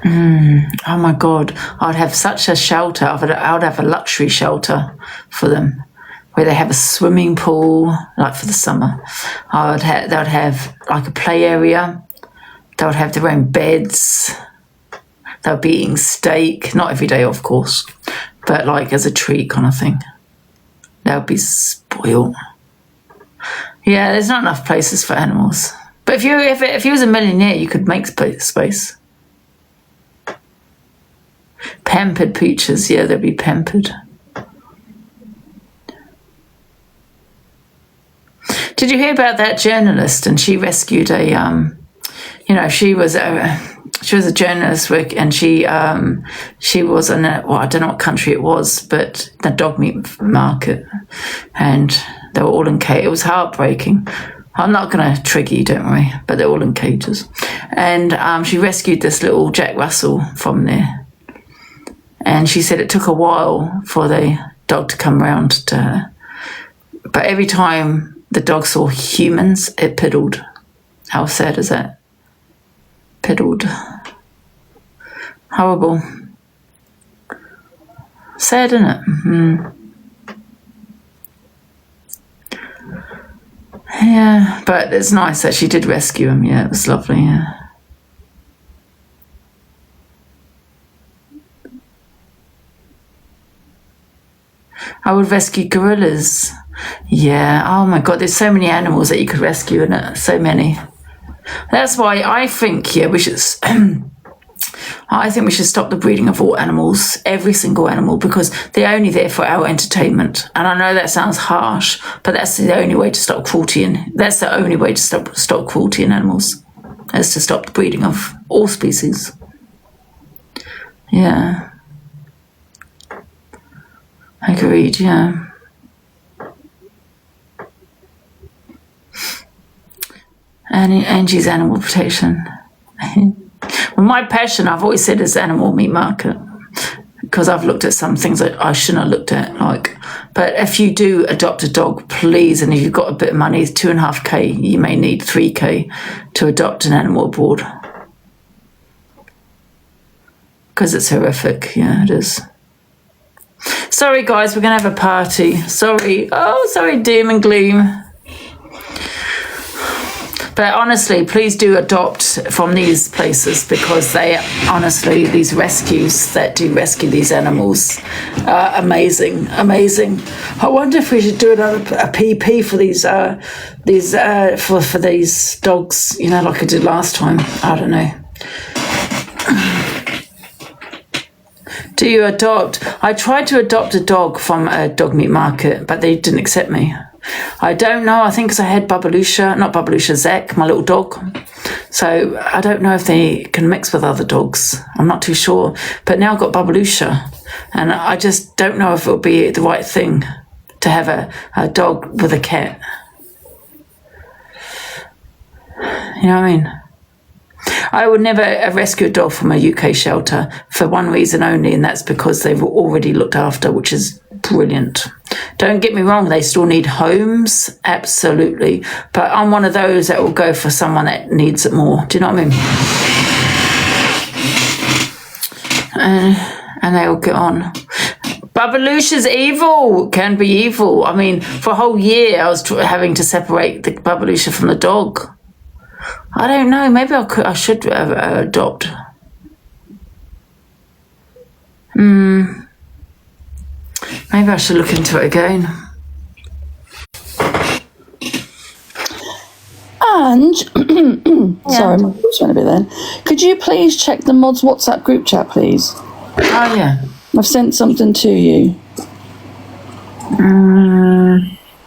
Oh my God, I'd have such a shelter. I would have a luxury shelter for them, where they have a swimming pool, like for the summer. They would have like a play area. They would have their own beds. They would be eating steak, not every day, of course, but like as a treat kind of thing. They would be spoiled. Yeah, there's not enough places for animals. But if you was a millionaire, you could make space. Pampered pooches, yeah, they'd be pampered. Did you hear about that journalist? And she rescued she was a journalist, and she was in I don't know what country it was, but the dog meat market, and they were all in cages. It was heartbreaking. I'm not going to trigger you, don't worry, but they're all in cages. And she rescued this little Jack Russell from there. And she said it took a while for the dog to come round to her. But every time the dog saw humans, it piddled. How sad is that? Piddled. Horrible. Sad, isn't it? Yeah, but it's nice that she did rescue him. Yeah, it was lovely, yeah. I would rescue gorillas. Yeah, oh my God, there's so many animals that you could rescue in it. So many. That's why I think, we should... I think we should stop the breeding of all animals, every single animal, because they're only there for our entertainment. And I know that sounds harsh, but that's the only way to stop cruelty. That's the only way to stop cruelty in animals, is to stop the breeding of all species. Yeah. Agreed, yeah. And Angie's animal protection. Well, my passion, I've always said, is animal meat market, because I've looked at some things that I shouldn't have looked at. But if you do adopt a dog, please, and if you've got a bit of money, it's 2.5K, you may need 3K to adopt an animal abroad. because it's horrific. Yeah, it is. Sorry, guys, we're going to have a party. Sorry. Oh, sorry, doom and gloom. But honestly, please do adopt from these places, because they, honestly, these rescues that do rescue these animals are amazing, amazing. I wonder if we should do a PP for for these dogs, you know, like I did last time. I don't know. Do you adopt? I tried to adopt a dog from a dog meat market, but they didn't accept me. I don't know. I think because I had Zek, my little dog. So I don't know if they can mix with other dogs. I'm not too sure. But now I've got Babalusha, and I just don't know if it'll be the right thing to have a dog with a cat. You know what I mean? I would never rescue a dog from a UK shelter for one reason only, and that's because they've already looked after, which is brilliant. Don't get me wrong, they still need homes, absolutely. But I'm one of those that will go for someone that needs it more. Do you know what I mean? And they will get on. Babalusha's evil, can be evil. I mean, for a whole year I was having to separate the Babalusha from the dog. I don't know. Maybe I should adopt. Maybe I should look into it again. And sorry, my voice went a bit then. Could you please check the mods WhatsApp group chat, please? Oh yeah. I've sent something to you.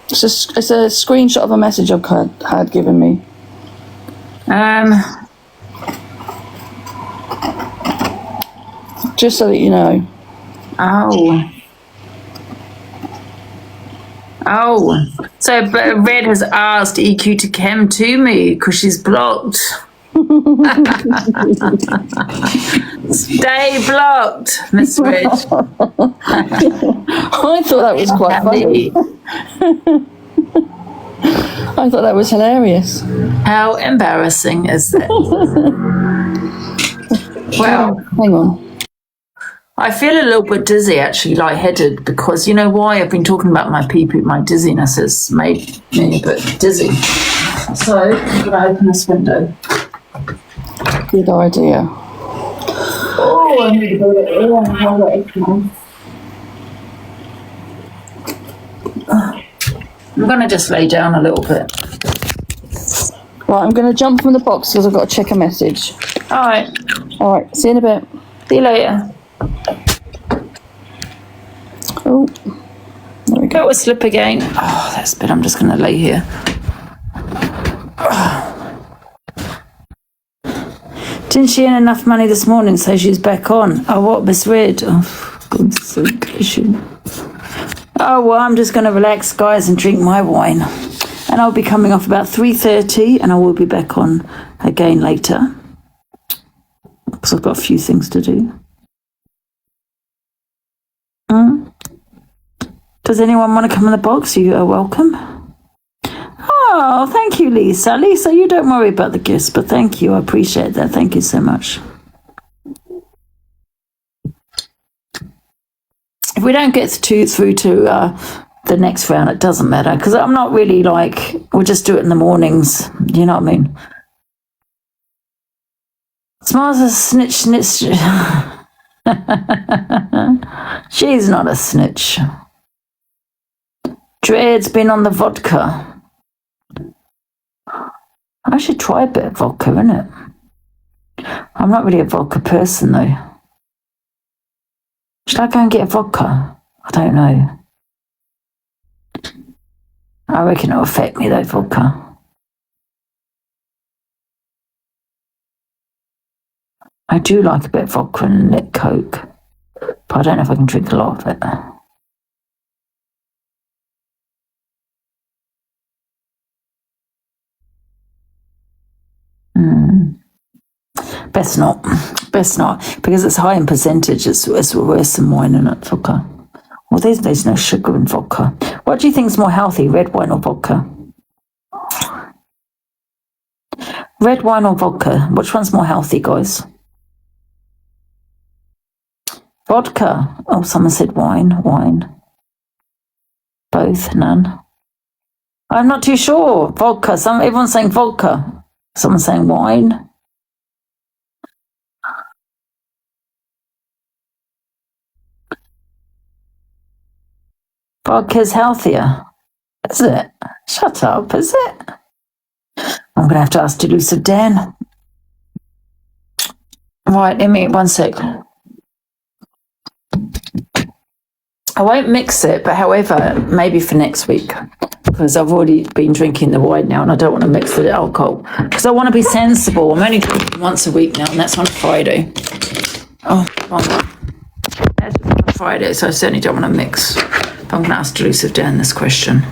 It's a screenshot of a message I've had given me. Just so that you know. Oh. So Red has asked EQ to come to me because she's blocked. Stay blocked, Miss Red. I thought that was quite funny. I thought that was hilarious. How embarrassing is that? Well, hang on. I feel a little bit dizzy, actually, lightheaded, because you know why? I've been talking about my pee-pee, my dizziness has made me a bit dizzy. So I'm going to open this window. Good idea. Oh, I need to go to I'm going to just lay down a little bit. Right, I'm going to jump from the box because I've got to check a message. All right. All right, see you in a bit. See you later. Oh, there we go. Go to slip again. Oh, that's bad. I'm just going to lay here. Didn't she earn enough money this morning, so she's back on? Oh, what, Miss Red? Oh, for God's sake. Oh, well, I'm just going to relax, guys, and drink my wine. And I'll be coming off about 3:30, and I will be back on again later. Because I've got a few things to do. Does anyone want to come in the box? You are welcome. Oh, thank you, Lisa. Lisa, you don't worry about the gifts, but thank you. I appreciate that. Thank you so much. If we don't get through to the next round, it doesn't matter, because I'm not really like, we'll just do it in the mornings. You know what I mean? Smiles a snitch. She's not a snitch. Dread's been on the vodka. I should try a bit of vodka, innit? I'm not really a vodka person, though. Should I go and get a vodka? I don't know. I reckon it'll affect me, though, vodka. I do like a bit of vodka and lit Coke, but I don't know if I can drink a lot of it. Best not, because it's high in percentage. It's worse than wine, isn't it, vodka? Well, there's no sugar in vodka. What do you think is more healthy, red wine or vodka? Red wine or vodka? Which one's more healthy, guys? Vodka. Oh, someone said wine. Both, none. I'm not too sure. Vodka. Everyone's saying vodka. Someone's saying wine. Vodka's healthier. Is it? Shut up, is it? I'm going to have to ask Delusive Dan. Right, Emmy, 1 sec. I won't mix it, but however, maybe for next week. Because I've already been drinking the wine now and I don't want to mix the alcohol. Because I want to be sensible. I'm only drinking once a week now and that's on Friday. Oh, wrong one. That's on Friday, so I certainly don't want to mix. But I'm going to ask Delusive Dan this question.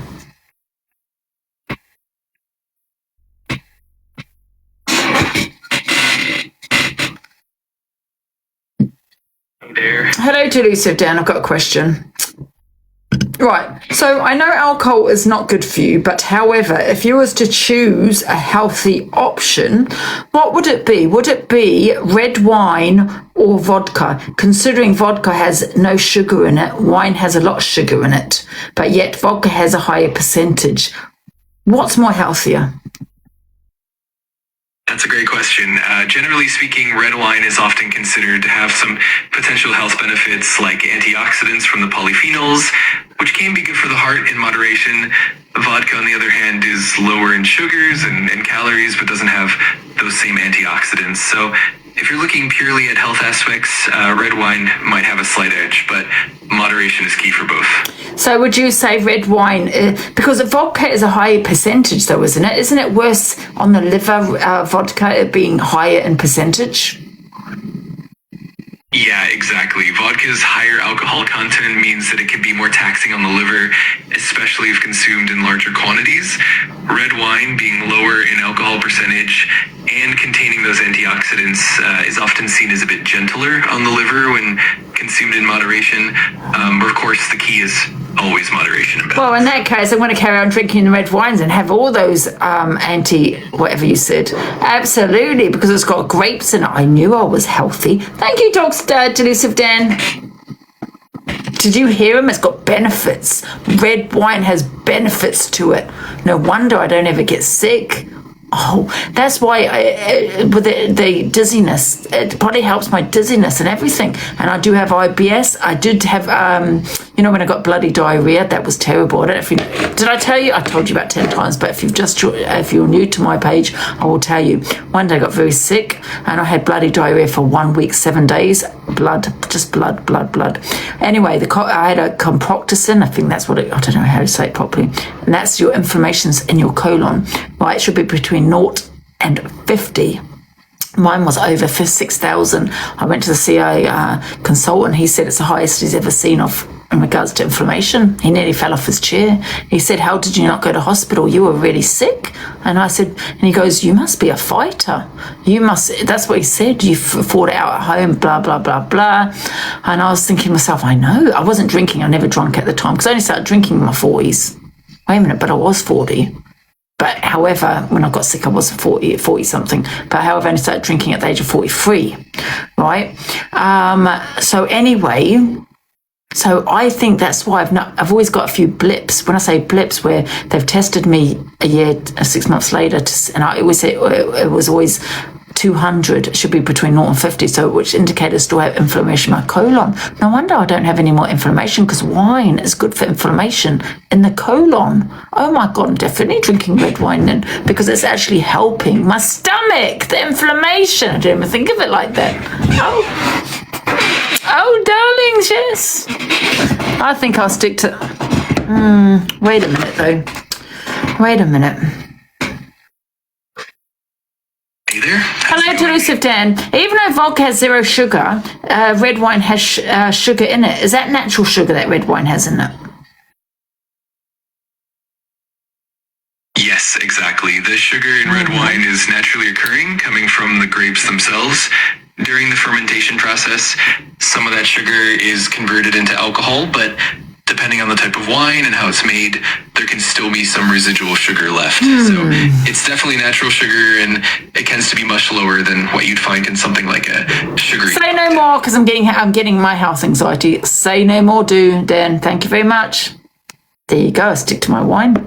There. Hello, Delusive Dan. I've got a question. Right. So I know alcohol is not good for you, but however, if you was to choose a healthy option, what would it be? Would it be red wine or vodka? Considering vodka has no sugar in it, wine has a lot of sugar in it, but yet vodka has a higher percentage. What's more healthier? That's a great question. Generally speaking, red wine is often considered to have some potential health benefits like antioxidants from the polyphenols, which can be good for the heart in moderation. Vodka, on the other hand, is lower in sugars and calories, but doesn't have those same antioxidants. So if you're looking purely at health aspects, red wine might have a slight edge, but moderation is key for both. So would you say red wine, because vodka is a higher percentage though, isn't it? Isn't it worse on the liver, vodka, it being higher in percentage? Yeah, exactly. Vodka's higher alcohol content means that it can be more taxing on the liver, especially if consumed in larger quantities. Red wine, being lower in alcohol percentage and containing those antioxidants, is often seen as a bit gentler on the liver when consumed in moderation. But of course, the key is always moderation. Well, in that case, I'm going to carry on drinking the red wines and have all those whatever you said. Absolutely, because it's got grapes in it. I knew I was healthy. Thank you, Delusive Dan. Did you hear him? It's got benefits. Red wine has benefits to it. No wonder I don't ever get sick. Oh, that's why with the dizziness, it probably helps my dizziness and everything. And I do have IBS. I did have, when I got bloody diarrhea, that was terrible. I don't know if you, did I tell you? I told you about 10 times, but if you're new to my page, I will tell you. One day I got very sick and I had bloody diarrhea for 1 week, 7 days. Blood. Anyway, I had a comproxin. I think that's what I don't know how to say it properly. And that's your inflammations in your colon. Right, it should be between 0 and 50. Mine was over 6,000. I went to the CA consultant. He said it's the highest he's ever seen in regards to inflammation. He nearly fell off his chair. He said, how did you not go to hospital? You were really sick. And I said, and he goes, you must be a fighter. That's what he said. You fought out at home, blah, blah, blah, blah. And I was thinking to myself, I know. I wasn't drinking. I never drank at the time because I only started drinking in my 40s. Wait a minute, but I was 40. But however, when I got sick, I was 40 something. But however, I only started drinking at the age of 43, right? So anyway, so I think that's why I've always got a few blips. When I say blips, where they've tested me a year, 6 months later, and I always say it was always 200, it should be between 0 and 50, so which indicators do I have inflammation in my colon. No wonder I don't have any more inflammation, because wine is good for inflammation in the colon. Oh my God, I'm definitely drinking red wine then, because it's actually helping my stomach, the inflammation. I didn't even think of it like that. Oh, darlings, yes. I think I'll stick to... wait a minute, though. Wait a minute. Hey there. Hello, Delusive Dan. Even though vodka has 0 sugar, red wine has sugar in it. Is that natural sugar that red wine has in it? Yes, exactly. The sugar in red wine is naturally occurring, coming from the grapes themselves. During the fermentation process, some of that sugar is converted into alcohol, but depending depending on the type of wine and how it's made, there can still be some residual sugar left. So it's definitely natural sugar, and it tends to be much lower than what you'd find in something like a sugary. Say no more, because I'm getting my health anxiety. Say no more, Dan. Thank you very much. There you go. I stick to my wine.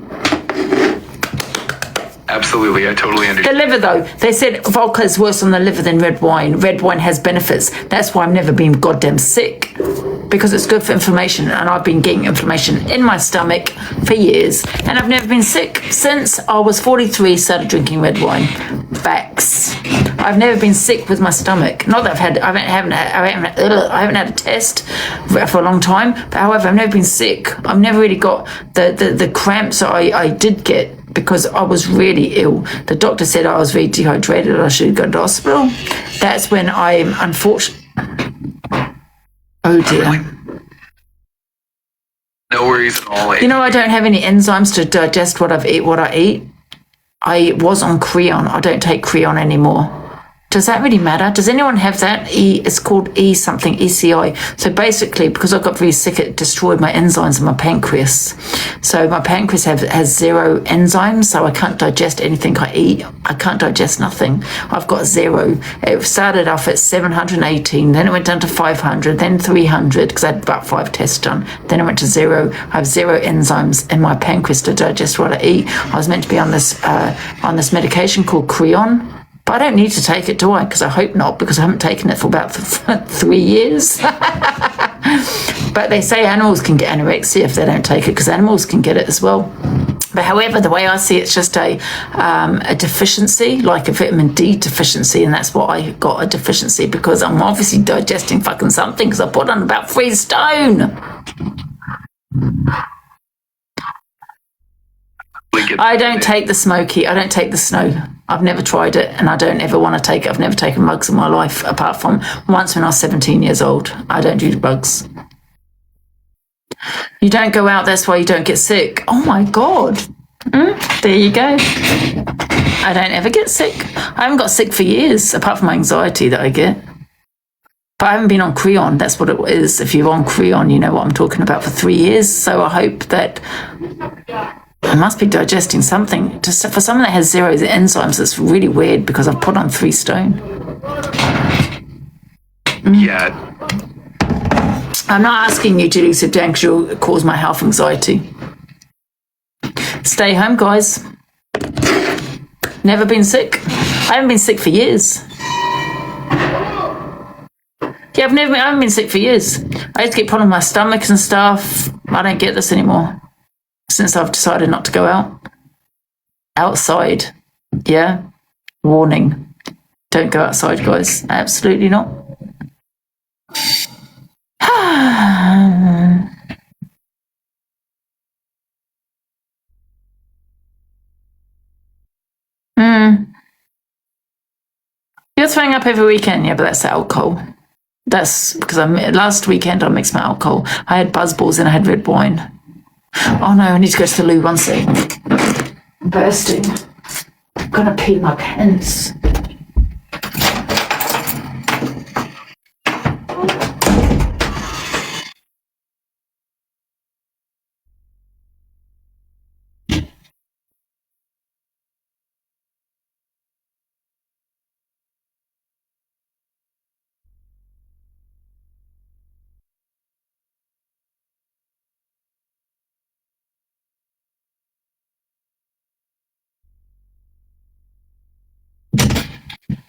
Absolutely, I totally understand. The liver, though, they said vodka is worse on the liver than red wine. Red wine has benefits. That's why I've never been goddamn sick, because it's good for inflammation, and I've been getting inflammation in my stomach for years, and I've never been sick since I was 43. Started drinking red wine. Facts. I've never been sick with my stomach. Not that I haven't had a test for a long time. But however, I've never been sick. I've never really got the cramps that I did get, because I was really ill. The doctor said I was very dehydrated. I should go to the hospital. That's when I'm unfortunate. Oh dear. No worries at all. You know, I don't have any enzymes to digest what I eat. I was on Creon. I don't take Creon anymore. Does that really matter? Does anyone have that? It's called something, ECI. So basically, because I got very sick, it destroyed my enzymes in my pancreas. So my pancreas has zero enzymes, so I can't digest anything I eat. I can't digest nothing. I've got zero. It started off at 718, then it went down to 500, then 300, because I had about 5 tests done. Then it went to zero. I have zero enzymes in my pancreas to digest what I eat. I was meant to be on this medication called Creon. But I don't need to take it, do I? Because I hope not, because I haven't taken it for about 3 years. But they say animals can get anorexia if they don't take it, because animals can get it as well. But however, the way I see it, it's just a deficiency, like a vitamin D deficiency, and that's what I got, a deficiency, because I'm obviously digesting fucking something, because I put on about 3 stone. I don't take the smoky. I don't take the snow. I've never tried it, and I don't ever want to take it. I've never taken bugs in my life, apart from once when I was 17 years old. I don't do bugs. You don't go out, that's why you don't get sick. Oh my God. There you go. I don't ever get sick. I haven't got sick for years, apart from my anxiety that I get. But I haven't been on Creon. That's what it is. If you're on Creon, you know what I'm talking about, for 3 years. So I hope that I must be digesting something. For someone that has zero enzymes, it's really weird, because I've put on 3 stone. Yeah. I'm not asking you to do so, Dan, because you'll cause my health anxiety. Stay home, guys. Never been sick. I haven't been sick for years. Yeah, I haven't been sick for years. I used to get put on my stomach and stuff. I don't get this anymore, since I've decided not to go out. Outside. Yeah? Warning. Don't go outside, guys. Absolutely not. You're throwing up every weekend. Yeah, but that's the alcohol. That's because last weekend I mixed my alcohol. I had buzzballs and I had red wine. Oh no, I need to go to the loo, one sec. I'm bursting. I'm gonna pee my pants.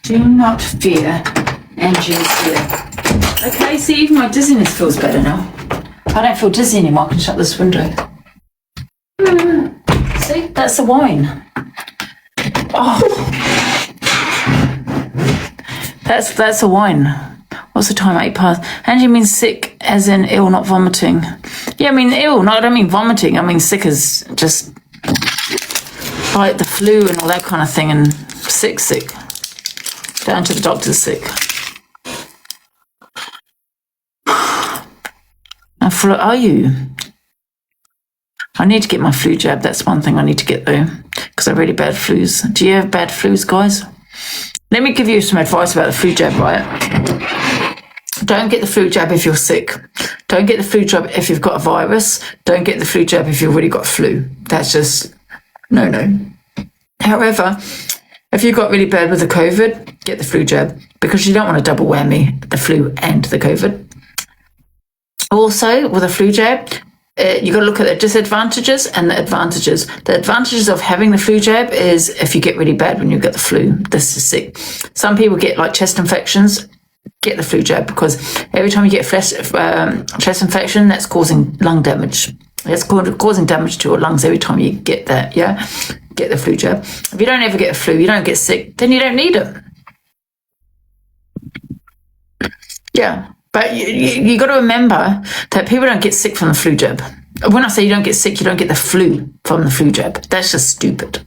Do not fear, Angie is here. Okay, see, even my dizziness feels better now. I don't feel dizzy anymore. I can shut this window. See, that's the wine. Oh, that's a wine. What's the time? 8 past. Angie means sick, as in ill, not vomiting. Yeah, I mean ill. No, I don't mean vomiting. I mean sick as just like the flu and all that kind of thing, and sick. Down to the doctor's sick. How are you? I need to get my flu jab. That's one thing I need to get though, because I have really bad flus. Do you have bad flus, guys? Let me give you some advice about the flu jab, right? Don't get the flu jab if you're sick. Don't get the flu jab if you've got a virus. Don't get the flu jab if you've already got flu. That's just no. However, if you've got really bad with the COVID, get the flu jab because you don't want a double whammy, the flu and the COVID. Also, with a flu jab, you got to look at the disadvantages and the advantages. The advantages of having the flu jab is if you get really bad when you get the flu, this is sick. Some people get like chest infections, get the flu jab because every time you get chest infection, that's causing lung damage. It's causing damage to your lungs every time you get that, yeah? Get the flu jab. If you don't ever get a flu, you don't get sick, then you don't need it. Yeah. But you got to remember that people don't get sick from the flu jab. When I say you don't get sick, you don't get the flu from the flu jab. That's just stupid.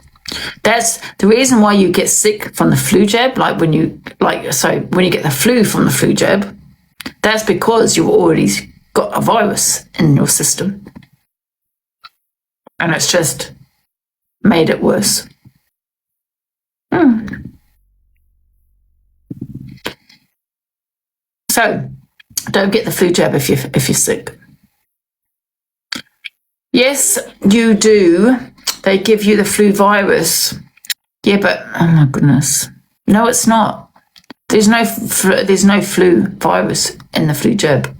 That's the reason why you get sick from the flu jab. When you get the flu from the flu jab, that's because you've already got a virus in your system, and it's just made it worse. So. Don't get the flu jab if you're sick. Yes, you do. They give you the flu virus. Yeah, but oh my goodness, no, it's not. There's no flu virus in the flu jab.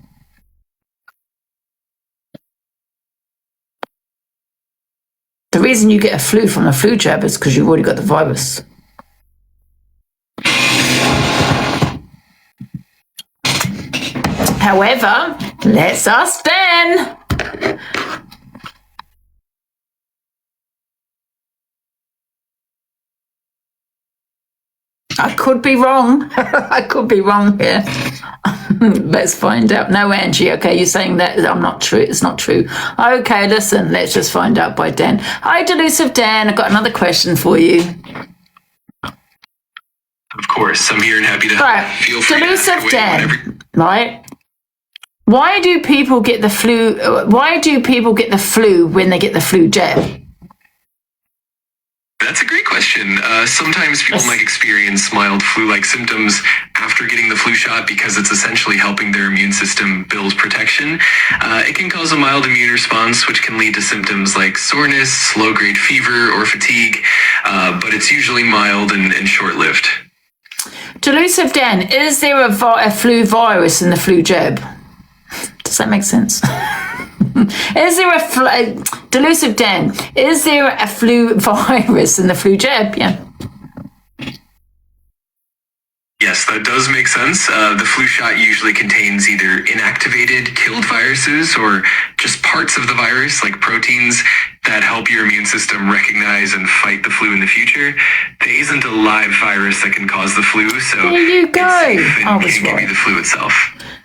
The reason you get a flu from the flu jab is because you've already got the virus. However, let's ask Dan. I could be wrong. I could be wrong here. Let's find out. No, Angie, okay, you're saying that I'm not true. It's not true. Okay, listen, let's just find out by Dan. Hi, Delusive Dan. I've got another question for you. Of course, I'm here and happy to right. Feel free Delusive to Dan, right? Why do people get the flu? Why do people get the flu when they get the flu jab? That's a great question. Sometimes people might experience mild flu-like symptoms after getting the flu shot because it's essentially helping their immune system build protection. It can cause a mild immune response, which can lead to symptoms like soreness, low-grade fever, or fatigue, but it's usually mild and short-lived. Delusive Dan, is there a flu virus in the flu jab? Does that make sense? Is there Delusive Dan, is there a flu virus in the flu jab? Yeah. Yes, that does make sense. The flu shot usually contains either inactivated, killed viruses or just parts of the virus, like proteins, that help your immune system recognize and fight the flu in the future. There isn't a live virus that can cause the flu, so there you go. It's safe and can't give you the flu itself.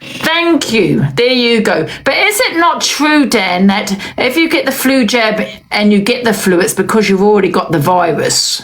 Thank you. There you go. But is it not true, Dan, that if you get the flu jab and you get the flu, it's because you've already got the virus?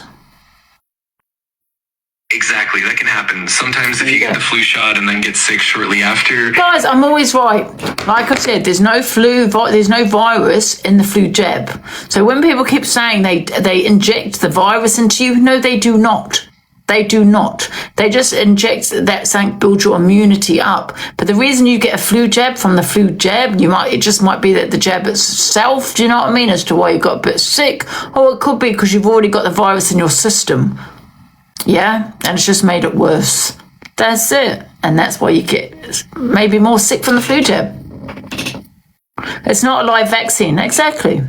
Exactly, that can happen. Sometimes if you get the flu shot and then get sick shortly after. Guys, I'm always right. Like I said, there's no virus in the flu jab. So when people keep saying they inject the virus into you, no, they do not. They do not. They just inject that something, build your immunity up. But the reason you get a flu jab from the flu jab, it just might be that the jab itself, do you know what I mean, as to why you got a bit sick, or it could be because you've already got the virus in your system. Yeah, and it's just made it worse. That's it. And that's why you get maybe more sick from the flu jab. It's not a live vaccine. Exactly.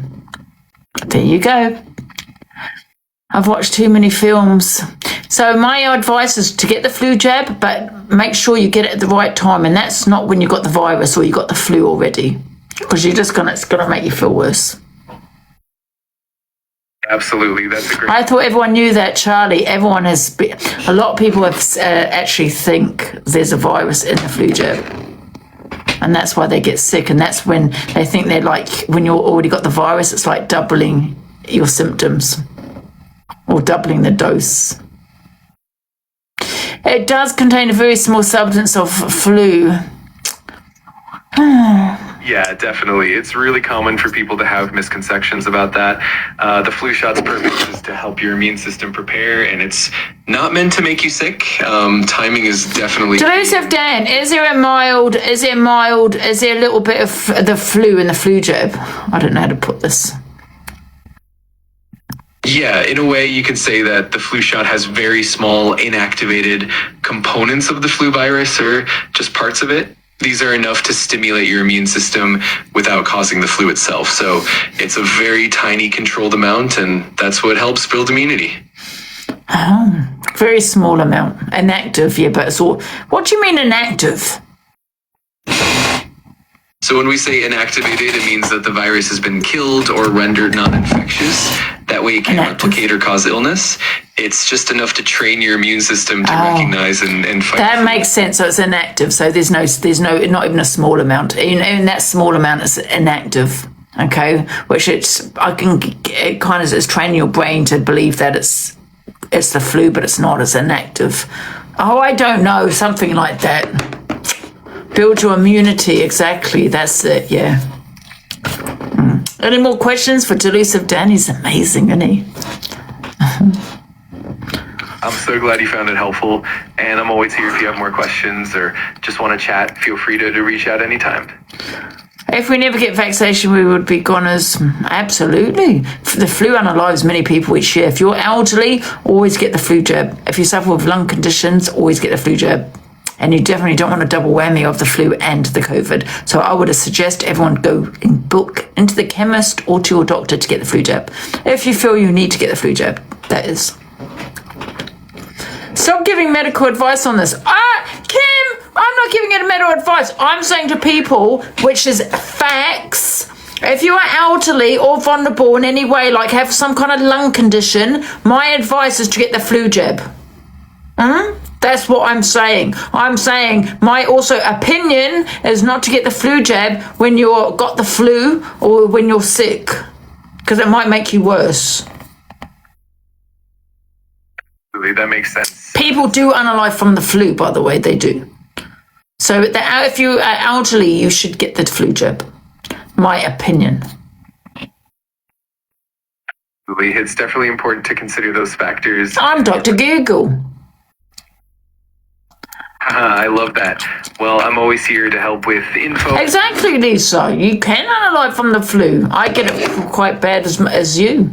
There you go. I've watched too many films. So my advice is to get the flu jab, but make sure you get it at the right time. And that's not when you got the virus or you got the flu already, because it's gonna make you feel worse. Absolutely, that's a great. I thought everyone knew that, Charlie. A lot of people have actually think there's a virus in the flu jab, and that's why they get sick. And that's when they think they're like, when you've already got the virus, it's like doubling your symptoms or doubling the dose. It does contain a very small substance of flu. Yeah, definitely. It's really common for people to have misconceptions about that. The flu shot's purpose is to help your immune system prepare, and it's not meant to make you sick. Timing is definitely... Delusive Dan, is there a little bit of the flu in the flu jab? I don't know how to put this. Yeah, in a way you could say that the flu shot has very small inactivated components of the flu virus, or just parts of it. These are enough to stimulate your immune system without causing the flu itself. So it's a very tiny controlled amount, and that's what helps build immunity. Oh, very small amount. Inactive, yeah, but it's all... What do you mean inactive? So when we say inactivated, it means that the virus has been killed or rendered non-infectious. That way it can't replicate or cause illness. It's just enough to train your immune system to recognize and fight. That makes sense. So it's inactive. So there's no, not even a small amount. In that small amount, it's inactive. Okay, which it kind of is training your brain to believe that it's the flu, but it's not. It's inactive. Oh, I don't know, something like that. Build your immunity. Exactly. That's it. Yeah. Any more questions for Delusive Dan? He's amazing, isn't he? I'm so glad you found it helpful, and I'm always here if you have more questions or just want to chat. Feel free to reach out anytime. If we never get vaccination, we would be goners. Absolutely. The flu unalives many people each year. If you're elderly, always get the flu jab. If you suffer with lung conditions, always get the flu jab. And you definitely don't want a double whammy of the flu and the COVID. So I would suggest everyone go and book into the chemist or to your doctor to get the flu jab. If you feel you need to get the flu jab, that is. Stop giving medical advice on this. Kim, I'm not giving any medical advice. I'm saying to people, which is facts, if you are elderly or vulnerable in any way, like have some kind of lung condition, my advice is to get the flu jab. That's what I'm saying. I'm saying my also opinion is not to get the flu jab when you've got the flu or when you're sick, because it might make you worse. That makes sense. People do unalive from the flu, by the way, they do. So if you are elderly, you should get the flu jab. My opinion. It's definitely important to consider those factors. I'm Dr. Google. I love that. Well, I'm always here to help with info. Exactly, Lisa. You can unalive from the flu. I get it quite bad as you.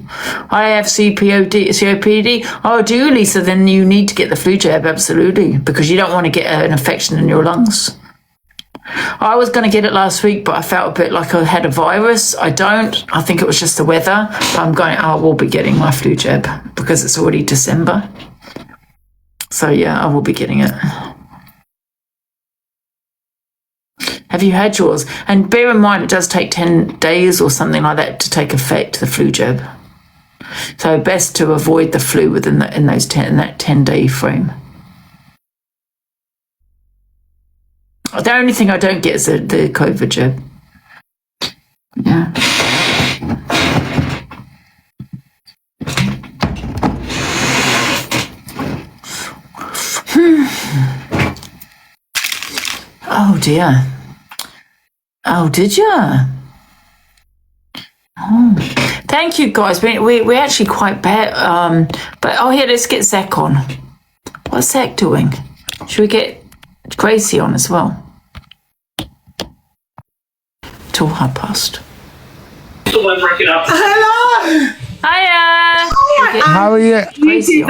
I have COPD. Oh, do you, Lisa? Then you need to get the flu jab, absolutely, because you don't want to get an infection in your lungs. I was going to get it last week, but I felt a bit like I had a virus. I don't. I think it was just the weather. I will be getting my flu jab because it's already December. So, yeah, I will be getting it. Have you had yours? And bear in mind, it does take 10 days or something like that to take effect, the flu jab. So best to avoid the flu within that 10-day frame. The only thing I don't get is the COVID jab. Yeah. Oh dear. Oh, did you? Oh, thank you guys. We're actually quite bad. But here, let's get Zach on. What's Zach doing? Should we get Gracie on as well? Till past. Hello. Hiya. How are you?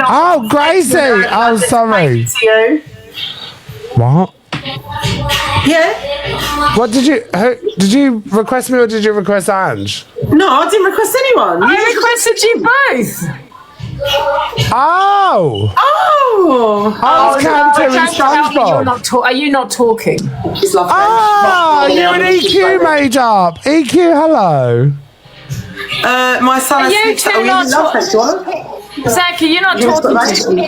Oh, Gracie. Oh, sorry. What? Yeah. What did you request me or did you request Ange? No, I didn't request anyone. I requested you both. Oh. Oh. SpongeBob. Are you not talking? Oh, you and EQ made up. EQ, hello. My son has Zach, are you not talking to me?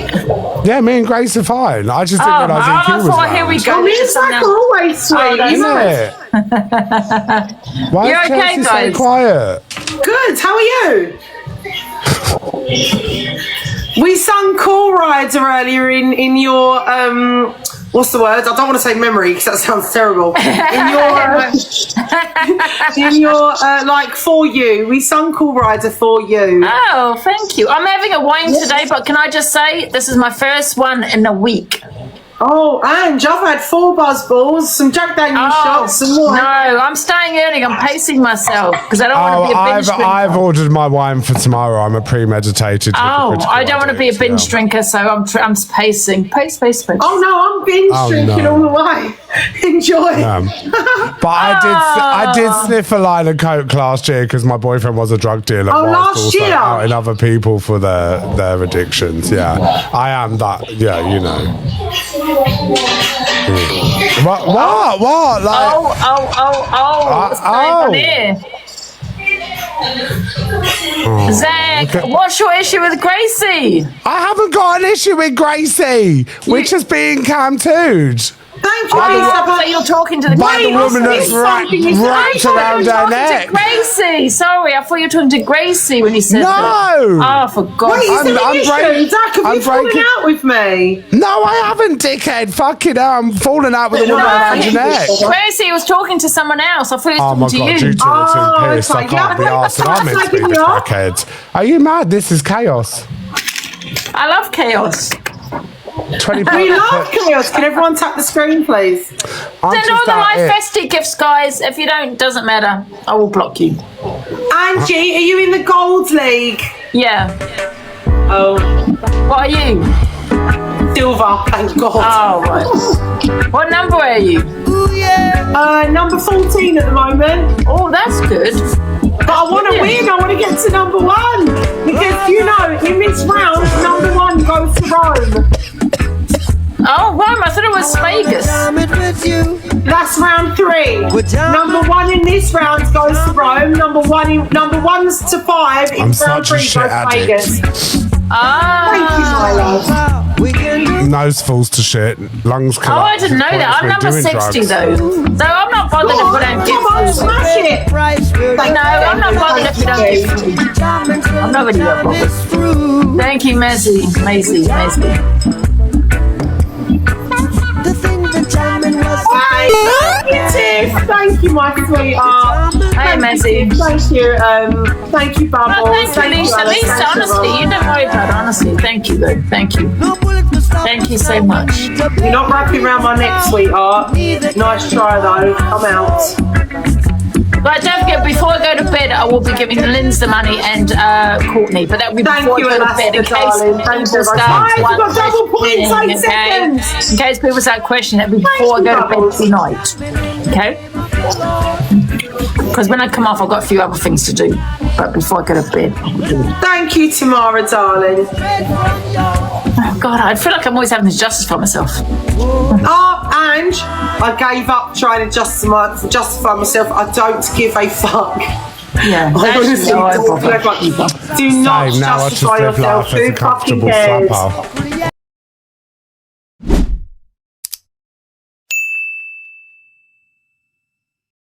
Yeah, me and Grace are fine. I just didn't realise EQ was around. Here we go. Me and Zach are always sweet, isn't it? Why is Chelsea so quiet? Good, how are you? We sung Cool Rider earlier in your what's the word? I don't want to say memory because that sounds terrible. In your like For You, we sung Cool Rider For You. Oh, thank you. I'm having a wine today, but can I just say this is my first one in a week. Oh, Ange, I've had 4 buzz balls, some Jack Daniels shots, some more. No, I'm staying early. I'm pacing myself because I don't want to be a binge drinker. I've ordered my wine for tomorrow. I'm a premeditated. I don't want to be a binge drinker, so I'm pacing. Pace. Oh no, I'm binge drinking all the way. Enjoy. But I did sniff a line of coke last year because my boyfriend was a drug dealer. Oh, last also year? outing other people for their addictions. Yeah, I am that. Yeah, you know. What? Like, What's going on here? Zach, what's your issue with Gracie? I haven't got an issue with Gracie. We're just being cam-tooed. Thank you. So you're talking to the woman that's wrapped around her neck. Gracie, sorry, I thought you were talking to Gracie when you said that. Oh, for God's sake. Wait, is Zach, have you fallen out with me? No, I haven't, dickhead. Fucking hell, I'm falling out with a woman around your neck. Gracie was talking to someone else. I thought he was talking to you. You two are too pissed. I can't be arsed. I'm meant to be the crackhead. Are you mad? This is chaos. I love chaos. We love chaos. Can everyone tap the screen, please? Send all the live festy gifts, guys. If you don't, doesn't matter. I will block you. Angie, are you in the Gold League? Yeah. Oh. What are you? Silver, thank God. Oh, right. What number are you? Number 14 at the moment. Oh, that's good. But I want to win. I want to get to number 1. Because, you know, in this round, number 1 goes to Rome. Oh, Rome. I thought it was Vegas. That's round 3. Number 1 in this round goes to Rome. Number 1's to 5 in round 3 goes to Vegas. Thank you, my love. Nose falls to shit. Lungs collapse. Oh, I didn't know that. I'm number 60 though. So I'm not bothered if we don't give food. Smash it. No, I'm not bothered if we don't give food. I'm not really that bothered. Thank you, Maisie. Thank you, my sweetheart. Hey, Maisie. Thank you, Bubbles. No, thank you, Lisa. Honestly, you don't worry about it. Honestly, thank you, though. Thank you. Thank you so much. You're not wrapping around my neck, sweetheart. Nice try, though. I'm out. But don't forget, before I go to bed, I will be giving Linz the money and Courtney. But that will be before I go to bed, in case people start questioning. In case people start questioning, that will be before I go to bed tonight. Okay? Because when I come off, I've got a few other things to do. But before I go to bed, I will do it. Thank you, Tamara, darling. Oh, God, I feel like I'm always having to justify myself. Oh, Ange, I gave up trying to justify myself. I don't give a fuck. Yeah, I honestly don't. Do not justify yourself. Who fucking cares?